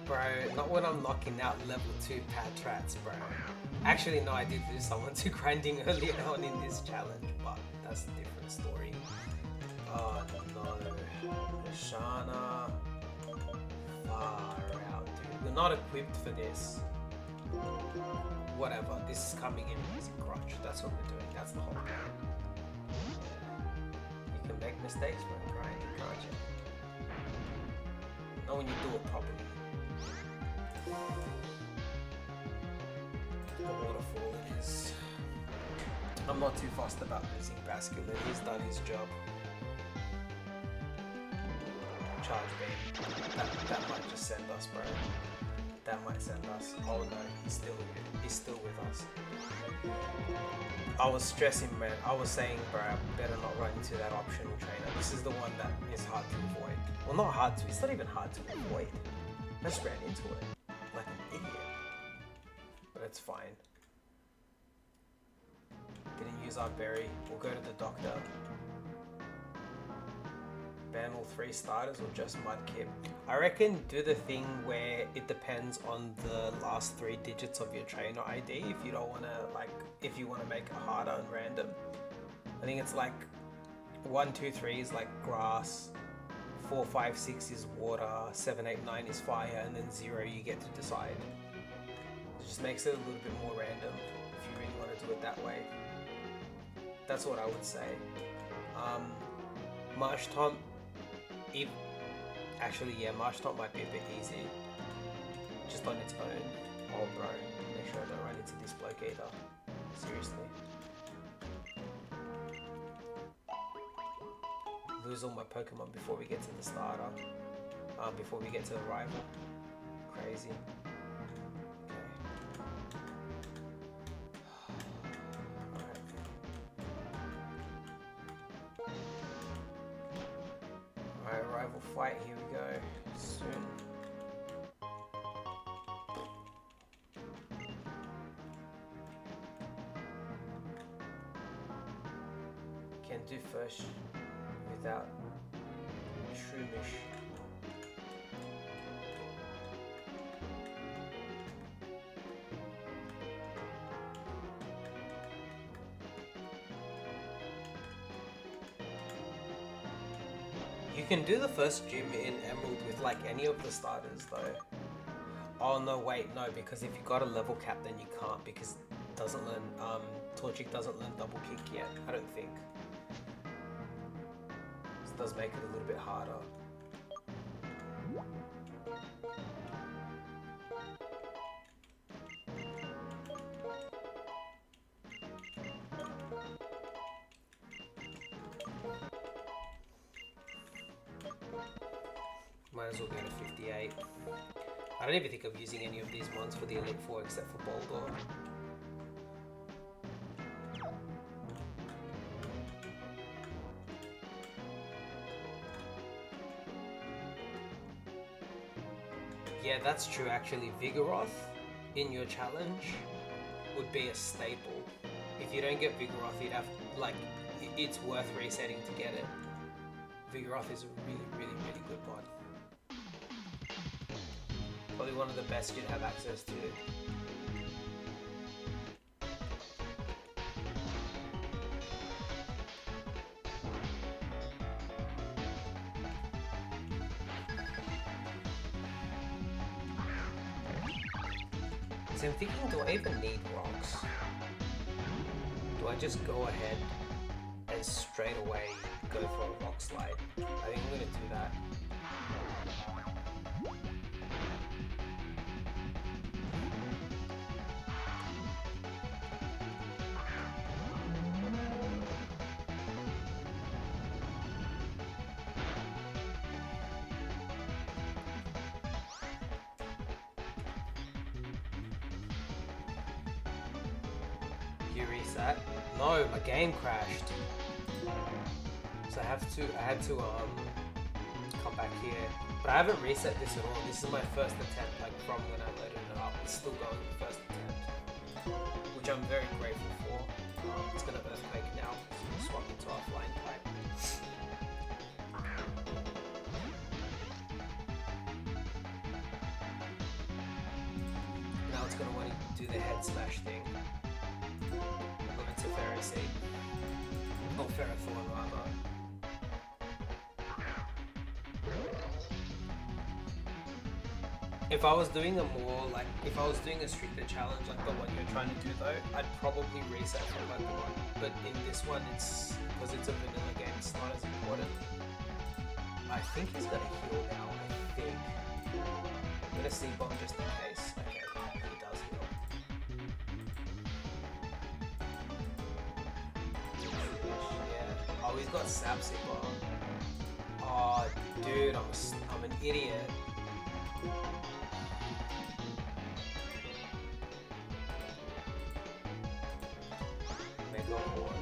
Bro, not when I'm knocking out level 2 Patrats, bro. Actually, no, I did do someone to grinding earlier on in this challenge, but that's a different story. Oh no, Shana, far out, dude. We're not equipped for this. Whatever, this is coming in as a crutch. That's what we're doing. That's the whole point. You can make mistakes when grinding, can't you? Not when you do it properly. The waterfall it is. I'm not too fussed about losing Basculin. He's done his job. Charge beam. That might just send us, bro. That might send us. Oh no, he's still with us. I was stressing, man. I was saying, bro, I better not run into that optional trainer. This is the one that is hard to avoid. Well, not hard to. It's not even hard to avoid. I just ran into it like an idiot. But it's fine. Didn't use our berry. We'll go to the doctor. Ban all 3 starters or just Mudkip? I reckon do the thing where it depends on the last 3 digits of your trainer ID if you don't want to, like, if you want to make it harder and random. I think it's like 1, 2, 3 is like grass, 4, 5, 6 is water, 7, 8, 9 is fire, and then 0 you get to decide. It just makes it a little bit more random if you really want to do it that way. That's what I would say. Marshtomp, actually yeah, Marshtomp might be a bit easy, just on its own. Oh bro, make sure I don't run into this bloke either. Seriously. lose all my Pokemon before we get to the starter. Before we get to the rival. Crazy. Alright, rival fight, here we go. Soon. Can do first without Shroomish. You can do the first gym in Emerald with like any of the starters though. Oh no, wait, no, because if you got a level cap then you can't, because it doesn't learn, Torchic doesn't learn double kick yet, I don't think. This does make it a little bit harder. Might as well go to 58. I don't even think I'm using any of these ones for the Elite Four except for Boulder. Yeah, that's true actually. Vigoroth in your challenge would be a staple. If you don't get Vigoroth, you'd have, like, it's worth resetting to get it. Vigoroth is a really, really, really good mod. Probably one of the best you'd have access to. So I'm thinking, do I even need rocks? Do I just go ahead and straight away go for a rock slide? I think I'm gonna do that. Reset? No, my game crashed. So I had to come back here. But I haven't reset this at all. This is my first attempt, like from when I loaded it up. It's still going the first attempt, which I'm very grateful for. It's gonna earthquake now, so we'll swap into offline type. Now it's gonna want to do the head smash thing. Ferrocene. Oh, Ferrothorn rather. If I was doing a more, like, if I was doing a stricter challenge like the one you're trying to do though, I'd probably reset for Pokemon. But in this one, it's, because it's a vanilla game, it's not as important. I think he's gonna heal now, I think. I'm gonna Sleep Bomb just in case. Okay, he does heal. Oh, he's got Sapsicle. Oh, dude, I'm an idiot. Mega Horn.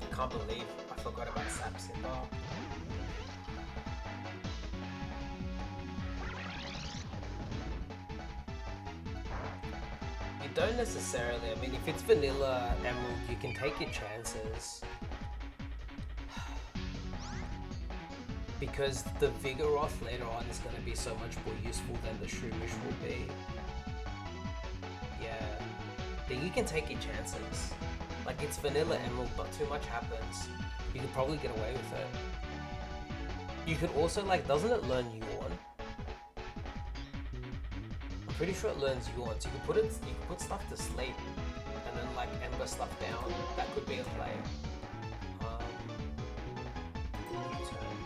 I can't believe I forgot about Sapsicle. Don't necessarily. I mean, if it's vanilla Emerald, you can take your chances. Because the Vigoroth later on is going to be so much more useful than the Shroomish will be. Yeah. But you can take your chances. Like, it's vanilla Emerald, not too much happens. You could probably get away with it. You could also, like, doesn't it learn Yawn? Pretty sure it learns Yawn, so you can put stuff to sleep and then like Ember stuff down. That could be a play. U-turn.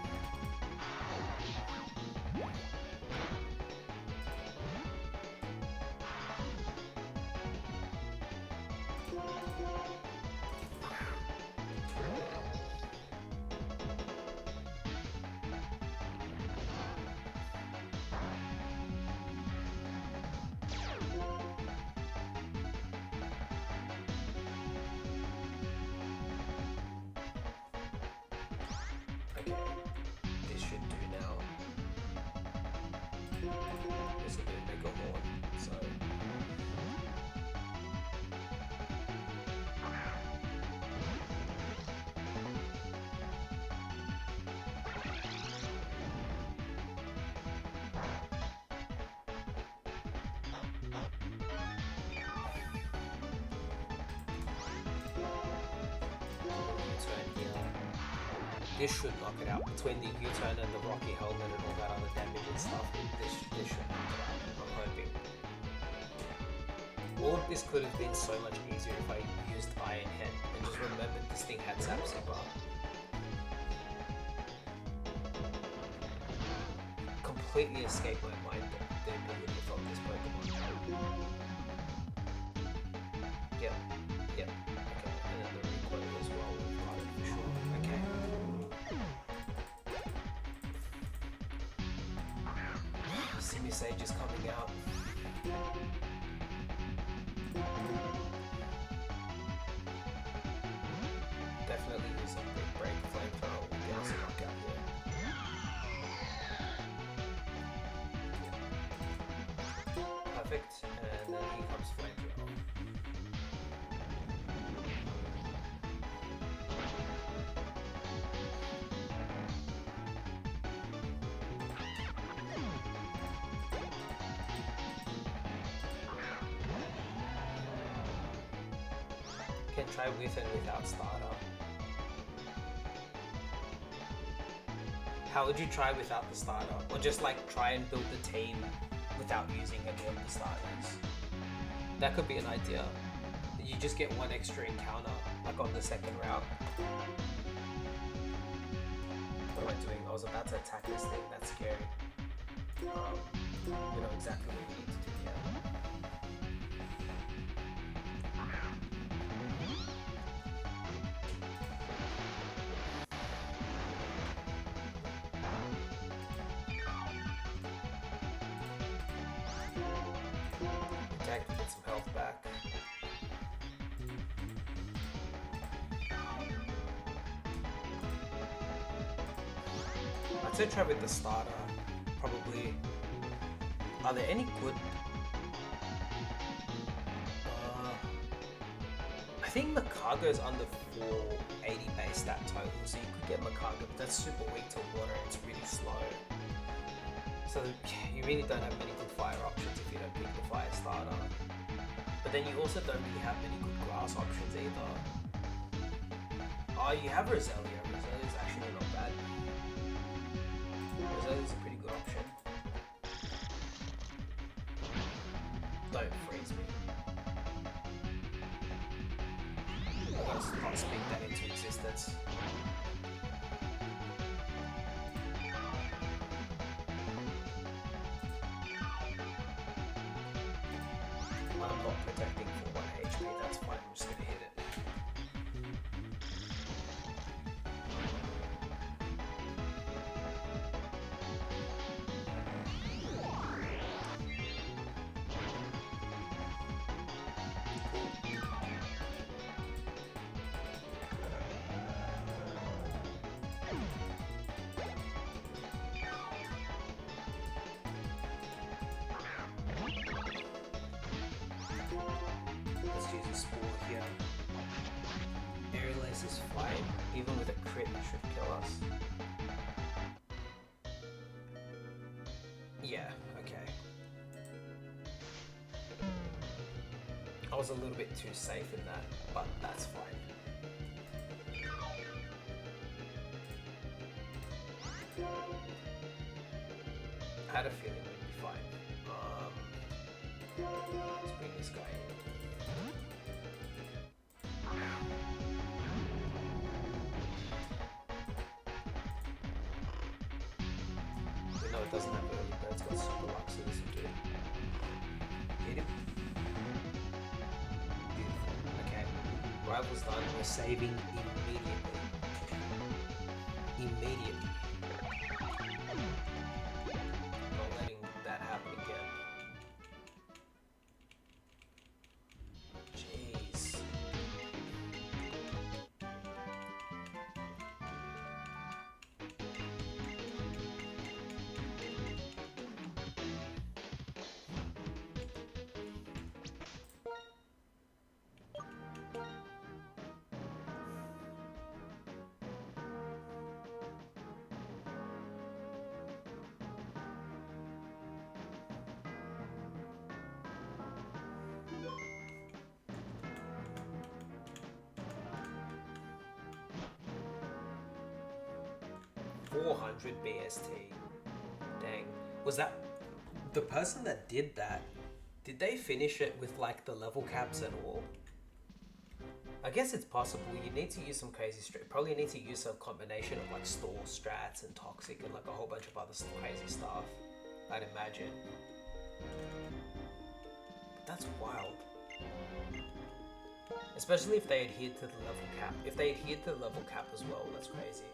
This will be a bigger horn, so. This should knock it out. Between the U-turn and the rocky helmet and all that other damage and stuff, this should knock it out, I'm hoping. All of this could have been so much easier if I used Iron Head and just remembered this thing had Zap Zipper. Completely escaped my mind the ability from this Pokemon. Yep, okay. And then the recoil as well, for sure. Okay. Simisage is coming out. Definitely use a big break flamethrower. We'll get us a knockout here. Perfect, and then here comes flamethrower. Can try with and without starter. How would you try without the starter? Or just like try and build the team without using any of the starters? That could be an idea. You just get one extra encounter, like on the second route. What am I doing? I was about to attack this thing, that's scary. You know exactly what you need to do here. Attack to get some health back. I'd say try with the starter, probably. Are there any good? I think Macargo is under 480 base stat total, so you could get Macargo, but that's super weak to water, it's really slow. So you really don't have many good fire options if you don't pick the fire starter. But then you also don't really have many good grass options either. Oh, you have Roselia. Roselia's actually not bad. Roselia's a pretty good option. Don't freeze me. I've got to not speak that into existence. I'm not protecting for 1 HP, that's fine, I'm just gonna hit it. Let's use a spore here. Aerial Ace is fine, even with a crit it should kill us. Yeah, okay. I was a little bit too safe in that, but that's fine. I had a feeling we'd be fine. Let's bring this guy in. No, it doesn't have early bird, it's got super luck, so this will do. Hit him. Beautiful. Okay. Rival's done, we're saving immediately. Immediately. Not letting that happen again. Jeez. 400 BST. Dang. Was that the person that did that? Did they finish it with like the level caps at all? I guess it's possible. You need to use some crazy strat. Probably need to use a combination of like stall strats and toxic and like a whole bunch of other crazy stuff, I'd imagine. But that's wild. Especially if they adhered to the level cap. If they adhered to the level cap as well, that's crazy.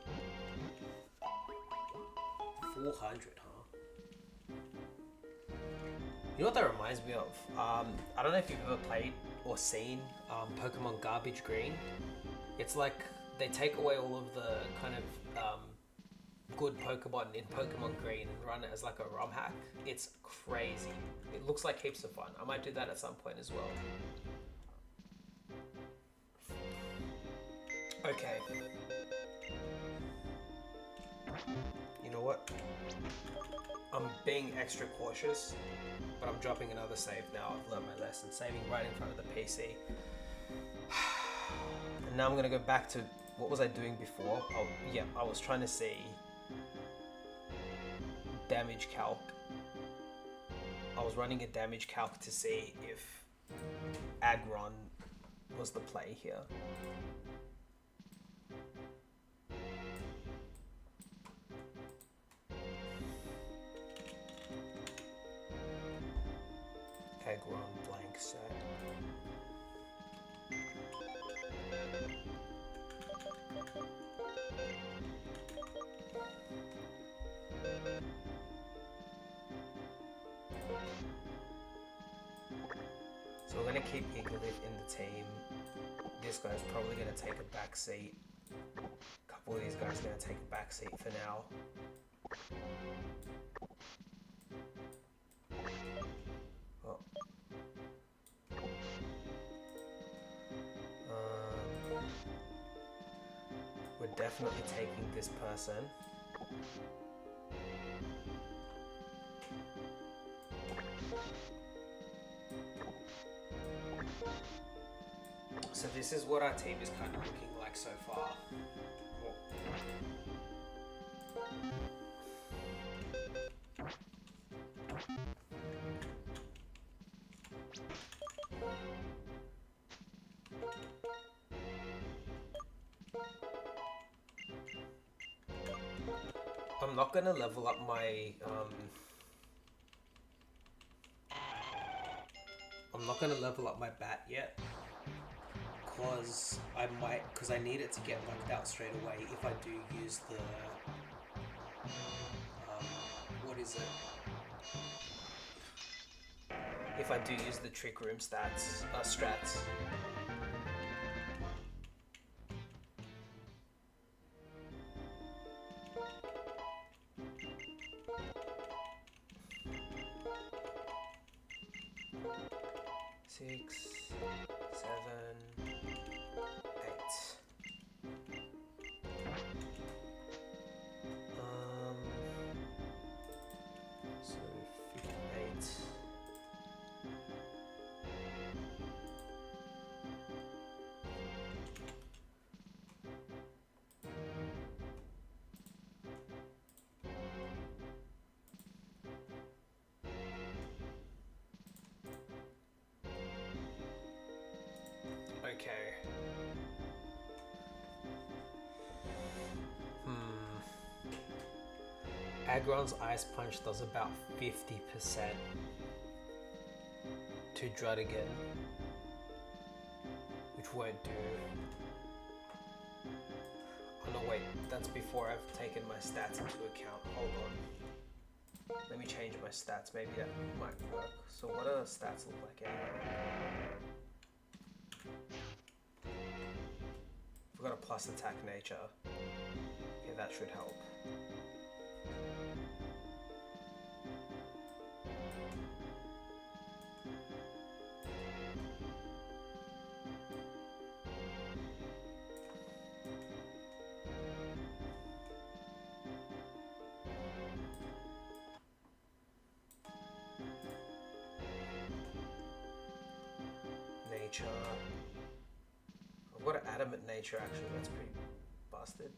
400, huh? You know what that reminds me of? I don't know if you've ever played or seen Pokemon Garbage Green. It's like they take away all of the kind of good Pokemon in Pokemon Green and run it as like a ROM hack. It's crazy. It looks like heaps of fun. I might do that at some point as well. Okay. You know what? I'm being extra cautious, but I'm dropping another save now. I've learned my lesson. Saving right in front of the PC. And now I'm gonna go back to, what was I doing before? Oh, yeah, I was trying to see damage calc. I was running a damage calc to see if Aggron was the play here. Aggron blank set. So we're going to keep Igloo in the team. This guy's probably going to take a back seat. A couple of these guys are going to take a back seat for now. Oh. We're definitely taking this person. So this is what our team is kind of looking like so far. I'm not gonna level up my bat yet, because I need it to get knocked out straight away if I do use the what is it? If I do use the trick room strats. Six, 7, 8. So 58. Okay. Aggron's Ice Punch does about 50% to Drudigan, which won't do. Oh no, wait, that's before I've taken my stats into account. Hold on. Let me change my stats, maybe that might work. So what do the stats look like anyway? We've got a plus attack nature. Okay, that should help. Nature. I've got an adamant nature actually, that's pretty busted.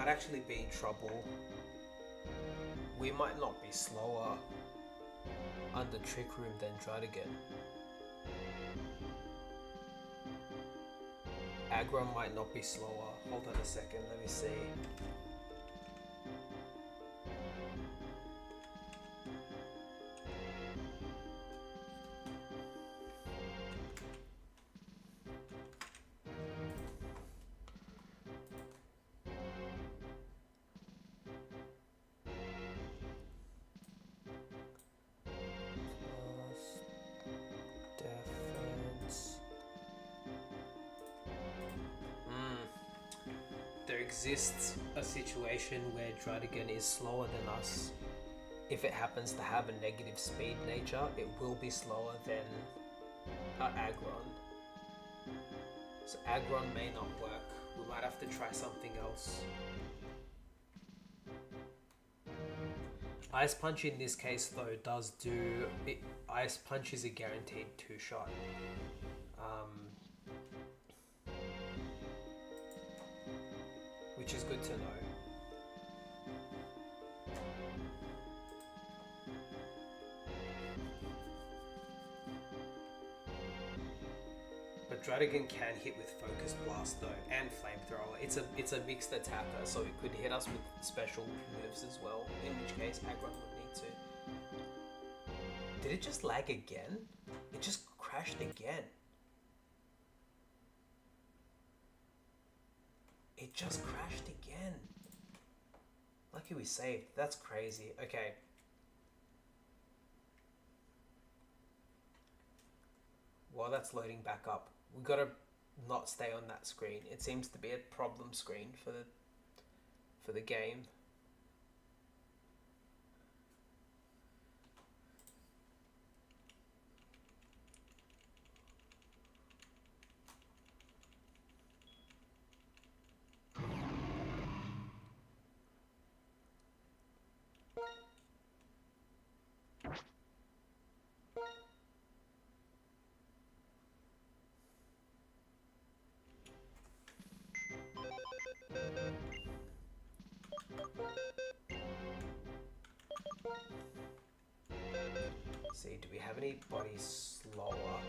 might actually be in trouble. We might not be slower under Trick Room than Druddigan. Aggron might not be slower. Hold on a second, let me see. There exists a situation where Druddigan is slower than us. If it happens to have a negative speed nature, it will be slower than Aggron. So Aggron may not work. We might have to try something else. Ice Punch in this case though does do... Ice Punch is a guaranteed 2-shot. Which is good to know. But Druddigan can hit with Focus Blast though, and Flamethrower. It's a mixed attacker, so it could hit us with special moves as well, in which case Aggron would need to. Did it just lag again? It just crashed again. It just crashed again. Lucky we saved. That's crazy. Okay. While that's loading back up, we gotta not stay on that screen. It seems to be a problem screen for the game. See, do we have anybody slower?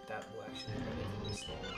That will actually be slower.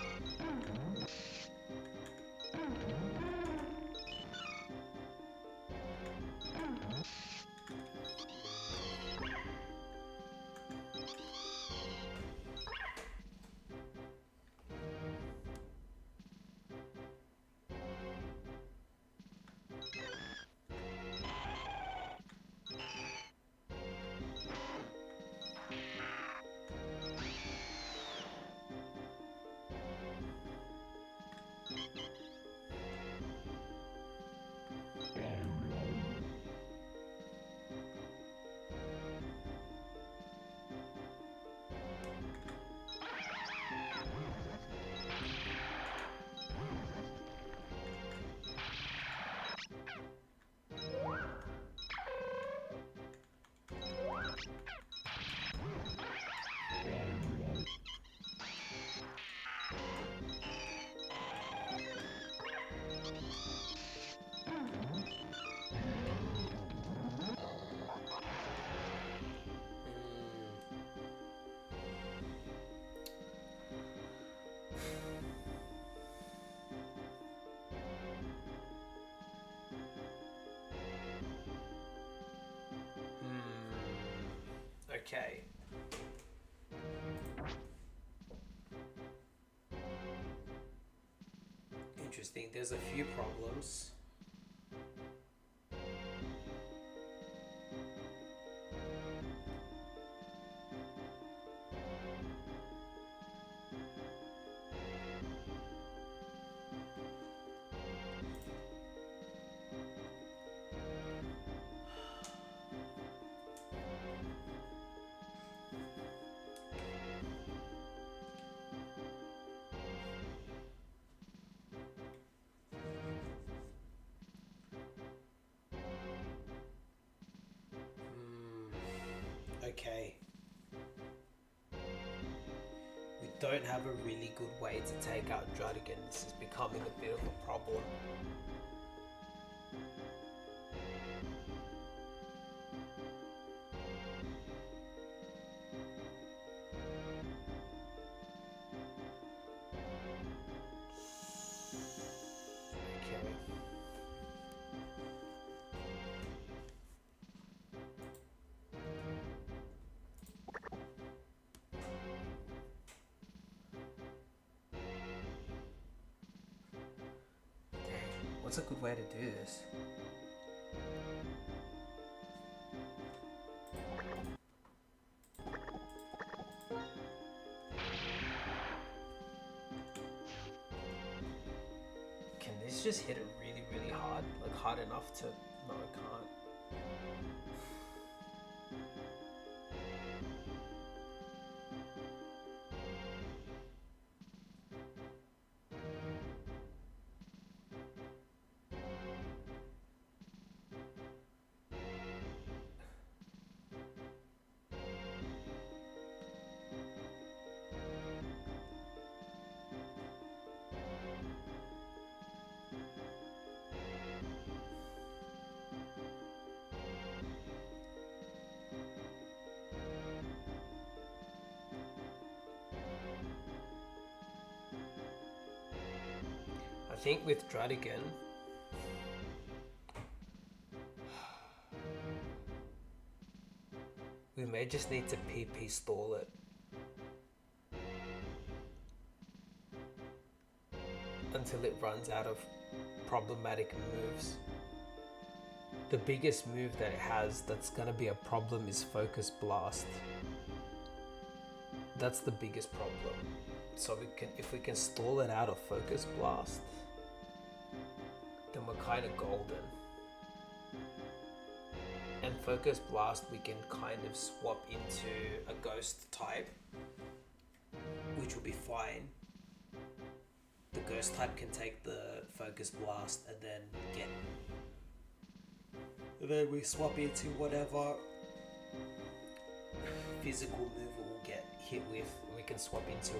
Okay. Interesting. There's a few problems. Okay. We don't have a really good way to take out Druddigan. This is becoming a bit of a problem. What's a good way to do this? Can this just hit it really, really hard? Like hard enough to... No, I can't. I think with Druddigan, we may just need to PP stall it until it runs out of problematic moves. The biggest move that it has that's gonna be a problem is Focus Blast. That's the biggest problem. So if we can stall it out of Focus Blast, then we're kind of golden. And Focus Blast we can kind of swap into a Ghost type, which will be fine. The Ghost type can take the Focus Blast and then get... And then we swap into whatever physical move we'll get hit with. We can swap into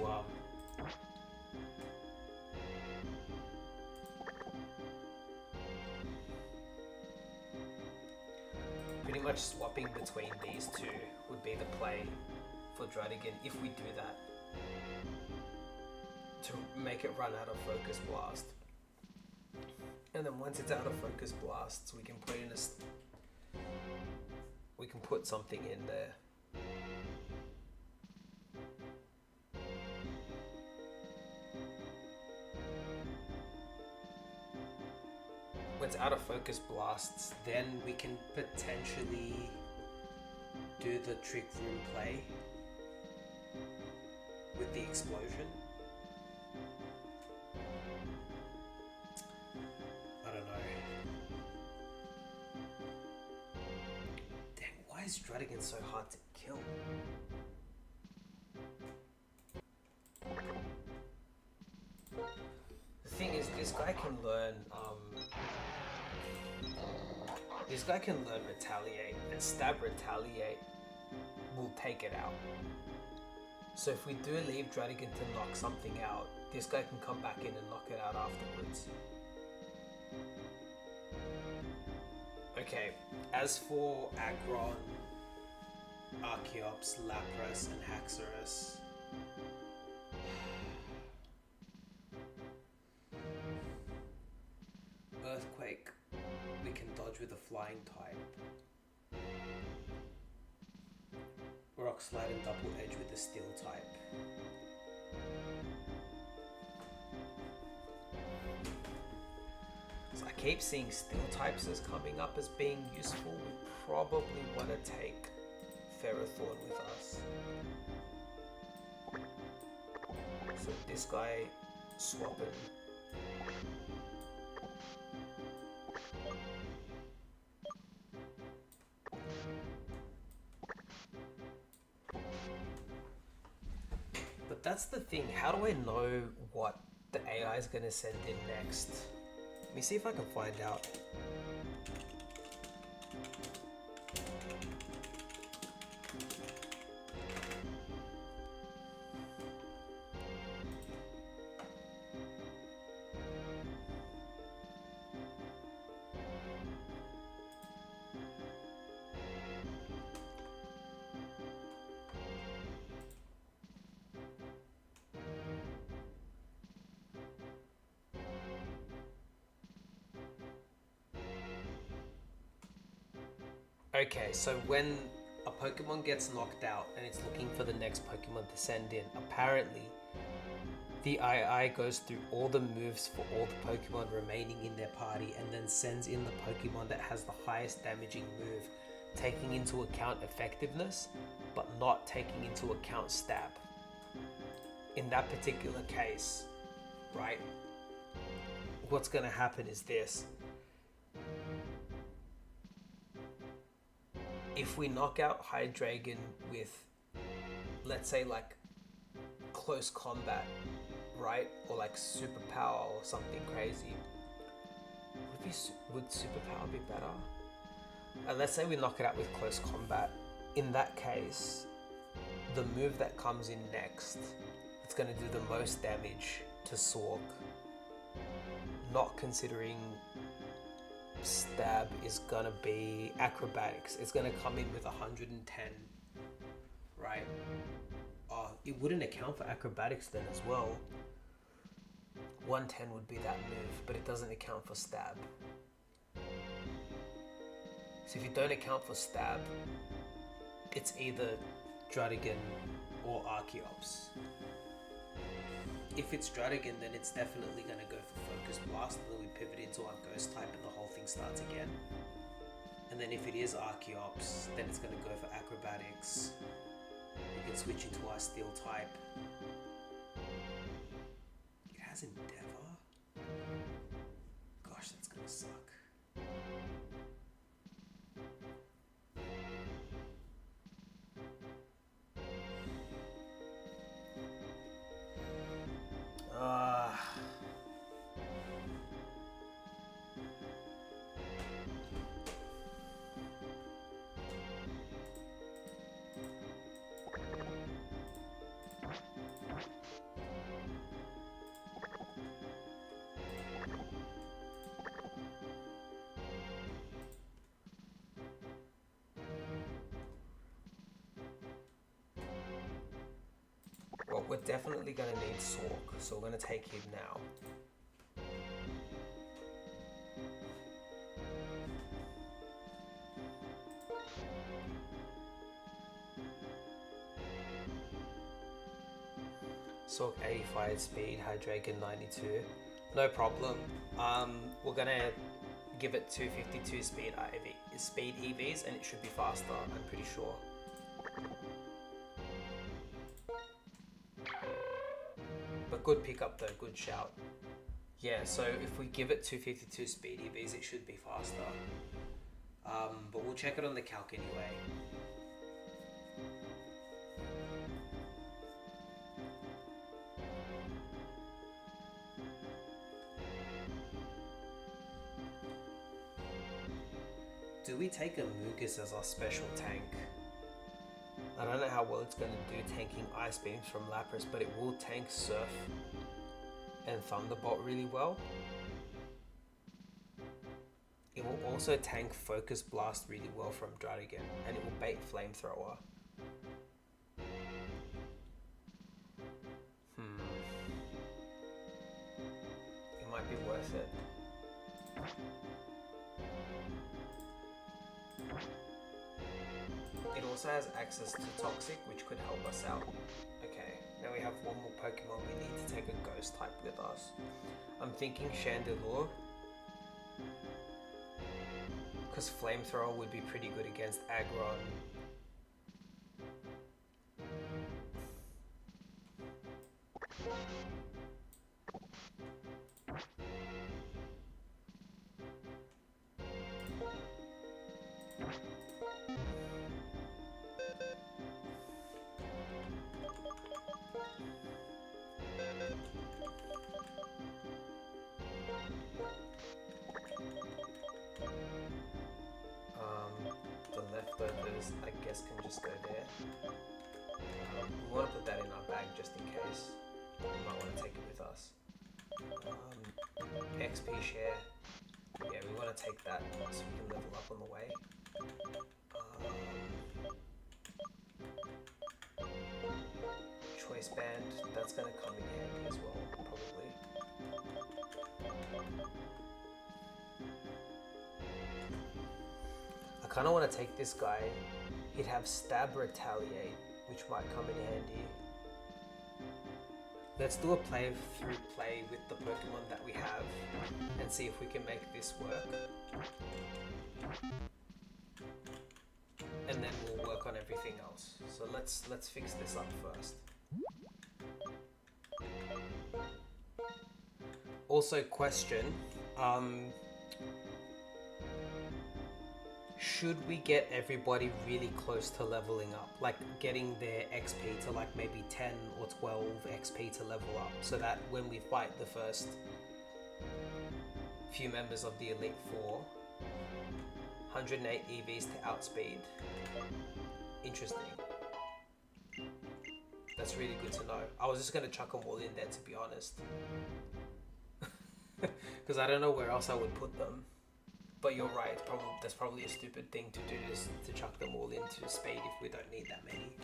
pretty much swapping between these two would be the play for Druddigan if we do that, to make it run out of Focus Blast. And then once it's out of Focus Blasts, we can put in we can put something in there. When it's out of Focus Blasts, then we can potentially do the Trick Room play with the explosion. I don't know. Dang, why is Druddigan so hard to kill? The thing is, this guy can learn Retaliate, and Stab Retaliate will take it out. So if we do leave Druddigan to knock something out, this guy can come back in and knock it out afterwards. Okay, as for Aggron, Archeops, Lapras, and Haxorus, Earthquake, we can dodge with a Flying type. Rock Slide and Double Edge with a Steel type. So I keep seeing Steel types as coming up as being useful. We probably want to take Ferrothorn with us. So this guy swapping. But that's the thing, how do I know what the AI is going to send in next? Let me see if I can find out. Okay, so when a Pokemon gets knocked out and it's looking for the next Pokemon to send in, apparently the II goes through all the moves for all the Pokemon remaining in their party and then sends in the Pokemon that has the highest damaging move, taking into account effectiveness, but not taking into account stab. In that particular case, right, what's going to happen is this. If we knock out Hydreigon with, let's say, like close combat, right, or like superpower or something crazy, would superpower be better? And let's say we knock it out with close combat. In that case, the move that comes in next, it's going to do the most damage to Sork, not considering stab, is gonna be acrobatics. It's gonna come in with 110, right? It wouldn't account for acrobatics then as well. 110 would be that move, but it doesn't account for stab. So if you don't account for stab, it's either Druddigon or Archeops. If it's Druddigon, then it's definitely going to go for Focus Blast, and then we pivot into our Ghost type and the whole thing starts again. And then if it is Archeops, then it's going to go for Acrobatics. We can switch into our Steel type. It has Endeavor? Gosh, that's going to suck. Well, we're definitely going to need Sork, so we're going to take him now. Sork 85 speed, Hydreigon 92. No problem. We're going to give it 252 speed EVs and it should be faster, I'm pretty sure. But good pickup though, good shout. Yeah, so if we give it 252 speed EVs, it should be faster. But we'll check it on the calc anyway. Do we take a Mucus as our special tank? I don't know how well it's going to do tanking Ice Beams from Lapras, but it will tank Surf and Thunderbolt really well. It will also tank Focus Blast really well from Druddigon, and it will bait Flamethrower. It might be worth it. It also has access to Toxic, which could help us out. Okay, now we have one more Pokemon. We need to take a Ghost type with us. I'm thinking Chandelure, because Flamethrower would be pretty good against Aggron. The leftovers, I guess, can just go there. We want to put that in our bag just in case. We might want to take it with us. XP share. Yeah, we want to take that so we can level up on the way. Choice Band, that's going to come in handy as well, probably. I kind of want to take this guy. He'd have Stab Retaliate, which might come in handy. Let's do a play-through play with the Pokemon that we have and see if we can make this work. And then we'll work on everything else. So let's fix this up first. Also, question, should we get everybody really close to leveling up, like getting their XP to like maybe 10 or 12 XP to level up, so that when we fight the first few members of the Elite Four, 108 EVs to outspeed? Interesting. That's really good to know. I was just going to chuck them all in there, to be honest. Because I don't know where else I would put them. But you're right, that's probably a stupid thing to do, is to chuck them all into speed if we don't need that many.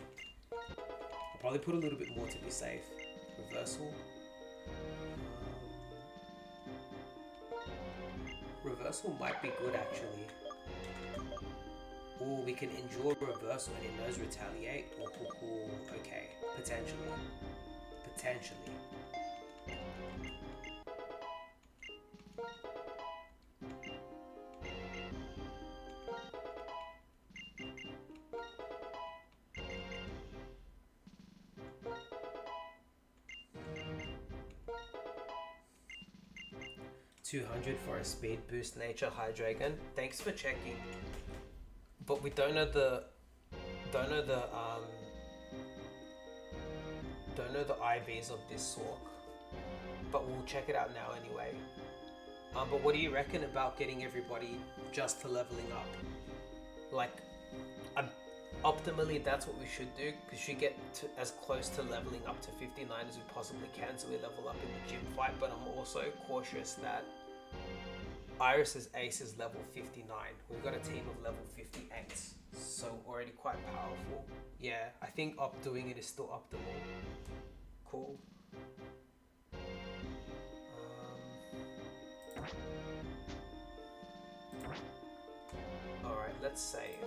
I'll probably put a little bit more to be safe. Reversal. Reversal might be good, actually. Ooh, we can endure reversal and it knows retaliate. Ooh, okay, potentially. Potentially. $200 for a speed boost, nature Hydreigon. Thanks for checking. But we don't know the IVs of this Sork. But we'll check it out now anyway. But what do you reckon about getting everybody just to leveling up? Like, optimally, that's what we should do. We should get to as close to leveling up to 59 as we possibly can, so we level up in the gym fight. But I'm also cautious that Iris's ace is level 59. We've got a team of level 58s, so already quite powerful. Yeah, I think doing it is still optimal. Cool. Alright, let's save.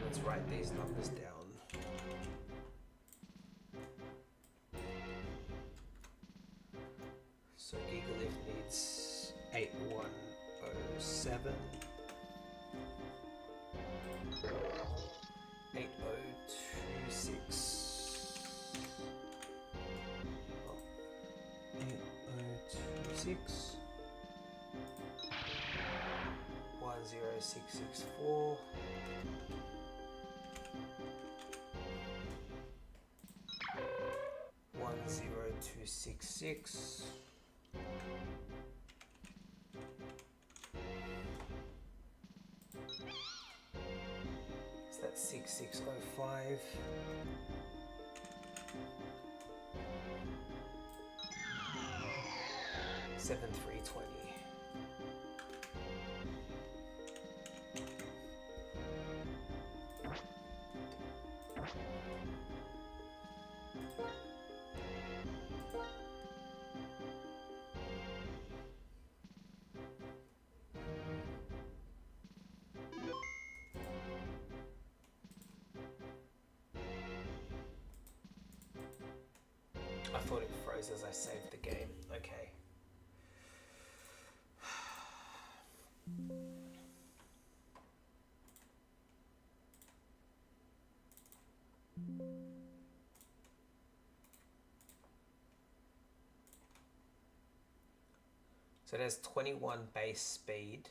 Let's write these numbers down. So Gigalith needs 8107. 8026. 8026. 10664. 10266. Is that 6605? 7320. I thought it froze as I saved the game. Okay. So there's 21 base speed.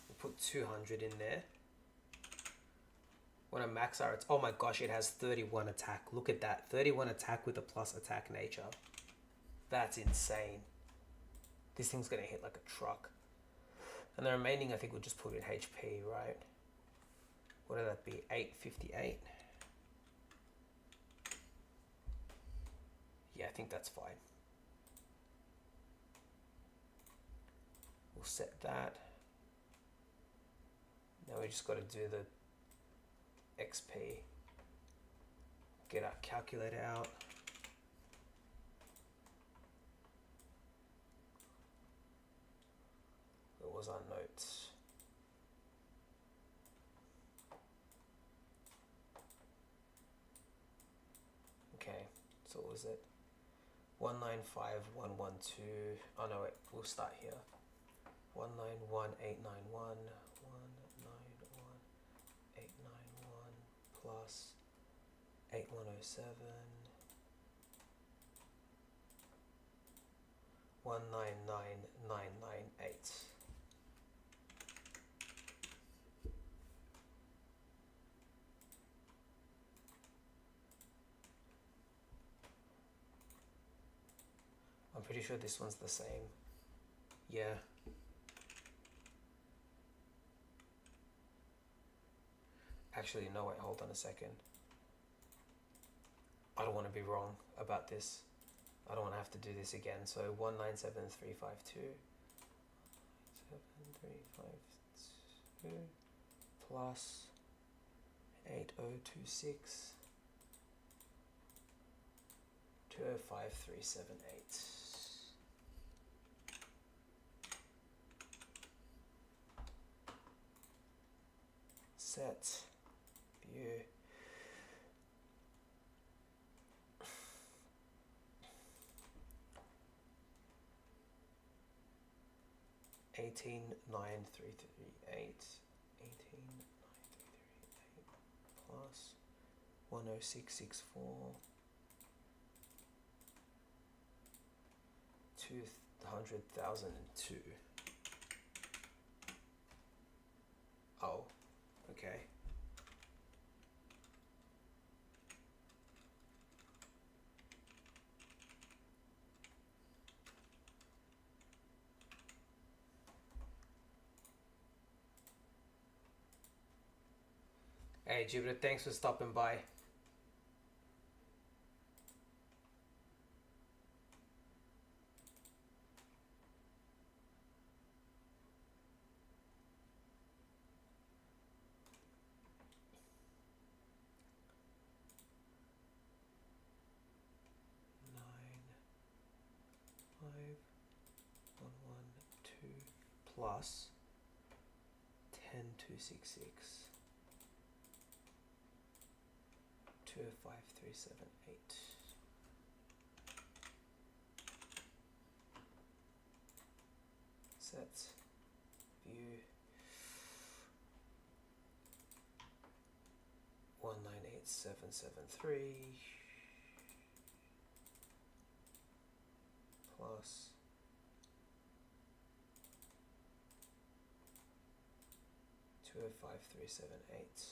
We'll put 200 in there. When a max R, it's, oh my gosh, it has 31 attack. Look at that, 31 attack with a plus attack nature. That's insane. This thing's gonna hit like a truck. And the remaining, I think we'll just put in HP, right? What did that be, 858? Yeah, I think that's fine. We'll set that. Now we just got to do the XP. Get our calculator out. Where was our notes? Okay, so what was it? 195112. Oh no, wait, we'll start here. 191891. 191891 plus 8107. 199998. I'm pretty sure this one's the same. Yeah. Actually, no, wait, hold on a second. I don't want to be wrong about this. I don't want to have to do this again. So 197352. 7352 plus 8026 205378. Set, view, 189338 plus 10664 200,002. Oh, okay. Hey Jupiter, thanks for stopping by. Plus 10266 25378. Set, view, 198773 plus 25378.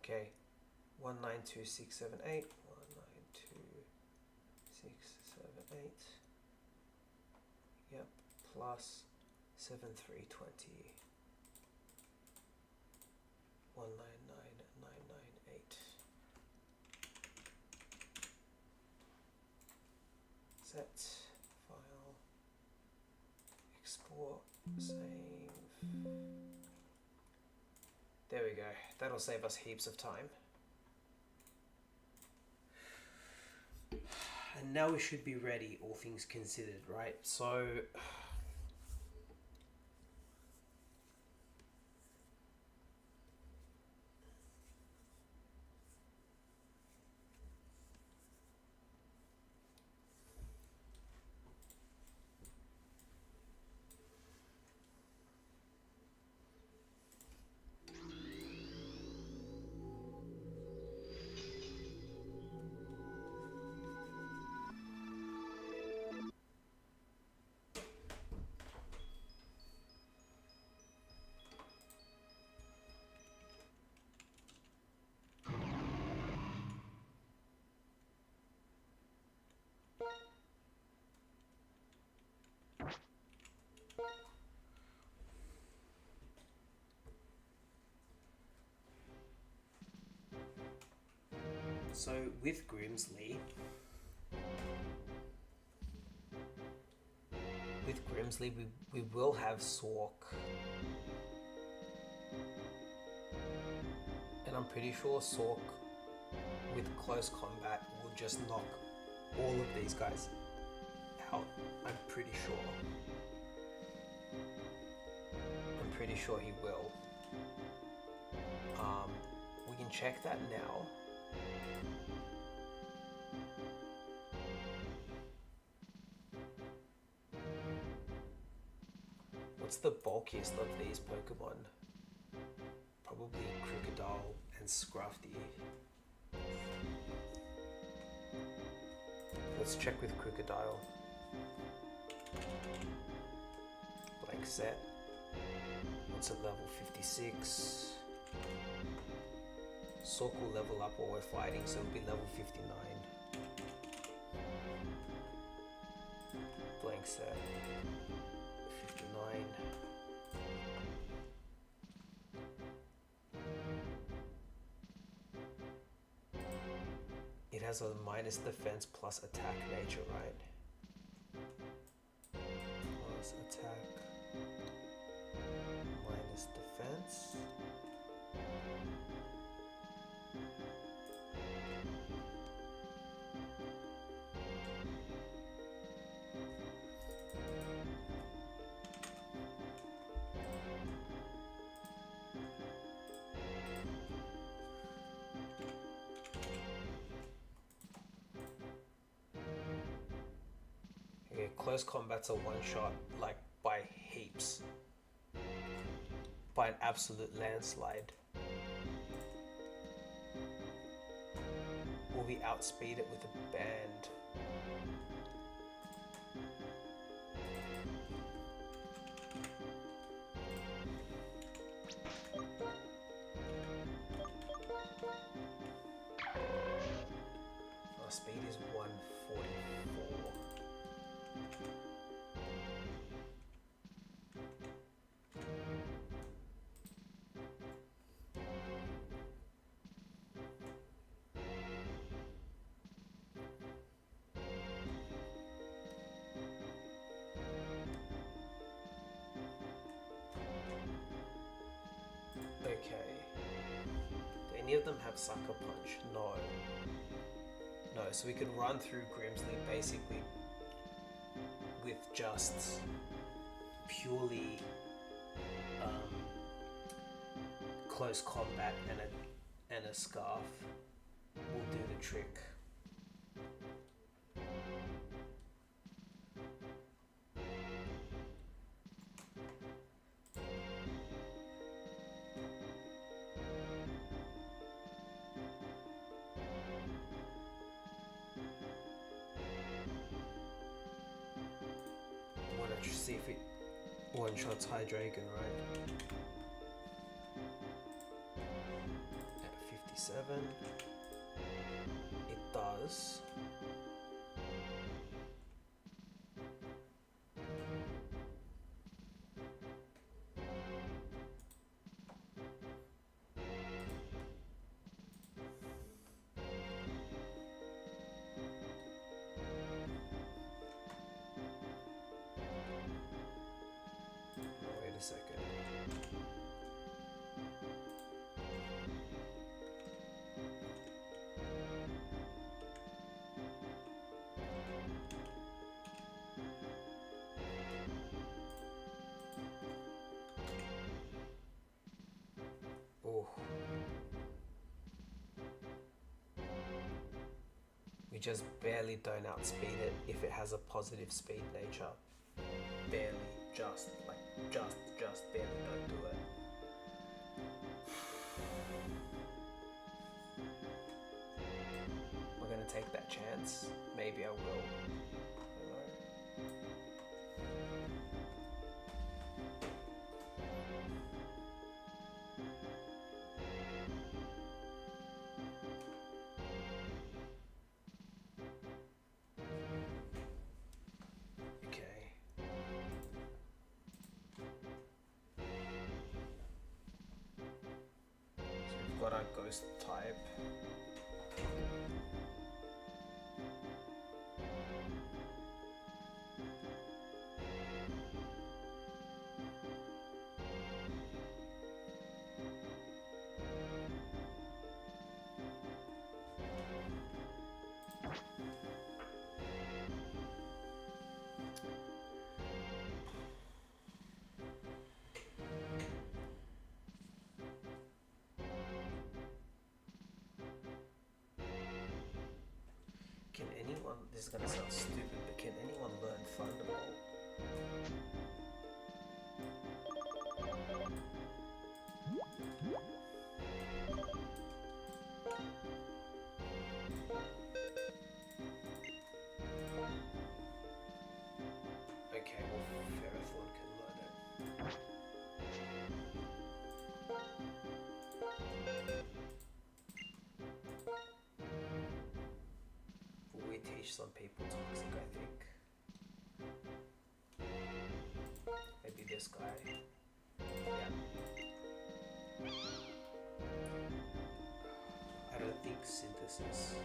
Okay, 192678. 192678. Yep, plus 7320. 199998. Set, file, export, save. There we go. That'll save us heaps of time. And now we should be ready, all things considered, right? So So with Grimsley, we will have Sork. And I'm pretty sure Sork with close combat will just knock all of these guys out. I'm pretty sure. I'm pretty sure he will. We can check that now. What's the bulkiest of these Pokemon? Probably Krookodile and Scrafty. Let's check with Krookodile. Blank set. What's at level 56? Sork will level up while we're fighting, so it'll be level 59. Blank set. 59. It has a minus defense plus attack nature, right? Plus attack minus defense. Close combat's a one-shot, like, by heaps. By an absolute landslide. Will we outspeed it with a band? Our speed is 144. Okay. Do any of them have Sucker Punch? No. No, so we could run through Grimsley basically with just purely close combat and a Scarf will do the trick. See if it one-shots Hydreigon, right? At 57. It does. Second. Oh. We just barely don't outspeed it if it has a positive speed nature. Barely, just barely don't do it. We're gonna take that chance. Maybe I will. I don't know. Got our ghost type. This is gonna sound stupid, but can anyone learn Thunderbolt? Okay, well, Ferrothorn can learn it. We teach some people Toxic, I think. Maybe this guy. Yeah. I don't think Synthesis.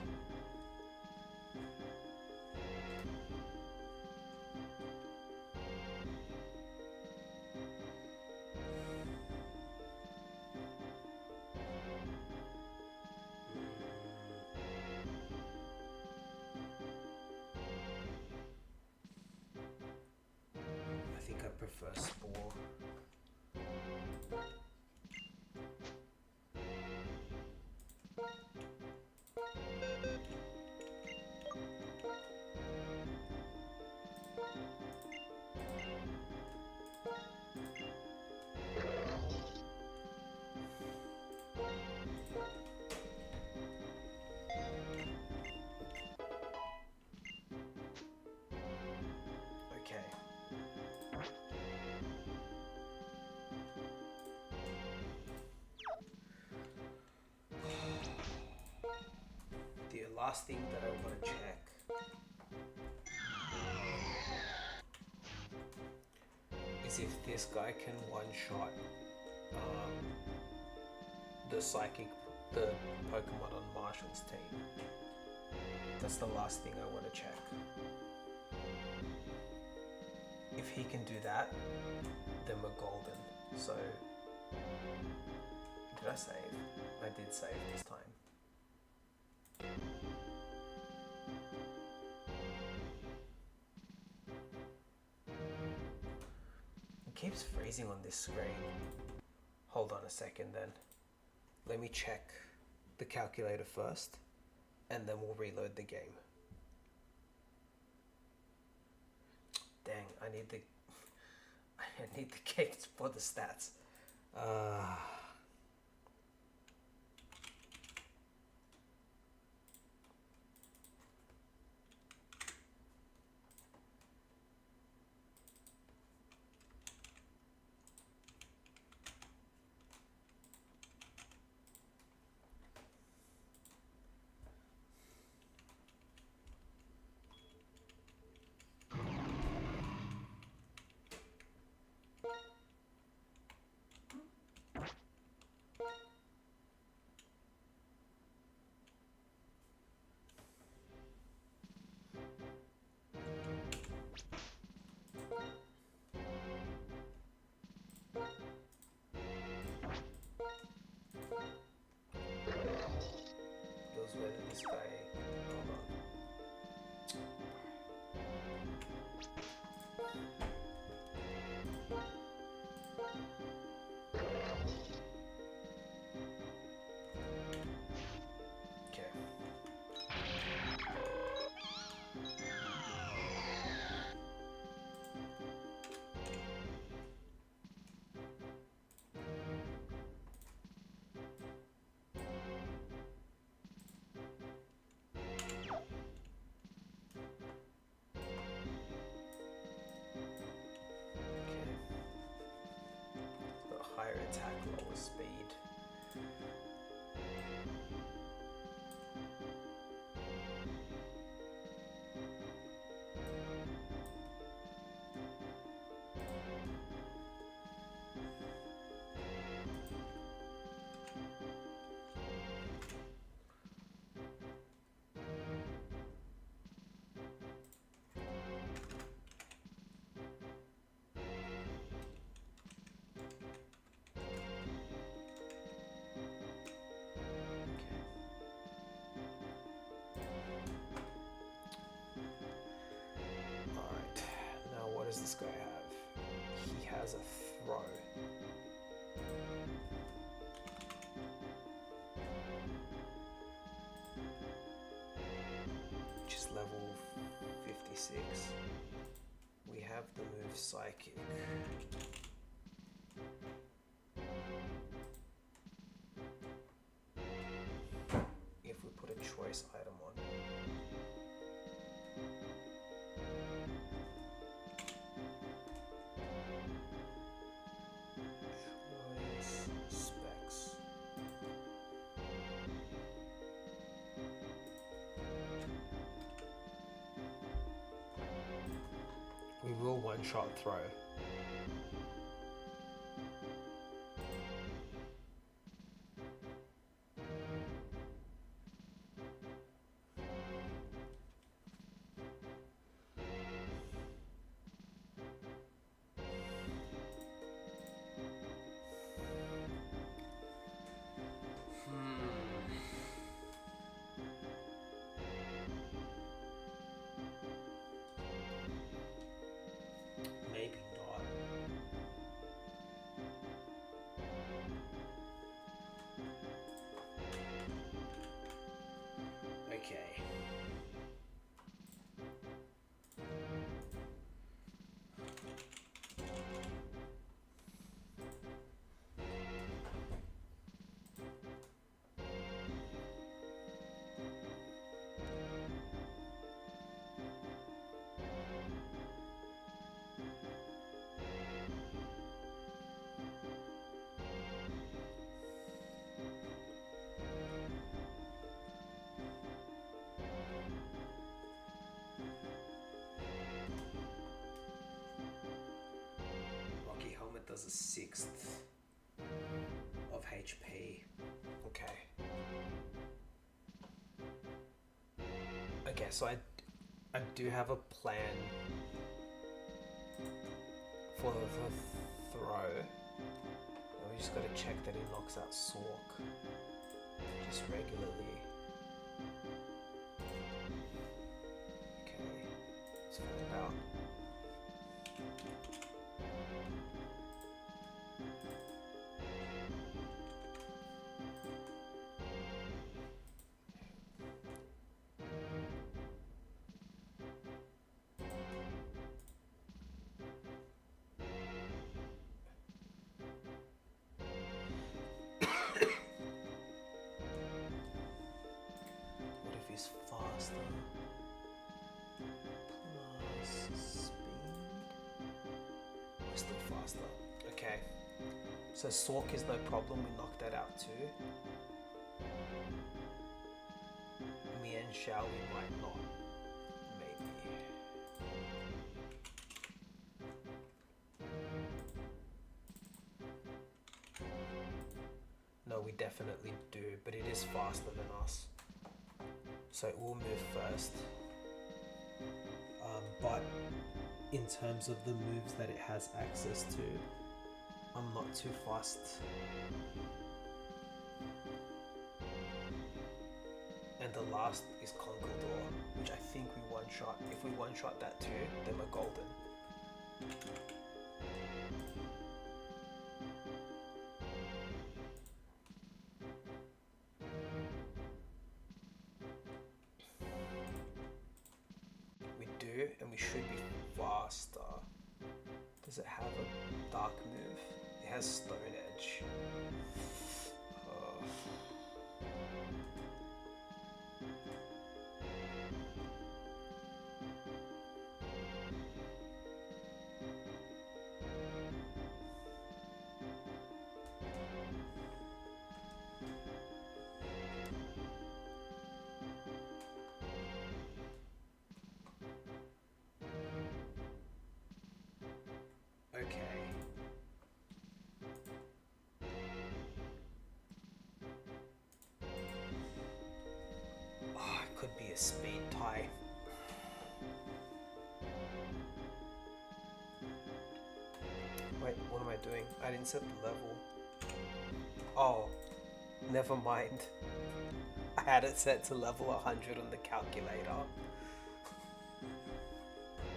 I think I prefer Spore. Okay. The last thing that I want to check is if this guy can one-shot the Pokemon on Marshall's team. That's the last thing I want to check. If he can do that, then we're golden. So, did I save? I did save this time. It keeps freezing on this screen. Hold on a second then. Let me check the calculator first, and then we'll reload the game. Dang, I need the games for the stats. Whether this guy, hold on. Okay. Higher attack, lower speed. What does this guy have? He has a throw. Which is level 56. We have the move Psychic. If we put a choice item on. Choice specs. We will one-shot throw. Maybe not. Okay. Does a 1/6 of HP. Okay. Okay, so I do have a plan for the throw. And we just gotta check that he knocks out Sork just regularly. Okay, let's find it out. Is faster plus speed. We're still faster. Okay. So Sork is no problem. We knocked that out too. Mian Shao we might not. Maybe. No, we definitely do, but it is faster than us. So it will move first, but in terms of the moves that it has access to, I'm not too fast. And the last is Conkeldurr, which I think we one-shot. If we one-shot that too, then we're golden. And we should be faster. Does it have a dark move? It has Stone Edge. Okay. Oh, it could be a speed tie. Wait, what am I doing? I didn't set the level. Oh, never mind. I had it set to level 100 on the calculator.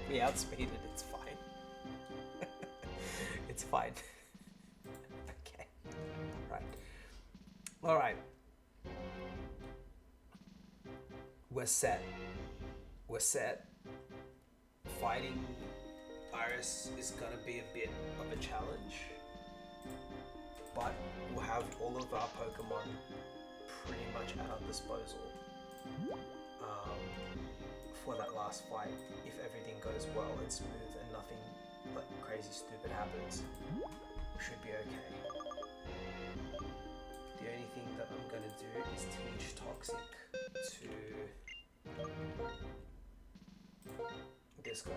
We outspeeded, it's fine. It's fine. Okay. Alright. We're set. fighting Iris is gonna be a bit of a challenge, but we'll have all of our Pokemon pretty much at our disposal for that last fight. If everything goes well and smooth and nothing like crazy stupid happens, we should be okay. The only thing that I'm gonna do is teach Toxic to this guy.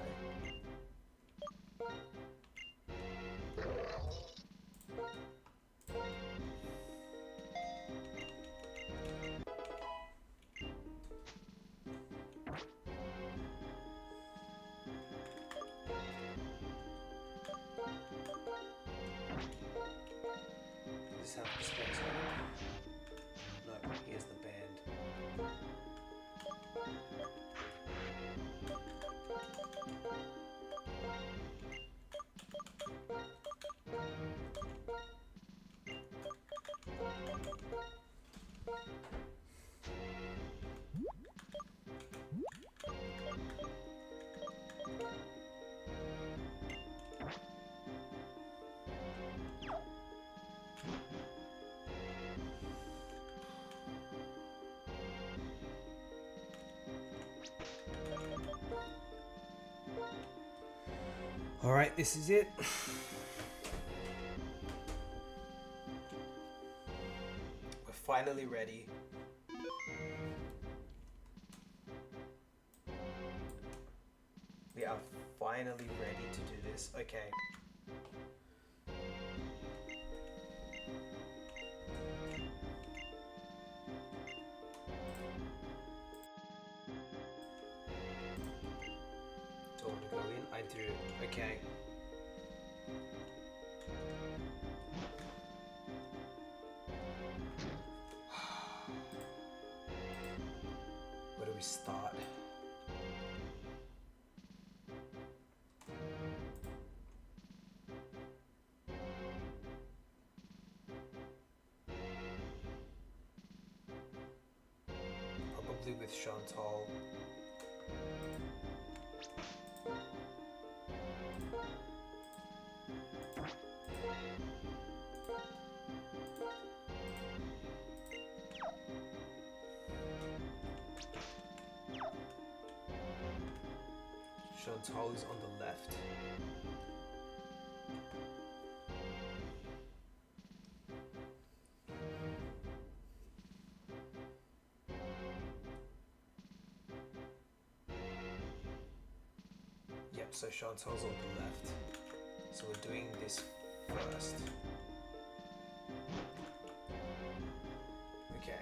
Does this have the specs on it? No, here's the band. All right, this is it. We're finally ready. We are finally ready to do this. Okay. Do I want to go in? I do. Okay. Where do we start? Probably with Chantal. Chantal is on the left. Yep, so Chantal's on the left. So we're doing this first. Okay.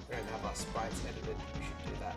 We don't have our sprites edited, we should do that.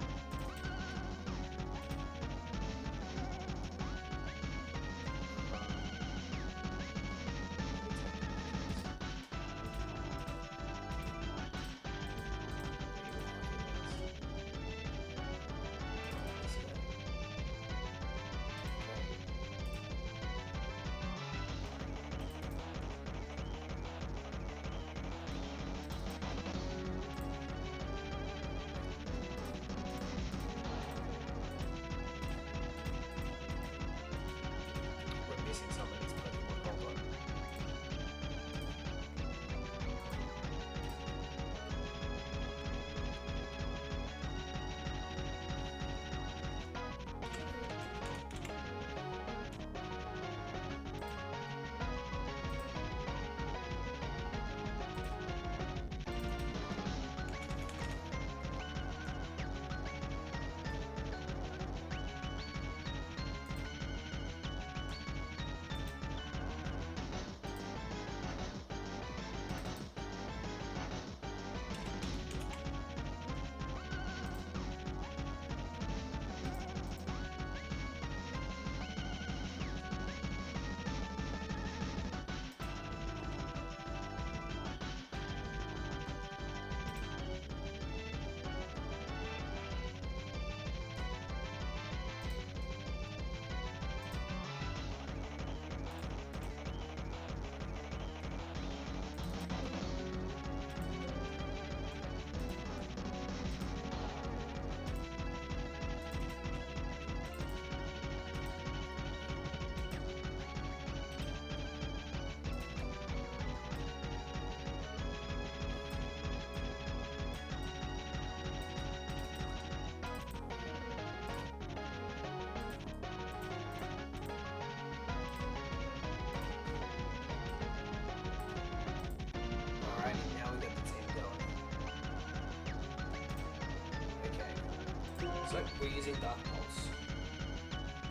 So we're using Dark Pulse.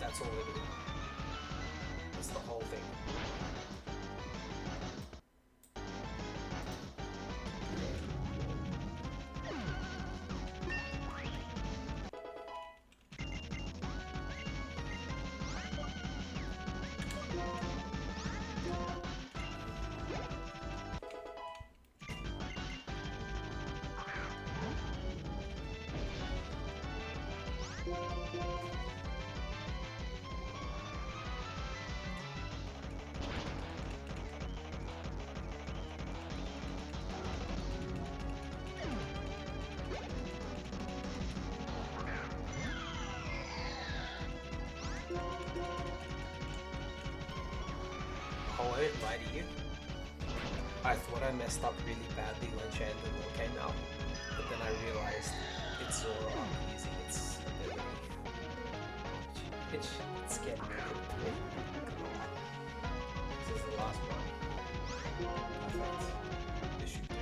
That's all we're doing. That's the whole thing. Oh, I didn't lie to you. I thought I messed up really badly when Chandler came out, but then I realized it's Zora using its ability. It's getting me a bit weird. This is the last one. Perfect. This should do it.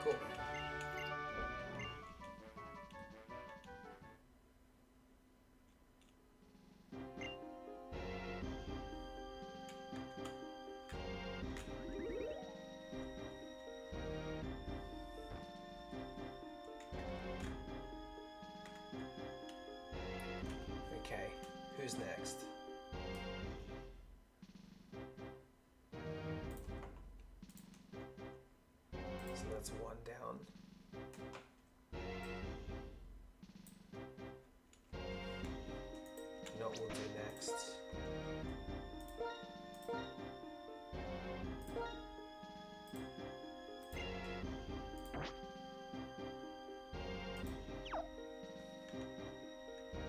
Cool. Okay, who's next? So that's one down. You know what we'll do next?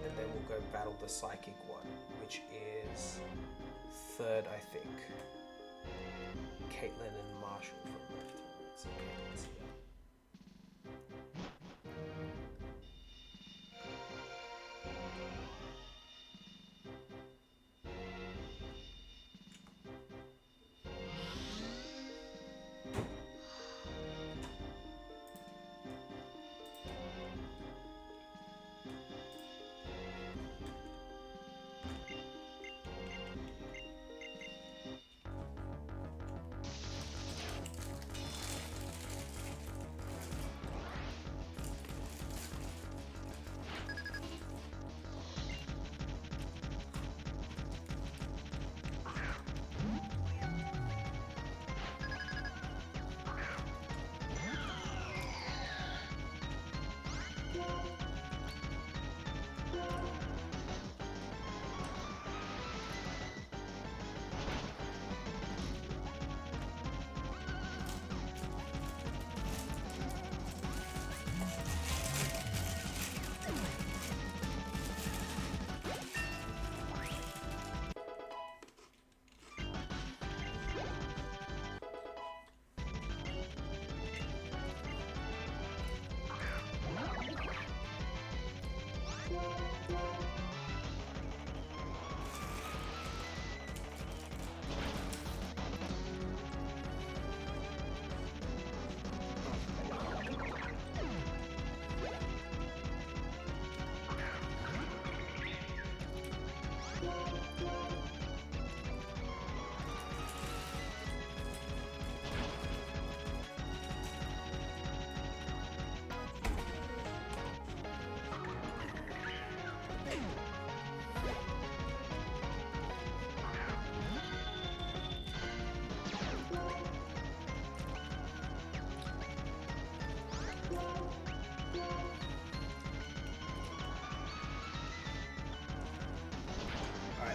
And then we'll go battle the psychic one, which is third, I think. Caitlin and Marshall from left to right. So Caitlin's here.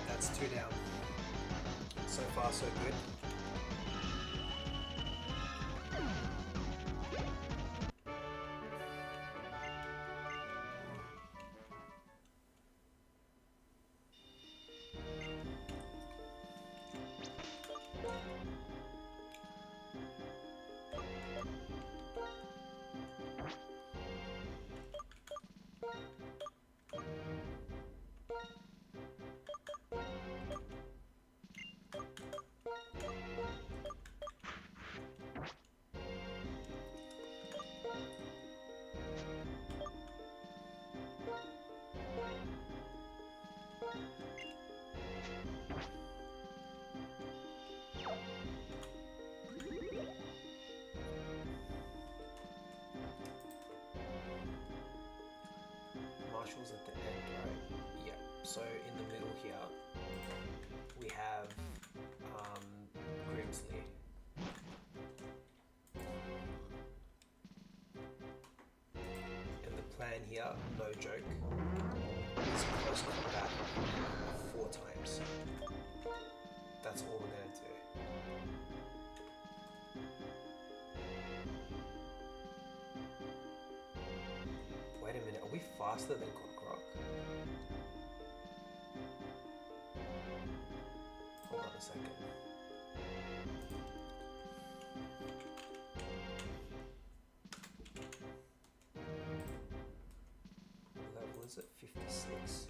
That's two down. So far, so good. Marshall's at the end, right? Yeah. So in the middle here, we have Grimsley. And the plan here, no joke, is close combat 4 times. That's all we're gonna do. Wait a minute, are we faster than Cockrock? Hold on a second. What level is it? 56.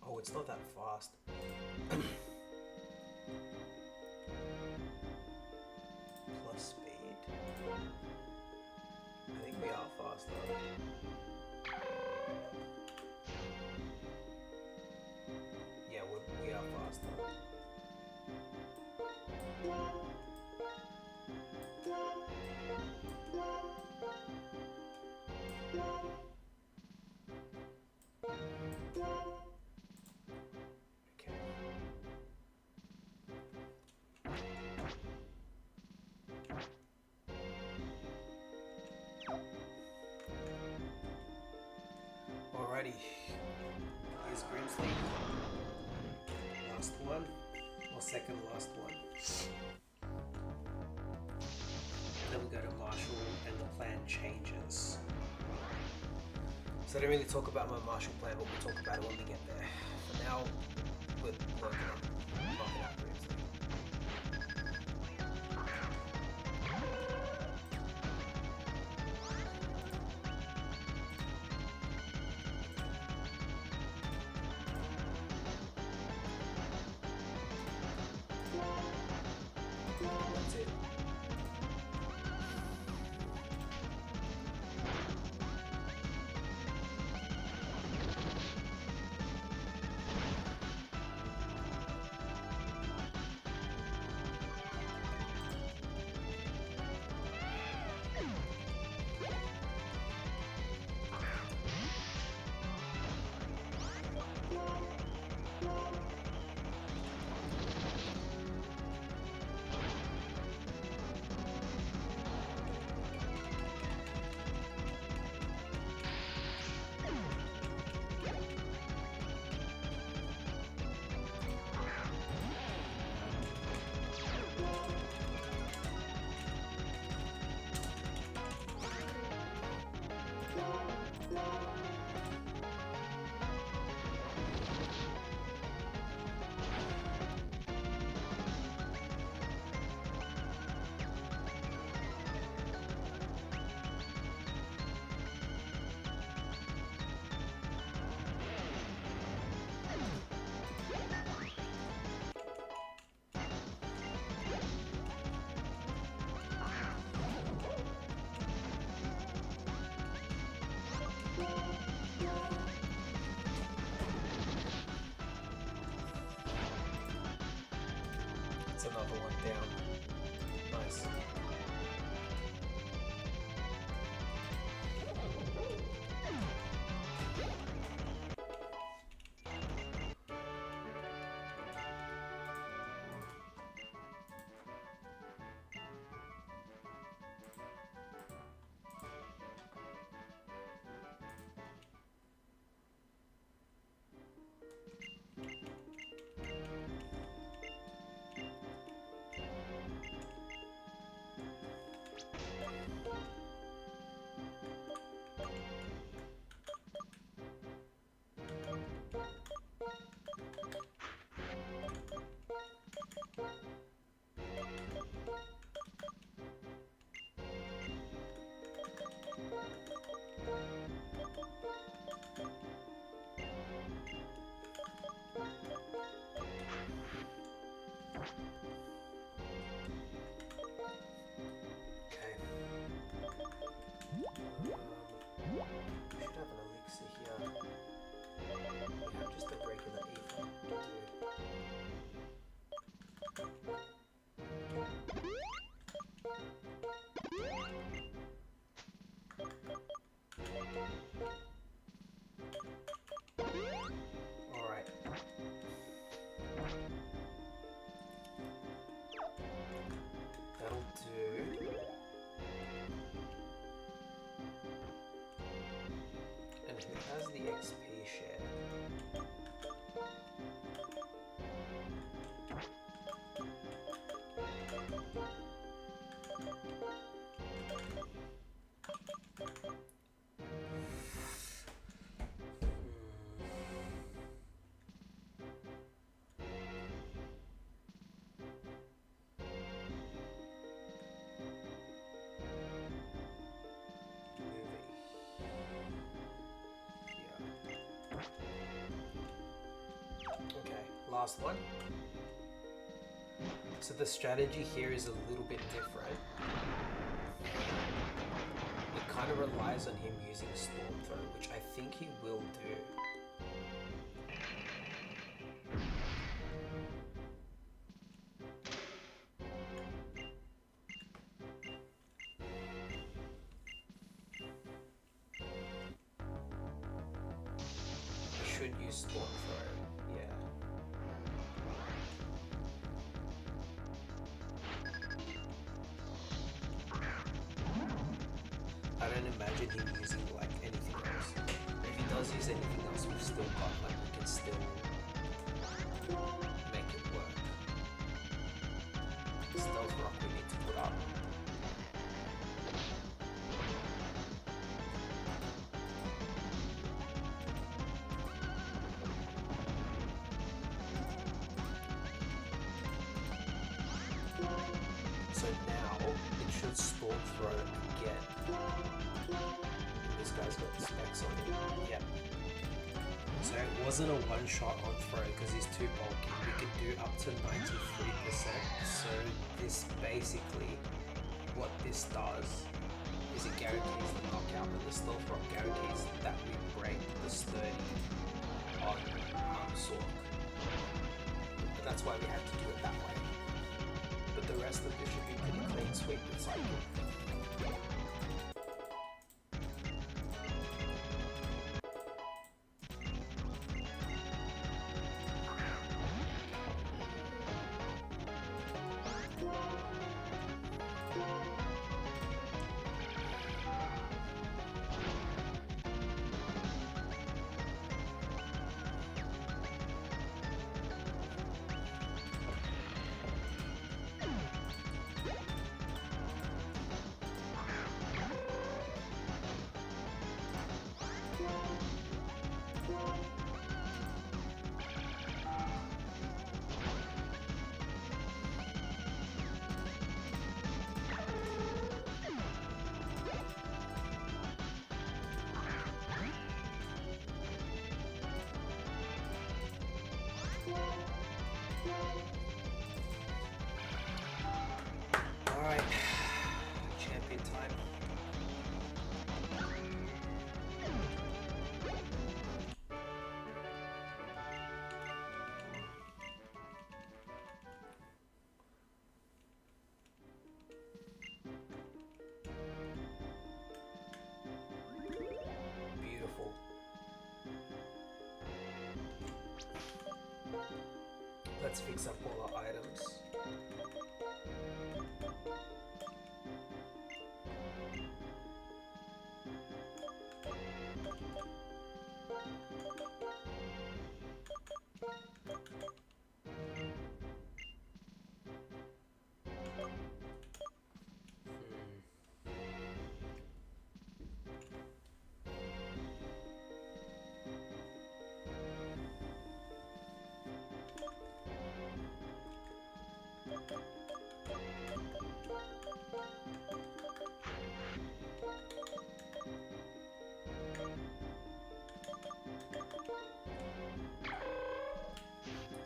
Oh, it's not that fast. Plus speed. I think we are faster. Yeah, we are faster. Okay. Alrighty, here's Grimsley. Last one, or second last one. And then we go to Marshall and the plan changes. So I don't really talk about my Marshall plan, but we'll talk about it when we get there. For now, we're knocking out Grimsley. That's it. Alright. That'll do. And who has the XP share? Last one. So the strategy here is a little bit different. It kind of relies on him using Storm Throw, which I think he will do. I should use Storm Throw. I don't imagine him using like anything else. If he does use anything else, we've still got like we can still make it work. Stealth Rock we need to put up. So now it should Storm Throw again. This guy's got specs on him. Yep. So it wasn't a one-shot on throw because he's too bulky. We could do up to 93%. So this basically, what this does is it guarantees the knockout, but the Stealth Rock guarantees that we break the sturdy on Sork. But that's why we had to do it that way. But the rest of it should be pretty clean sweep with cycle. Alright, champion time. Beautiful. Let's fix up all our items.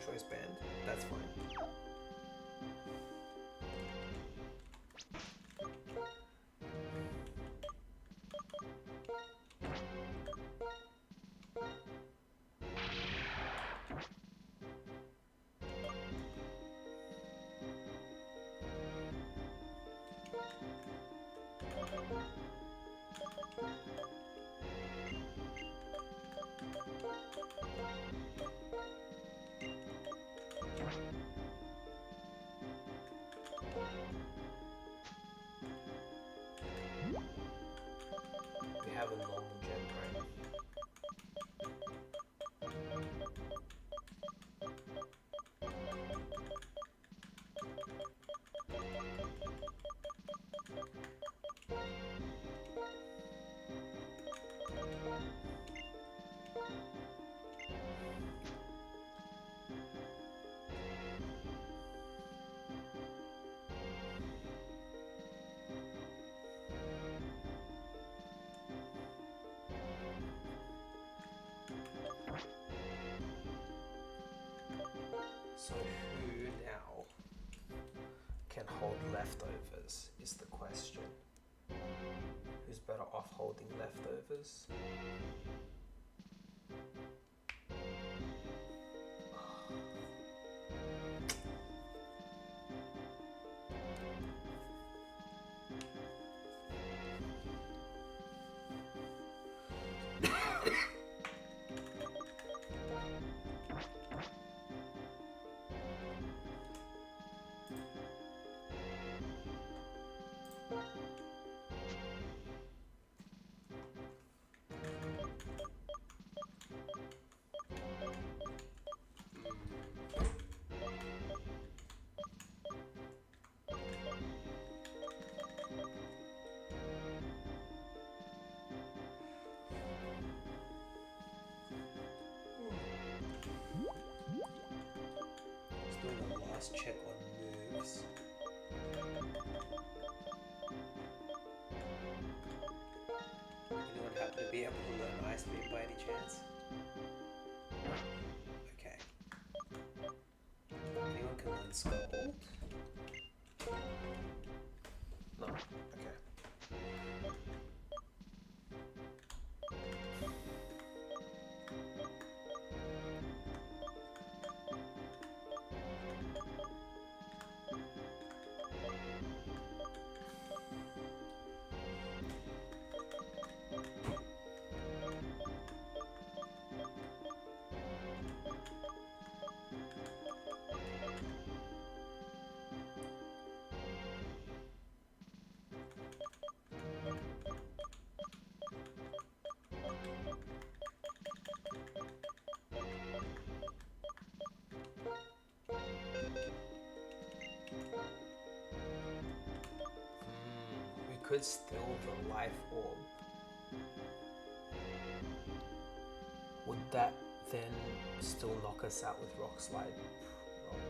Choice band, that's fine. We have a normal gem, right? So who now can hold leftovers is the question. Who's better off holding leftovers? Doing a last check on moves. Anyone happen to be able to learn Ice Beam by any chance? Okay. Anyone can learn Scald? No. Okay. Could steal the life orb. Would that then still knock us out with Rock Slide? Probably.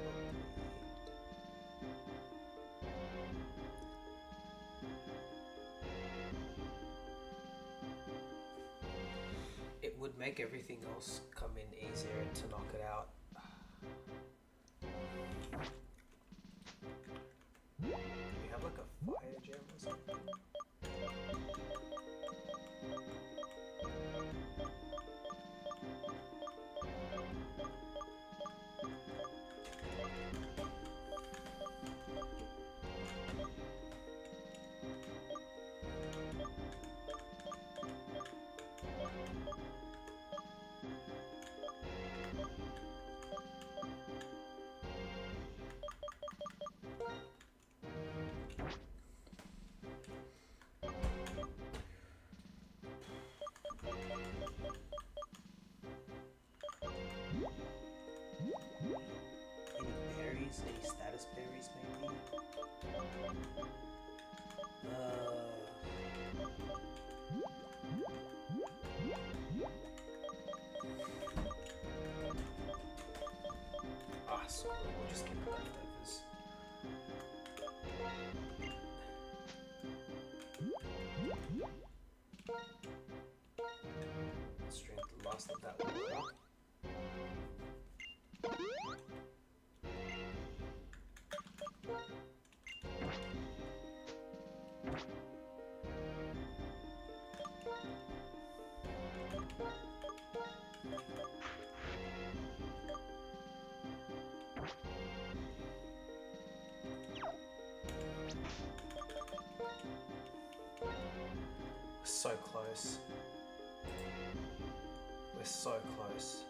It would make everything else come in easier to knock it out. We have like a fire gem or something. Any status berries maybe? So we'll just get the leftovers. Let's drink the last of that water. So close. We're so close.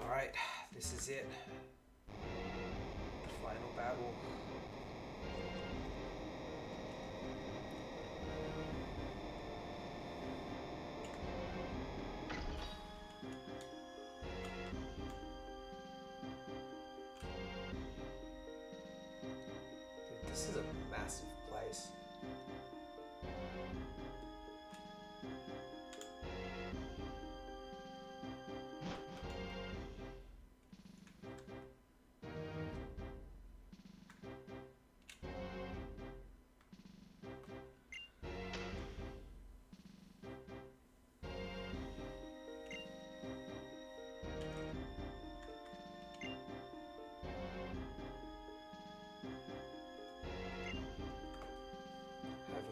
Alright, this is it. The final battle. Dude, this is a massive place.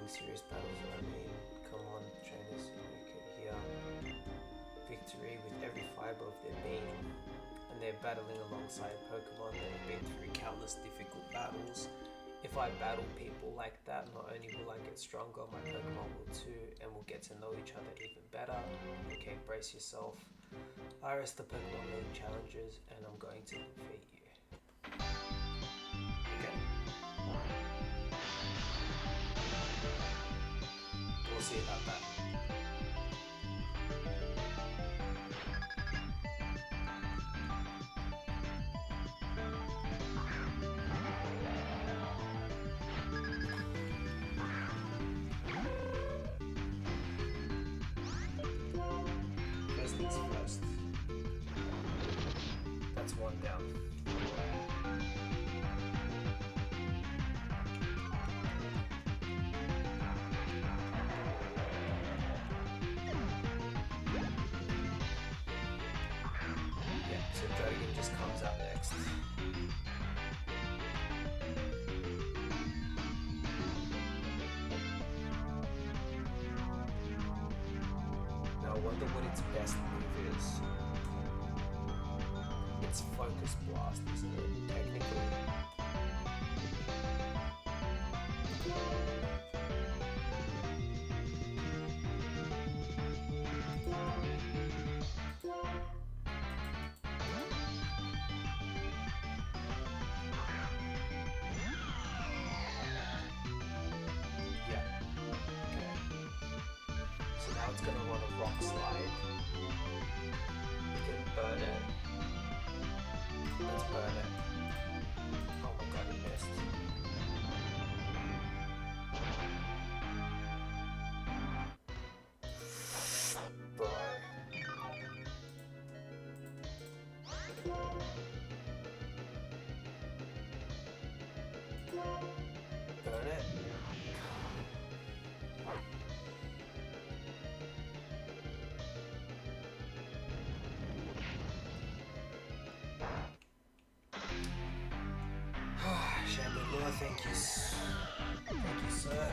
Serious battles, I mean, come on, trainers, you can hear victory with every fiber of their being, and they're battling alongside Pokemon that have been through countless difficult battles. If I battle people like that, not only will I get stronger, my Pokemon will too, and we'll get to know each other even better. Okay, brace yourself. Iris the Pokemon League challenges, and I'm going to defeat you. Okay. We'll see about that. First things first. That's one down. Comes out next. Now I wonder what its best move is. It's Focus Blast, isn't it? Technically. It's going to run a rock slide. We can burn it. Let's burn it. Oh my god, he missed. Bro. Burn it. Thank you, sir.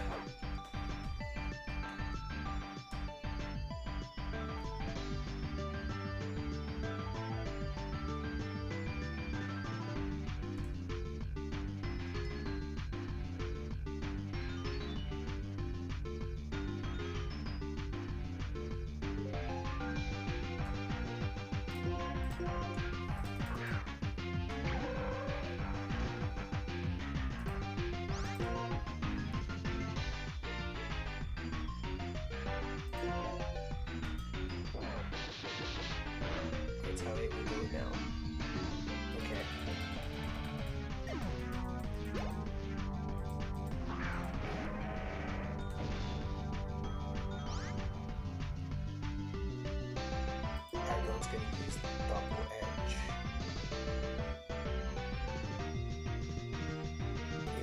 That's how it will go now. Okay. Everyone's going to use the double edge.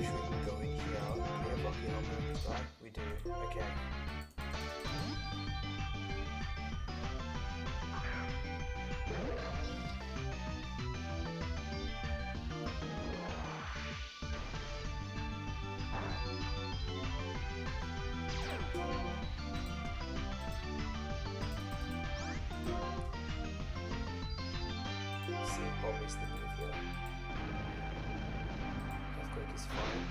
If we can go in here, do we have Rocky Helmet on this guy? We do. Okay. Obviously the move here. Earthquake is fine.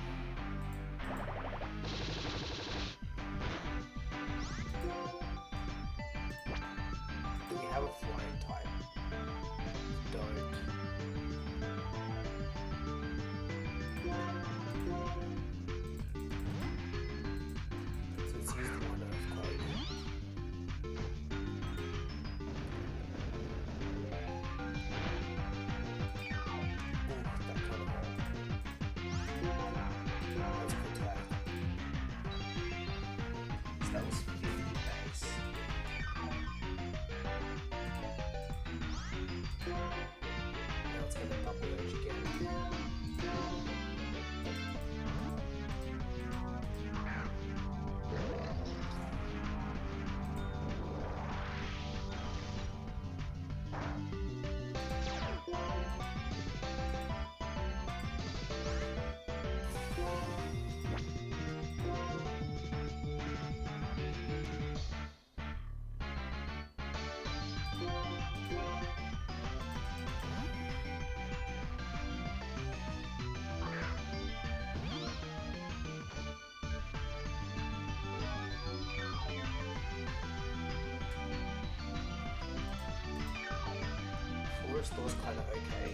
restore's kind of okay.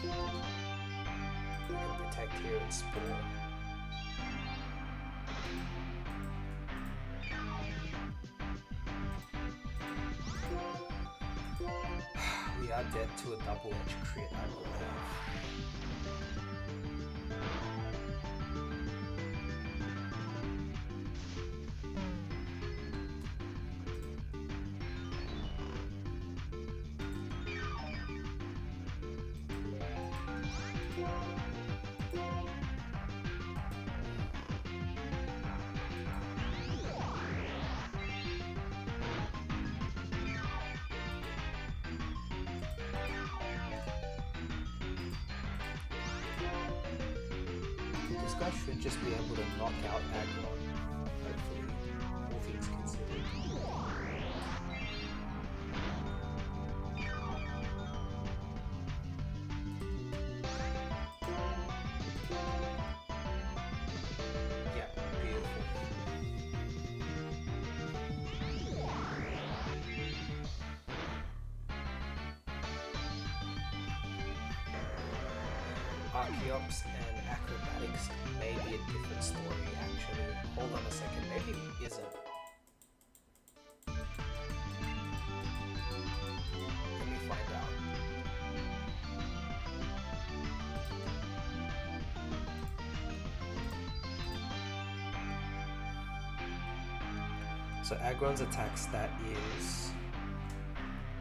You can protect here and spore. We are dead to a double-edged crit, I believe. This guy should just be able to knock out Agron, hopefully, all things considered. Yeah, beautiful. Archeops and acrobatics may be a different story, actually. Hold on a second, maybe it isn't. Let me find out. So Agron's attack stat is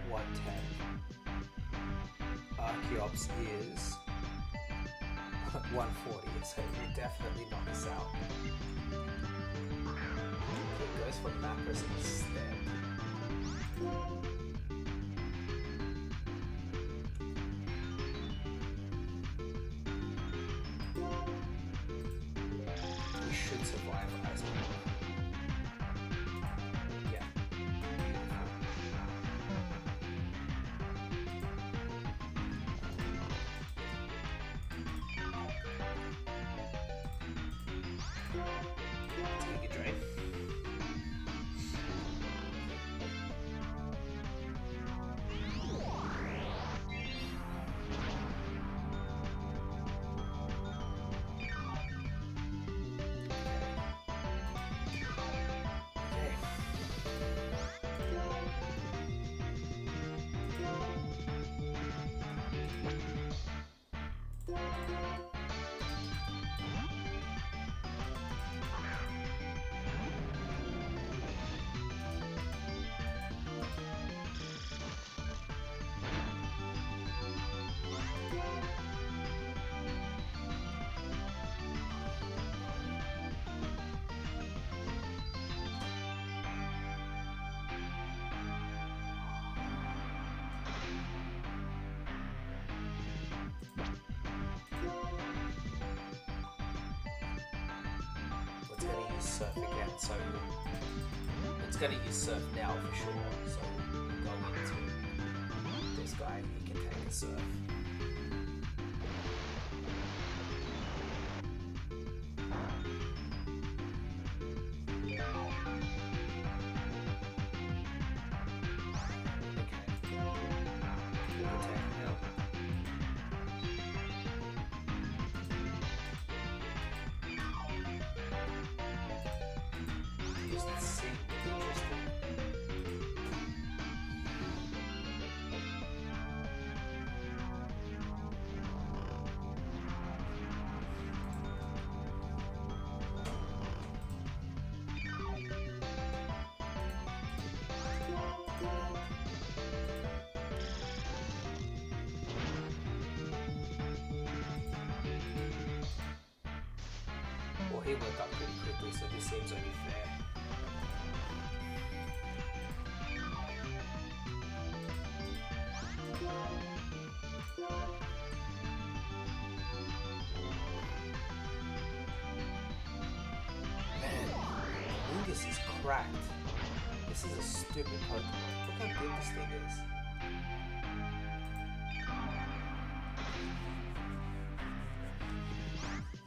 110. Archeops is 140, so it will definitely knock us out. It goes for Lapras instead. We should survive as well. Yeah. Take a drain. Surf again, so it's going to use surf now for sure, so we'll go into this guy, he can take a surf. He woke up pretty quickly, so this seems only fair. Man, Lungus is cracked. This is a stupid Pokemon. Look how good this thing is.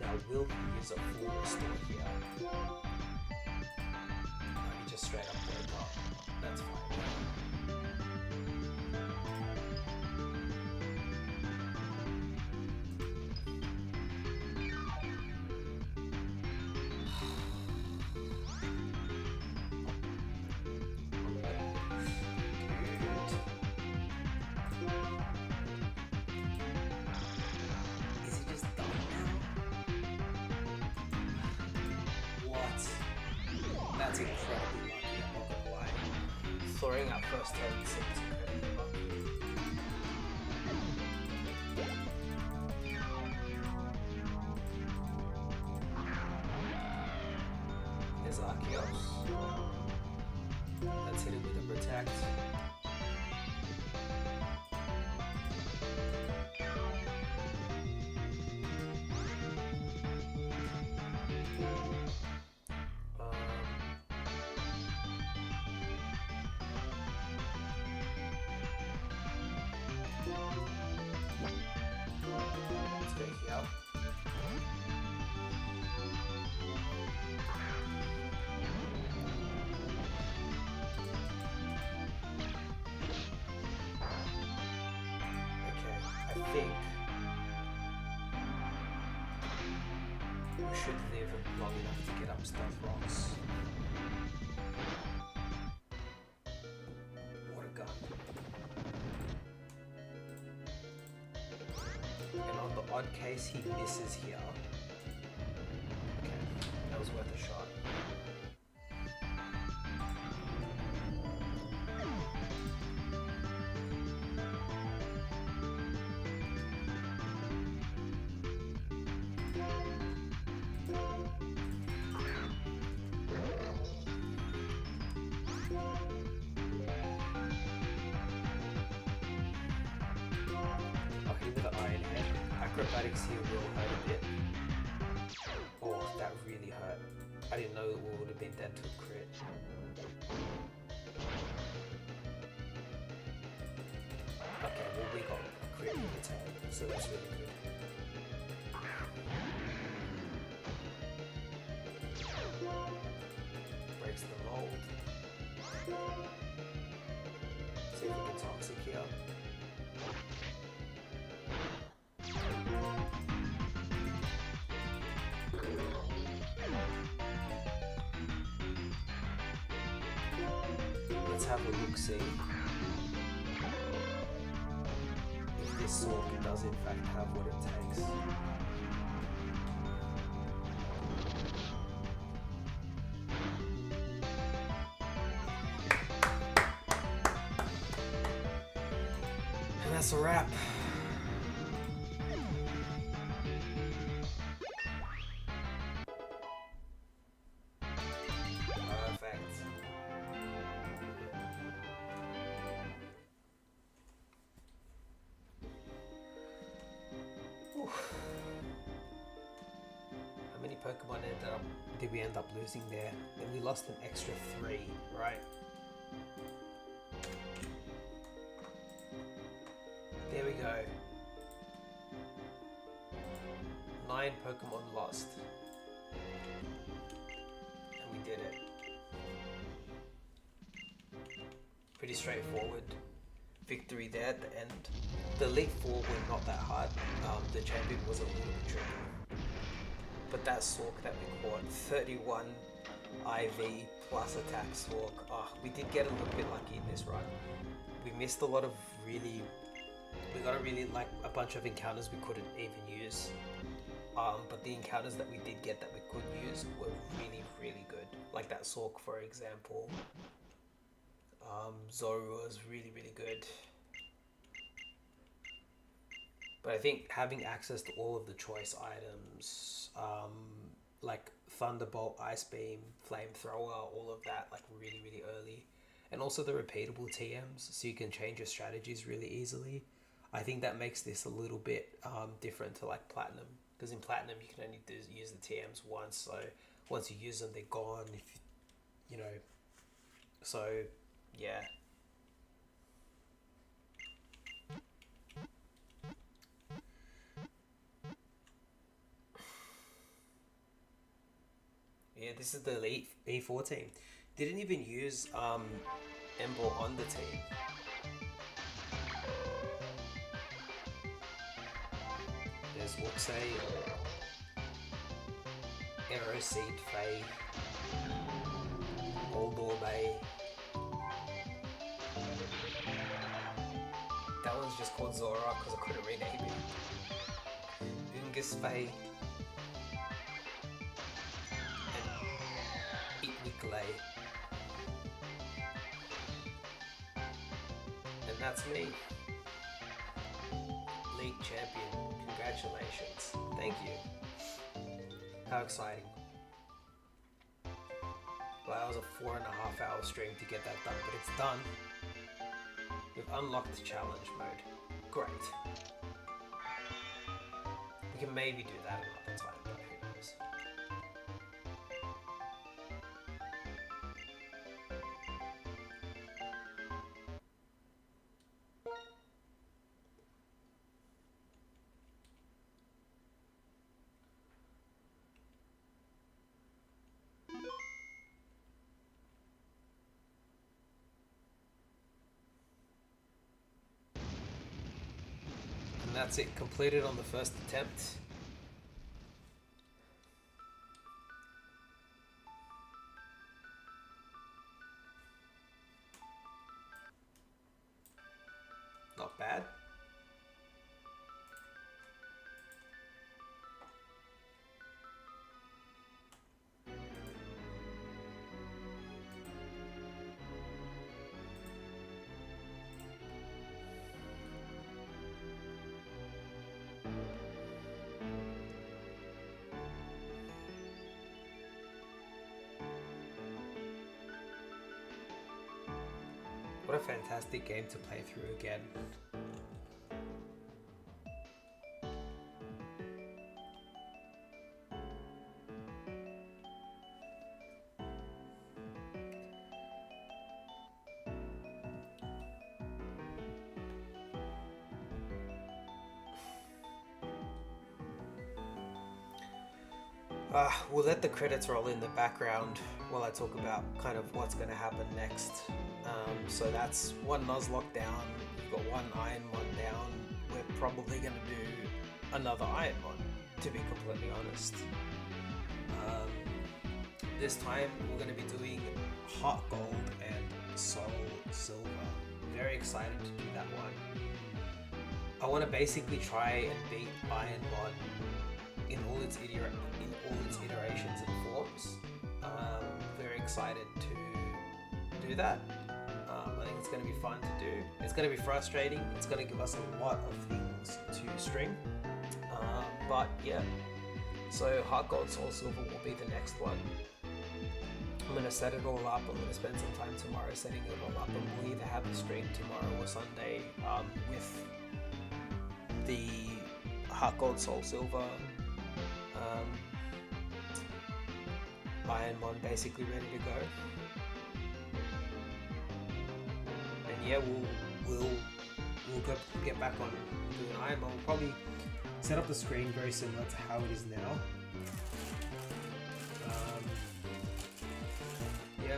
Now, will he use a full restore here? No, he just straight up woke up. That's fine. That's incredibly lucky, I'm not gonna lie. Throwing out first turn seems incredibly lucky. There's Arceus. Let's hit it with a Protect. Let's go here. I think we should live long enough to get up Stealth Rocks. What a gun. And on the odd case he misses here. Okay, that was worth a shot. Acrobatics here will hurt a bit. Oh, that really hurt. I didn't know that we would have been dead to a crit. Okay, well we got a crit in the tail, so that's really good. Breaks the mold. See if we can toxic here. Let's have a look-see if this sword does in fact have what it takes. And that's a wrap. How many Pokemon did we end up losing there? And we lost an extra 3, right? There we go. 9 Pokemon lost. And we did it. Pretty straightforward victory there at the end. The Elite Four were not that hard. The champion was a little bit tricky. But that Sork that we caught, 31 IV plus attack Sork. We did get a little bit lucky in this run. We missed a lot of we got a bunch of encounters we couldn't even use. But the encounters that we did get that we could use were really, really good. Like that Sork, for example. Zoru was really, really good. But I think having access to all of the choice items, like Thunderbolt, Ice Beam, Flamethrower, all of that, like really, really early. And also the repeatable TMs, so you can change your strategies really easily. I think that makes this a little bit different to like Platinum. Because in Platinum, you can only use the TMs once, so once you use them, they're gone. If you know, so yeah. Yeah, this is the Elite E4 team. Didn't even use Ember on the team. There's Wuxay, Aeroseed, Faye, Oldor Bay. That one's just called Zora because I couldn't rename it. Ungus Faye. And Eatwiklay. me. League champion. Congratulations. Thank you. How exciting. Well, that was a 4.5 hour stream to get that done, but it's done. We've unlocked the challenge mode. Great. We can maybe do that another time, but who knows. And that's it, completed on the first attempt. Not bad. What a fantastic game to play through again. We'll let the credits roll in the background while I talk about kind of what's going to happen next. So that's one Nuzlocke down, we've got one IronMon down. We're probably going to do another IronMon, to be completely honest. This time we're going to be doing Heart Gold and Soul Silver. Very excited to do that one. I want to basically try and beat IronMon in all its iterations and forms. Very excited to do that. I think it's going to be fun to do. It's going to be frustrating. It's going to give us a lot of things to stream. But yeah, so Heart Gold Soul Silver will be the next one. I'm going to set it all up. I'm going to spend some time tomorrow setting it all up, and we'll either have a stream tomorrow or Sunday with the Heart Gold Soul Silver IronMon basically ready to go. And yeah, we'll get back on doing IronMon. We'll probably set up the screen very similar to how it is now. Yeah.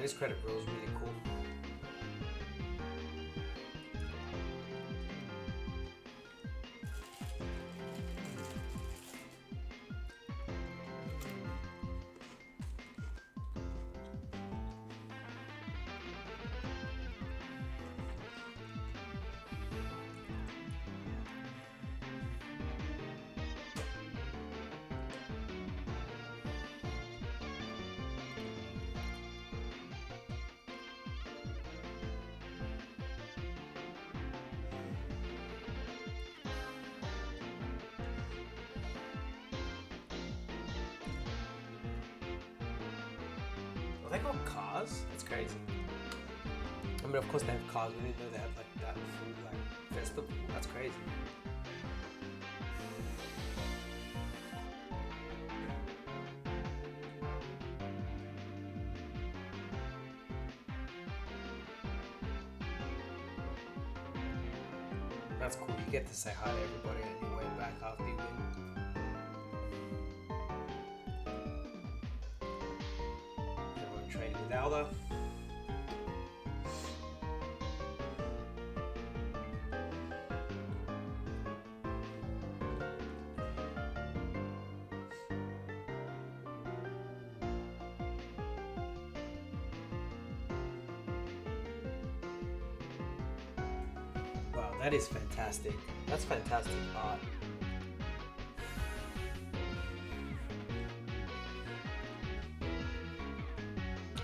This credit roll is really cool. They got cars? That's crazy. I mean, of course they have cars, but I didn't know they had like that full like festival. That's crazy. That's cool. You get to say hi to everybody on your way back after you win. Training with Alda. That is fantastic. That's fantastic art.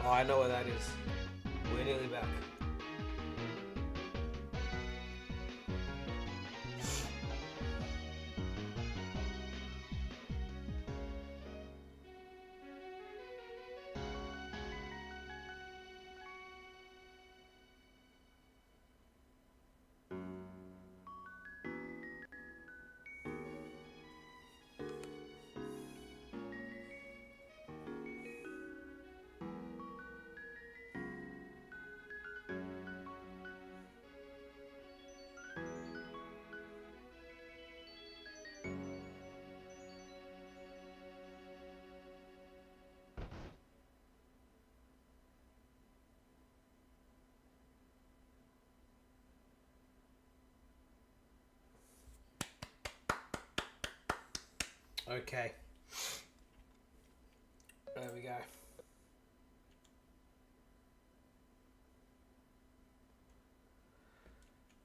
Oh, I know what that is. We're nearly back. Okay. There we go.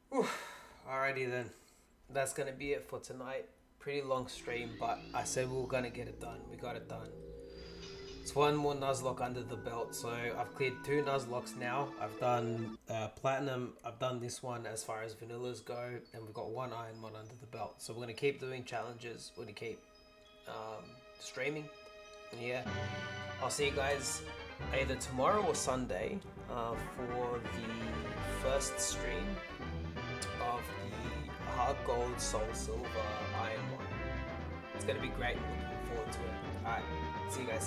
Whew. Alrighty then. That's gonna be it for tonight. Pretty long stream, but I said we were gonna get it done. We got it done. It's one more Nuzlocke under the belt, so I've cleared 2 Nuzlockes now. I've done Platinum, I've done this one as far as vanillas go, and we've got 1 IronMon under the belt. So we're gonna keep doing challenges, we're gonna keep streaming. And yeah, I'll see you guys either tomorrow or Sunday for the first stream of the Hard Gold Soul Silver IronMon. It's gonna be great, looking forward to it. Alright, see you guys.